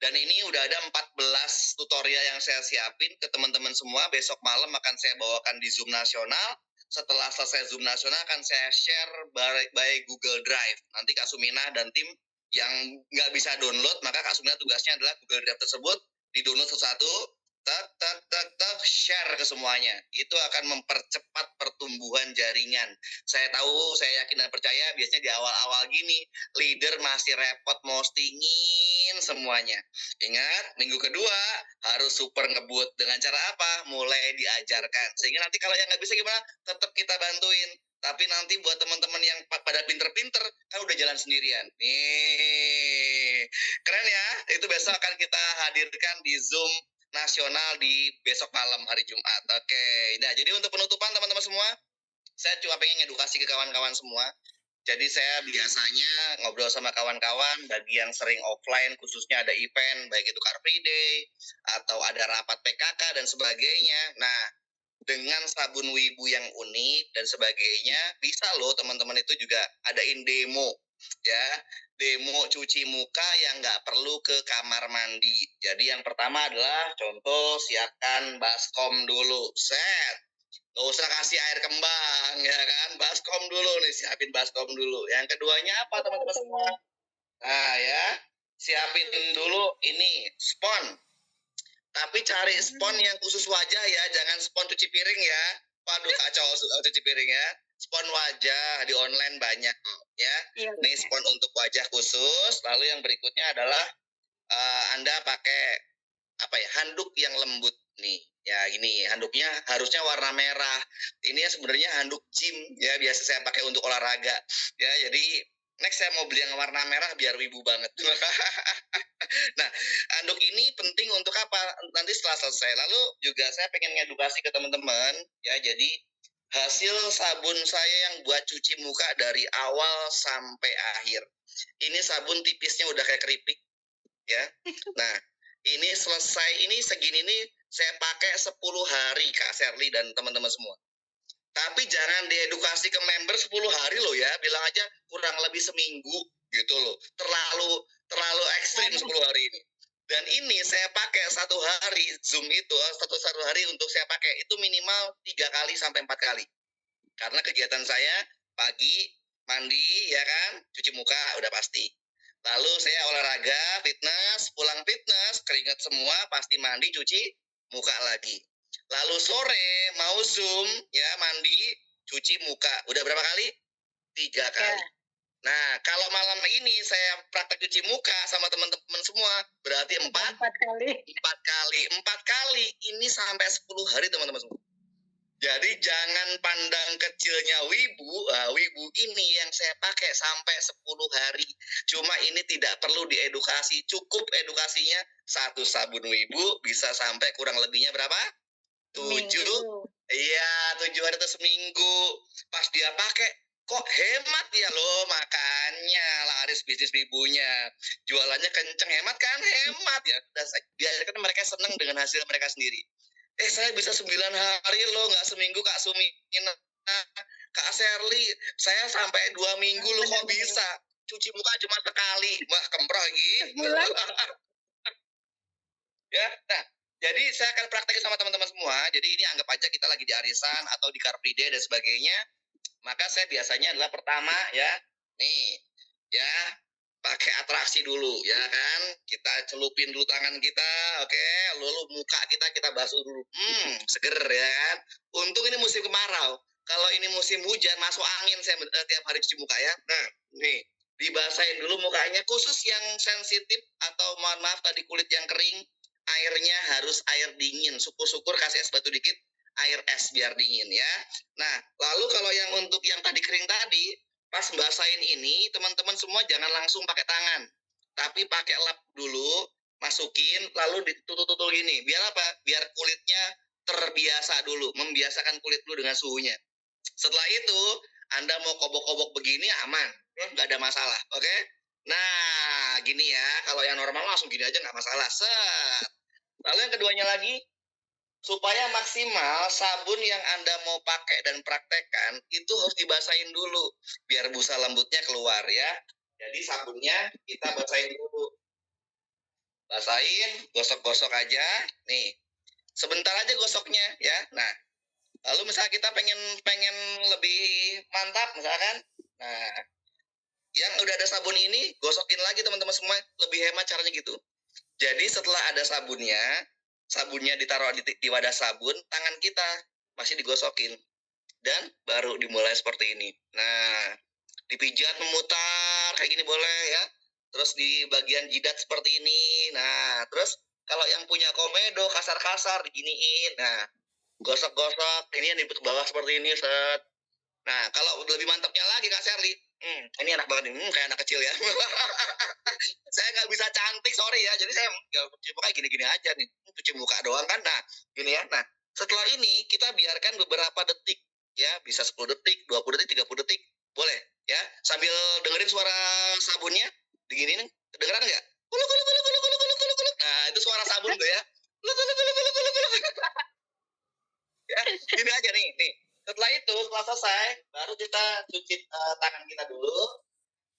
Dan ini udah ada 14 tutorial yang saya siapin ke teman-teman semua. Besok malam akan saya bawakan di Zoom nasional. Setelah selesai Zoom nasional akan saya share by Google Drive. Nanti Kak Sumina dan tim yang nggak bisa download, maka Kak Sumina tugasnya adalah Google Drive tersebut di-download satu-satu, tak, share ke semuanya. Itu akan mempercepat pertumbuhan jaringan. Saya tahu, saya yakin dan percaya biasanya di awal-awal gini, leader masih repot postingin semuanya. Ingat, minggu kedua harus super ngebut. Dengan cara apa? Mulai diajarkan. Sehingga nanti kalau yang nggak bisa gimana, tetap kita bantuin. Tapi nanti buat teman-teman yang pada pinter-pinter, kan udah jalan sendirian. Nih, keren ya. Itu besok akan kita hadirkan di Zoom nasional di besok malam hari Jumat. Oke, nah jadi untuk penutupan teman-teman semua, saya cuma pengen edukasi ke kawan-kawan semua. Jadi saya biasanya ngobrol sama kawan-kawan bagi yang sering offline, khususnya ada event, baik itu Car Free Day, atau ada rapat PKK dan sebagainya. Nah, dengan sabun Wibu yang unik dan sebagainya, bisa loh teman-teman itu juga adain demo, ya. Demo cuci muka yang nggak perlu ke kamar mandi. Jadi yang pertama adalah contoh siapkan baskom dulu. Set. Gak usah kasih air kembang, ya kan? Baskom dulu nih, siapin baskom dulu. Yang keduanya apa teman-teman semua? Nah ya, siapin dulu ini spon. Tapi cari spon yang khusus wajah ya, jangan spon cuci piring ya. Waduh kacau cuci piring ya. Spon wajah di online banyak ya. Iya. Ini spon untuk wajah khusus. Lalu yang berikutnya adalah Anda pakai apa ya, handuk yang lembut nih. Ya ini handuknya harusnya warna merah. Ini ya sebenarnya handuk gym ya, biasa saya pakai untuk olahraga. Ya jadi next saya mau beli yang warna merah biar wibu banget. Nah, handuk ini penting untuk apa? Nanti setelah selesai. Lalu juga saya pengen ngedukasi ke teman-teman ya. Jadi hasil sabun saya yang buat cuci muka dari awal sampai akhir. Ini sabun tipisnya udah kayak keripik ya. Nah, ini selesai, ini segini nih saya pakai 10 hari Kak Sherly dan teman-teman semua. Tapi jangan diedukasi ke member 10 hari loh ya, bilang aja kurang lebih seminggu gitu loh. Terlalu ekstrim 10 hari ini. Dan ini saya pakai satu hari Zoom itu, satu hari untuk saya pakai itu minimal 3 kali sampai 4 kali. Karena kegiatan saya pagi, mandi ya kan, cuci muka udah pasti. Lalu saya olahraga, fitness, pulang fitness, keringat semua, pasti mandi, cuci muka lagi. Lalu sore mau Zoom, ya mandi, cuci muka. Udah berapa kali? 3 kali. Nah, kalau malam ini saya praktek cuci muka sama teman-teman semua, berarti 4 kali. 4 kali. 4 kali ini sampai 10 hari teman-teman semua. Jadi jangan pandang kecilnya Wibu, Wibu ini yang saya pakai sampai 10 hari. Cuma ini tidak perlu diedukasi, cukup edukasinya satu sabun Wibu bisa sampai kurang lebihnya berapa? 7. Iya, 7 hari itu seminggu. Pas dia pakai, kok hemat ya loh, makanya laris bisnis Wibunya. Jualannya kenceng, hemat kan? Hemat ya. Biarkan mereka senang dengan hasil mereka sendiri. Saya bisa 9 hari loh, nggak seminggu Kak Sumina. Kak Sherly, saya sampai 2 minggu loh, kok bisa? Cuci muka cuma sekali. Wah, kemproh gitu. Ya, nah, jadi saya akan praktekin sama teman-teman semua. Jadi ini anggap aja kita lagi di arisan atau di Car Free Day dan sebagainya. Maka saya biasanya adalah pertama ya, nih, ya, pakai atraksi dulu ya kan, kita celupin dulu tangan kita, oke, lalu muka kita basuh dulu, seger ya kan. Untung ini musim kemarau, kalau ini musim hujan masuk angin saya tiap hari cuci muka ya. Nah nih dibasahin dulu mukanya, khusus yang sensitif atau mohon maaf tadi kulit yang kering, airnya harus air dingin. Syukur-syukur kasih es batu dikit, air es biar dingin ya. Nah, lalu kalau yang untuk yang tadi kering tadi, pas basahin ini, teman-teman semua jangan langsung pakai tangan, tapi pakai lap dulu, masukin, lalu ditutul-tutul gini. Biar apa? Biar kulitnya terbiasa dulu, membiasakan kulit dulu dengan suhunya. Setelah itu, Anda mau kobok-kobok begini aman, nggak ada masalah, oke? Nah, gini ya, kalau yang normal langsung gini aja nggak masalah. Set. Lalu yang keduanya lagi, supaya maksimal sabun yang Anda mau pakai dan praktekkan itu harus dibasahin dulu biar busa lembutnya keluar ya. Jadi sabunnya kita basahin dulu. Basahin, gosok-gosok aja. Nih, sebentar aja gosoknya ya. Nah, lalu misalnya kita pengen lebih mantap misalkan. Nah, yang udah ada sabun ini gosokin lagi teman-teman semua, lebih hemat caranya gitu. Jadi setelah ada sabunnya ditaruh di wadah sabun, tangan kita masih digosokin dan baru dimulai seperti ini. Nah, dipijat memutar kayak gini boleh ya. Terus di bagian jidat seperti ini. Nah, terus kalau yang punya komedo kasar-kasar diginiin. Nah, gosok-gosok ini yang di bawah seperti ini set. Nah, kalau lebih mantapnya lagi Kak Sherly, ini enak banget nih, kayak anak kecil ya. Saya nggak bisa cantik, sorry ya. Jadi saya cuci muka gini-gini aja nih, cuci muka doang kan. Nah, gini ya. Nah, setelah ini kita biarkan beberapa detik, ya, bisa 10 detik, 20 detik, 30 detik, boleh, ya. Sambil dengerin suara sabunnya, diginiin, kedengeran nggak? Kuluk, kuluk, kuluk, kuluk, kuluk, kuluk, kuluk, kuluk. Nah, itu suara sabun tuh ya. Kuluk, kuluk, kuluk, kuluk, kuluk, kuluk. Ya, gini aja nih. Setelah itu, setelah selesai, baru kita cuci tangan kita dulu,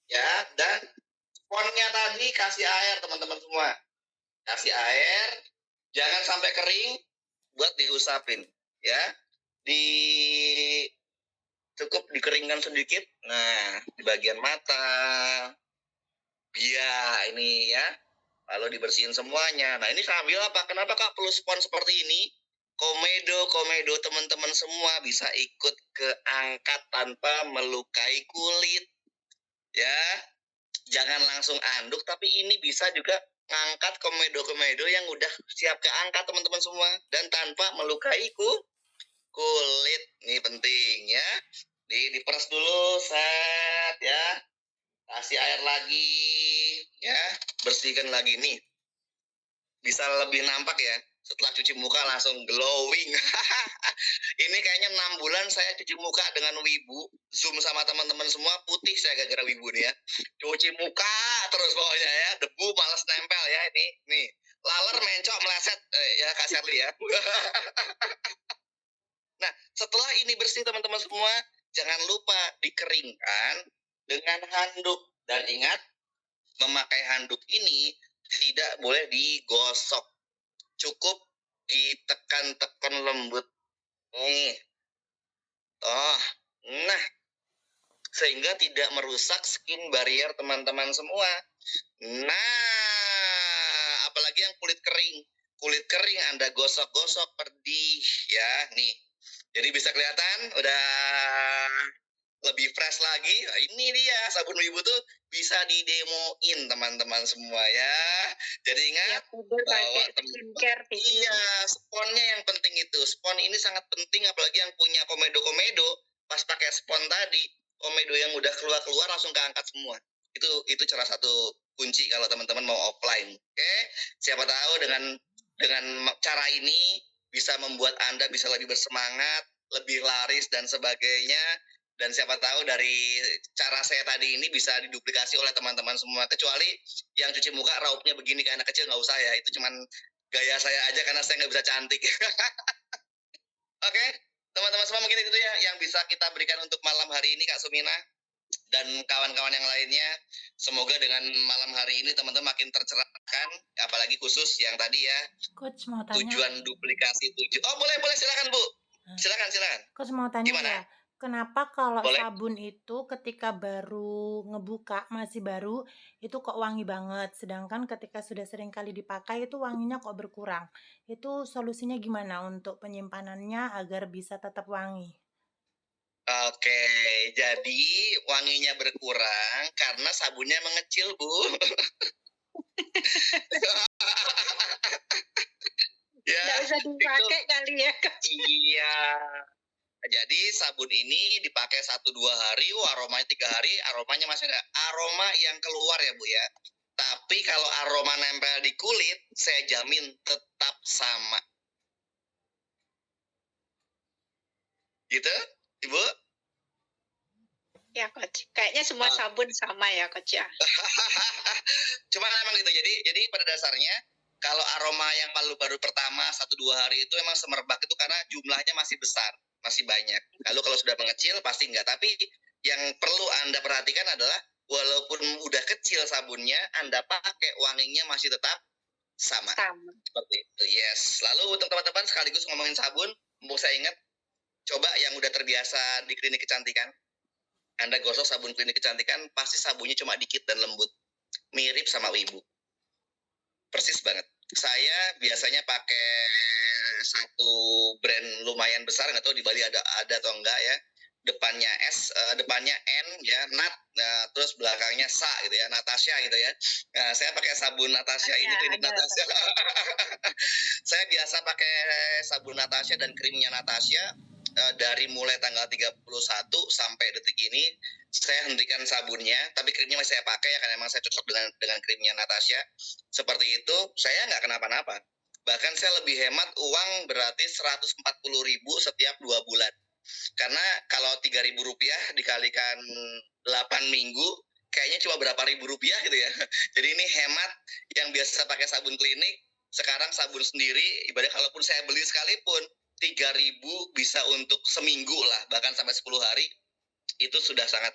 ya. Dan sponnya tadi kasih air teman-teman semua. Kasih air, jangan sampai kering, buat diusapin, ya. Di cukup dikeringkan sedikit. Nah, di bagian mata, ya ini ya. Lalu dibersihin semuanya. Nah, ini sambil apa? Kenapa Kak perlu spon seperti ini? Komedo teman-teman semua bisa ikut keangkat tanpa melukai kulit. Ya, jangan langsung anduk, tapi ini bisa juga ngangkat komedo yang udah siap keangkat teman-teman semua dan tanpa melukai kulit. Ini penting ya. Diperes dulu set ya. Kasih air lagi ya, bersihkan lagi nih. Bisa lebih nampak ya. Setelah cuci muka langsung glowing. Ini kayaknya 6 bulan saya cuci muka dengan Wibu. Zoom sama teman-teman semua, putih saya gara-gara Wibu nih ya. Cuci muka terus pokoknya ya. Debu malas nempel ya ini. Nih, laler mencok meleset ya Kak Sherly ya. Nah, setelah ini bersih teman-teman semua, jangan lupa dikeringkan dengan handuk. Dan ingat, memakai handuk ini tidak boleh digosok. Cukup ditekan-tekan lembut. Nih. Oh, nah. Sehingga tidak merusak skin barrier teman-teman semua. Nah, apalagi yang kulit kering. Kulit kering Anda gosok-gosok pedih ya, nih. Jadi bisa kelihatan udah lebih fresh lagi. Nah, ini dia sabun Wibu tuh bisa didemoin teman-teman semua ya. Jadi ingat bahwa skincare iya, sponnya yang penting itu. Spon ini sangat penting apalagi yang punya komedo. Pas pakai spon tadi, komedo yang udah keluar langsung keangkat semua. Itu salah satu kunci kalau teman-teman mau offline. Oke? Siapa tahu dengan cara ini bisa membuat Anda bisa lebih bersemangat, lebih laris dan sebagainya. Dan siapa tahu dari cara saya tadi ini bisa diduplikasi oleh teman-teman semua. Kecuali yang cuci muka raupnya begini kayak anak kecil nggak usah ya. Itu cuman gaya saya aja karena saya nggak bisa cantik. Oke, teman-teman semua mungkin itu ya yang bisa kita berikan untuk malam hari ini Kak Sumina dan kawan-kawan yang lainnya. Semoga dengan malam hari ini teman-teman makin tercerahkan, apalagi khusus yang tadi ya. Coach mau tanya. Tujuan duplikasi tujuh. Oh boleh silakan Bu. Silakan. Coach mau tanya Gimana? ya. Kenapa kalau Boleh. sabun itu ketika baru ngebuka masih baru itu kok wangi banget, sedangkan ketika sudah sering kali dipakai itu wanginya kok berkurang. Itu solusinya gimana untuk penyimpanannya agar bisa tetap wangi? Oke, jadi wanginya berkurang karena sabunnya mengecil, Bu. Ya, Nggak usah dipakai kali ya. iya. Jadi sabun ini dipakai 1-2 hari, aromanya 3 hari, aromanya masih ada aroma yang keluar ya Bu ya. Tapi kalau aroma nempel di kulit, saya jamin tetap sama. Gitu, Ibu? Ya coach, kayaknya semua sabun sama ya coach ya. Cuma memang gitu. Jadi pada dasarnya kalau aroma yang baru pertama 1-2 hari itu emang semerbak itu karena jumlahnya masih besar, masih banyak. Lalu kalau sudah mengecil pasti enggak. Tapi yang perlu Anda perhatikan adalah walaupun udah kecil sabunnya, Anda pakai wanginya masih tetap sama. Sama. Seperti itu. Yes. Lalu untuk teman-teman sekaligus ngomongin sabun, mau saya ingat, coba yang udah terbiasa di klinik kecantikan, Anda gosok sabun klinik kecantikan, pasti sabunnya cuma dikit dan lembut. Mirip sama Wibu. Persis banget. Saya biasanya pakai satu brand lumayan besar, nggak tahu di Bali ada atau enggak ya. Depannya S, depannya N ya, Nat, terus belakangnya Sa gitu ya, Natasha gitu ya. Nah, saya pakai sabun Natasha ini, klinik Natasha. Saya biasa pakai sabun Natasha dan krimnya Natasha. Dari mulai tanggal 31 sampai detik ini saya hentikan sabunnya, tapi krimnya masih saya pakai ya, karena memang saya cocok dengan krimnya Natasha. Seperti itu, saya nggak kenapa-napa. Bahkan saya lebih hemat uang, berarti 140.000 setiap 2 bulan. Karena kalau 3.000 rupiah dikalikan 8 minggu, kayaknya cuma berapa ribu rupiah gitu ya. Jadi ini hemat. Yang biasa pakai sabun klinik, sekarang sabun sendiri, ibadah kalaupun saya beli sekalipun 3.000 bisa untuk seminggu lah, bahkan sampai 10 hari, itu sudah sangat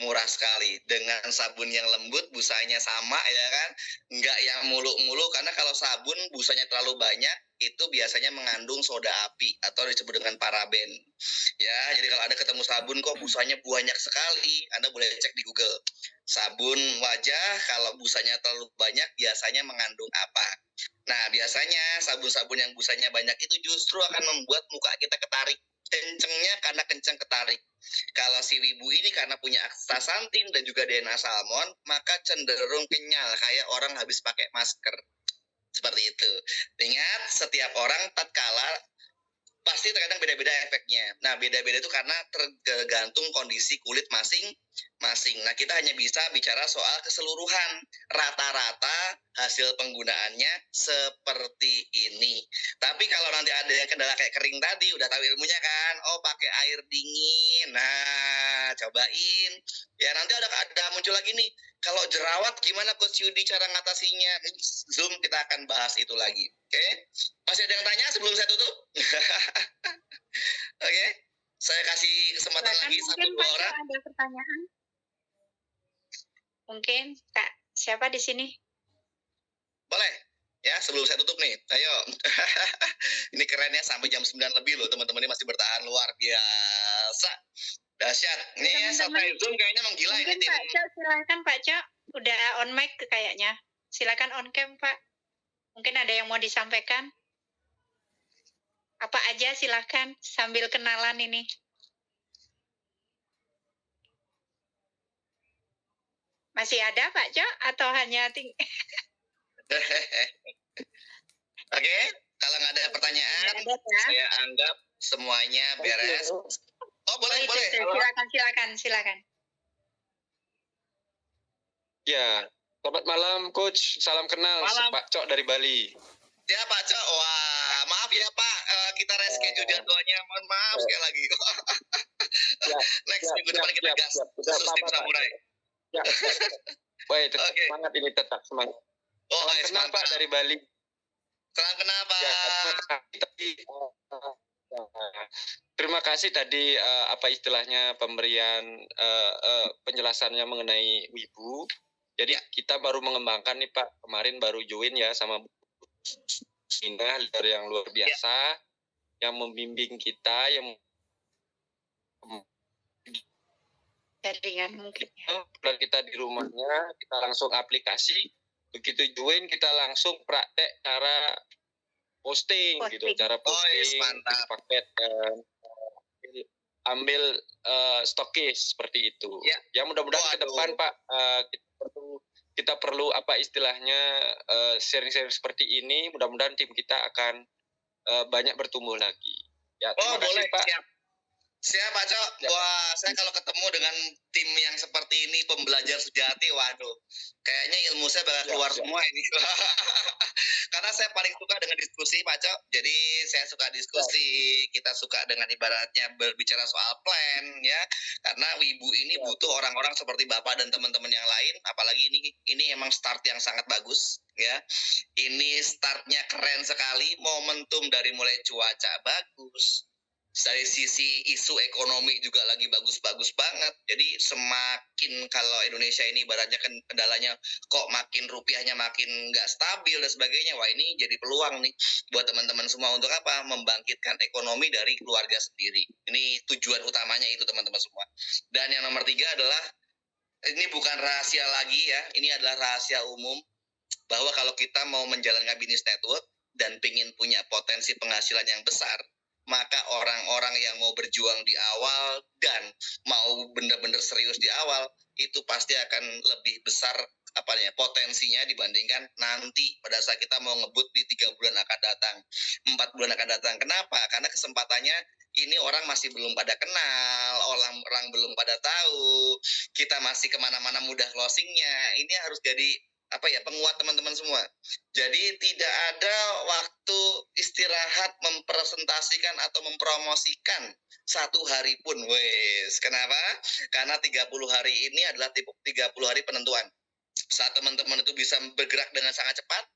murah sekali. Dengan sabun yang lembut, busanya sama ya kan, nggak yang muluk-muluk, karena kalau sabun busanya terlalu banyak, itu biasanya mengandung soda api atau disebut dengan paraben. Ya, jadi kalau Anda ketemu sabun kok busanya banyak sekali, Anda boleh cek di Google. Sabun wajah kalau busanya terlalu banyak biasanya mengandung apa? Nah, biasanya sabun-sabun yang busanya banyak itu justru akan membuat muka kita ketarik. Kencengnya karena kenceng ketarik. Kalau si Wibu ini karena punya astaxanthin dan juga DNA salmon, maka cenderung kenyal kayak orang habis pakai masker. Seperti itu. Ingat, setiap orang tatkala pasti terkadang beda-beda efeknya. Nah, beda-beda itu karena tergantung kondisi kulit masing-masing. Nah, kita hanya bisa bicara soal keseluruhan. Rata-rata hasil penggunaannya seperti ini. Tapi kalau nanti ada yang kendala kayak kering tadi, udah tahu ilmunya kan? Oh, pakai air dingin. Nah, cobain. Ya, nanti ada muncul lagi nih. Kalau jerawat gimana Coach Yudi cara ngatasinya? Zoom kita akan bahas itu lagi. Oke? Masih ada yang tanya sebelum saya tutup? Oke, saya kasih kesempatan Silakan, lagi mungkin 1-2 Pak Jo orang. ada pertanyaan. Mungkin Kak, siapa di sini? Boleh? Ya, sebelum saya tutup nih. Ayo. Ini kerennya sampai jam 9 lebih loh, teman-teman ini masih bertahan luar biasa. Dahsyat. Ini Teman-teman, selesai Zoom kayaknya menggila ini Mungkin tim. Pak Jo, silakan Pak Jo. Udah on mic kayaknya. Silakan on cam Pak. Mungkin ada yang mau disampaikan. Apa aja silakan sambil kenalan ini. Masih ada Pak Jo atau hanya Oke, kalau nggak ada pertanyaan, Nggak ada, ya? saya anggap semuanya beres. Oh, boleh, boleh. Silakan. Ya, selamat malam Coach, salam kenal Malam. Pak Cok dari Bali. Ya Pak Cok, wah maaf ya Pak, kita reschedule jadwalnya, mohon maaf sekali lagi. Next minggu depan kita gas, khusus tim samurai. Ya. Baik, tetap Oke. semangat ini, tetap semangat. Oh, Salam nice, kenal Pak mantap. dari Bali. Salam kenal Pak. Ya, terima kasih tadi apa istilahnya pemberian penjelasannya mengenai Wibu. Jadi kita baru mengembangkan nih Pak, kemarin baru join ya sama Ina, leader yang luar biasa, yang membimbing kita, yang Jaringan mungkin. dan kita di rumahnya, kita langsung aplikasi, begitu join kita langsung praktek cara posting. Gitu, cara Oh, yes, posting, mantap. paket ambil stokis seperti itu. Ya. Ya mudah-mudahan ke Waduh. depan Pak kita perlu apa istilahnya sharing-sharing seperti ini. Mudah-mudahan tim kita akan banyak bertumbuh lagi. Ya, terima kasih boleh, Pak. Siap Pak Cok. Ya. Wah, saya kalau ketemu dengan tim yang seperti ini, pembelajar sejati, waduh, kayaknya ilmu saya bakal keluar semua ini. Karena saya paling suka dengan diskusi Pak Cok. Jadi saya suka diskusi, kita suka dengan ibaratnya berbicara soal plan ya. Karena Wibu ini butuh orang-orang seperti Bapak dan teman-teman yang lain. Apalagi ini emang start yang sangat bagus ya. Ini startnya keren sekali. Momentum dari mulai cuaca bagus. Dari sisi isu ekonomi juga lagi bagus-bagus banget. Jadi semakin kalau Indonesia ini ibaratnya kendalanya kok makin rupiahnya makin nggak stabil dan sebagainya. Wah ini jadi peluang nih buat teman-teman semua untuk apa? Membangkitkan ekonomi dari keluarga sendiri. Ini tujuan utamanya itu teman-teman semua. Dan yang nomor 3 adalah ini bukan rahasia lagi ya. Ini adalah rahasia umum bahwa kalau kita mau menjalankan bisnis network dan pengen punya potensi penghasilan yang besar, maka orang-orang yang mau berjuang di awal dan mau benar-benar serius di awal itu pasti akan lebih besar potensinya dibandingkan nanti pada saat kita mau ngebut di 3 bulan akan datang, 4 bulan akan datang. Kenapa? Karena kesempatannya ini orang masih belum pada kenal, orang belum pada tahu, kita masih kemana-mana mudah closingnya. Ini harus jadi penguat teman-teman semua. Jadi tidak ada waktu istirahat mempresentasikan atau mempromosikan 1 hari pun. Wes, kenapa? Karena 30 hari ini adalah 30 hari penentuan. Saat teman-teman itu bisa bergerak dengan sangat cepat,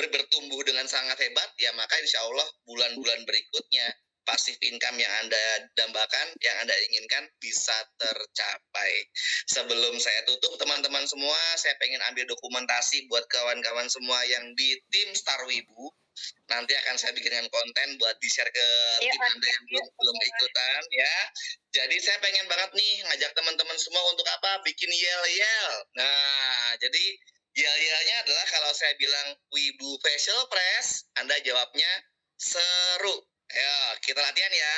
bertumbuh dengan sangat hebat, ya maka insya Allah bulan-bulan berikutnya pasif income yang Anda dambakan, yang Anda inginkan bisa tercapai. Sebelum saya tutup teman-teman semua, saya pengen ambil dokumentasi buat kawan-kawan semua yang di tim Star Wibu. Nanti akan saya bikinkan konten buat di-share ke tim Anda yang belum ikutan ya. Jadi saya pengen banget nih ngajak teman-teman semua untuk apa? Bikin yel-yel. Nah, jadi yel-yelnya adalah kalau saya bilang Wibu Facial Press, Anda jawabnya seru. Ayo, kita latihan ya.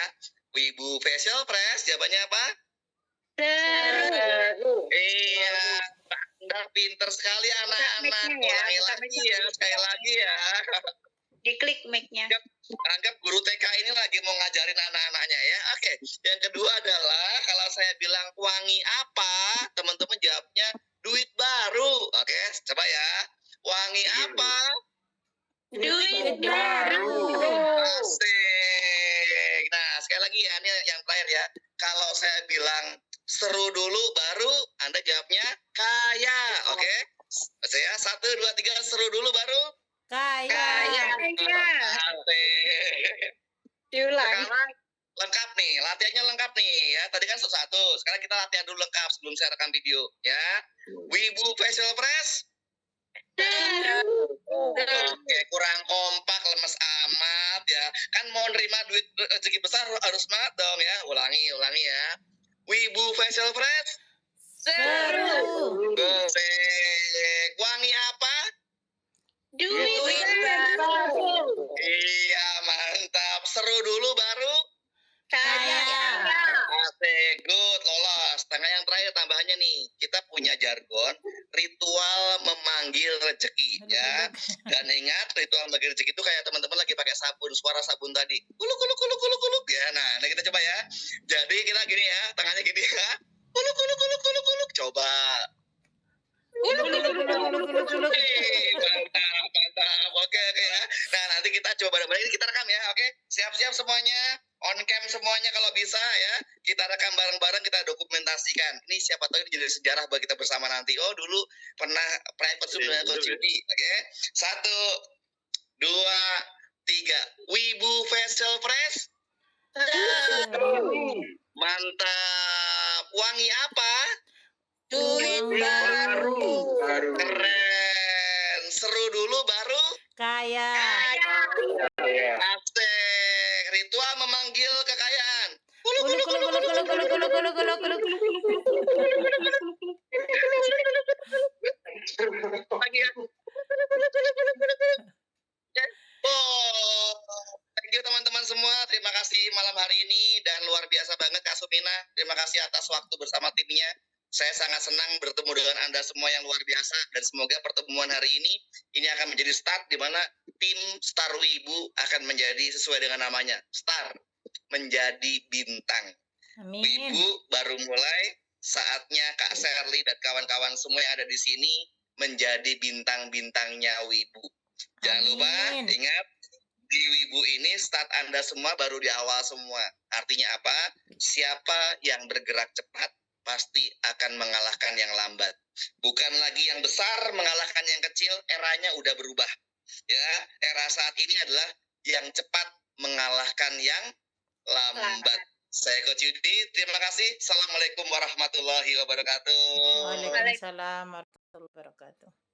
Wibu Facial Press, jawabannya apa? Seru. Iya, Anda pinter sekali anak-anak. Ulangi lagi ya, sekali lagi ya. Diklik mic-nya. Anggap guru TK ini lagi mau ngajarin anak-anaknya ya. Oke, yang kedua adalah kalau saya bilang wangi apa, teman-teman jawabnya duit baru. Oke, coba ya. Wangi apa? Duit baru. Asik. Nah, sekali lagi ya, ini yang terakhir ya. Kalau saya bilang seru dulu baru, Anda jawabnya kaya. Oke? Saya 1, 2, 3 seru dulu baru Kaya. asik. Diulang. Sekarang lengkap nih, latihannya lengkap nih ya. Tadi kan 1, sekarang kita latihan dulu lengkap sebelum saya rekam video ya. Wibu Facial Press. Oke, kurang kompak, lemes amat ya. Kan mau nerima duit rezeki besar harus semangat dong ya. Ulangi ya. Wibu Facial Press. Seru. Asik. Wangi apa? Duit baru. Iya, mantap. Seru dulu baru Kaya. asik, good, lolos. Tengah yang terakhir tambahannya nih, kita punya jargon ritual memanggil rezeki ya. Dan ingat ritual memanggil rezeki itu kayak teman-teman lagi pakai sabun, suara sabun tadi. Kuluk kuluk kuluk kuluk kuluk ya. Nah kita coba ya. Jadi kita gini ya, tangannya gini ya. Kuluk kuluk kuluk kuluk kuluk. Coba. Mantap. Oke ya. Nah nanti kita coba bareng-bareng, ini kita rekam ya. Oke, siap-siap semuanya, on cam semuanya kalau bisa ya. Kita rekam bareng-bareng, kita dokumentasikan. Ini siapa tahu ini jadi sejarah bagi kita bersama nanti. Oh dulu pernah private Zoom dengan Coach Yudi. Oke, 1, 2, 3. Wibu Facial Press. Mantap. Wangi apa? Duit baru. Keren. Seru dulu baru Kaya. asik. Ritual memanggil kekayaan. Kuluk kuluk kuluk kuluk kuluk kuluk kuluk kuluk kuluk kuluk. Lagi ya. Oh, thank you teman-teman semua. Terima kasih malam hari ini dan luar biasa banget Kak Supi Mina. Terima kasih atas waktu bersama timnya. Saya sangat senang bertemu dengan Anda semua yang luar biasa dan semoga pertemuan hari ini akan menjadi start di mana tim Star Wibu akan menjadi sesuai dengan namanya, Star, menjadi bintang. Amin. Wibu baru mulai, saatnya Kak Sherly dan kawan-kawan semua yang ada di sini menjadi bintang-bintangnya Wibu. Jangan lupa, Amin. ingat, di Wibu ini start Anda semua baru di awal semua. Artinya apa? Siapa yang bergerak cepat pasti akan mengalahkan yang lambat. Bukan lagi yang besar mengalahkan yang kecil, eranya udah berubah. Ya, era saat ini adalah yang cepat mengalahkan yang lambat. Saya Coach Yudi, terima kasih. Assalamualaikum warahmatullahi wabarakatuh. Waalaikumsalam warahmatullahi wabarakatuh.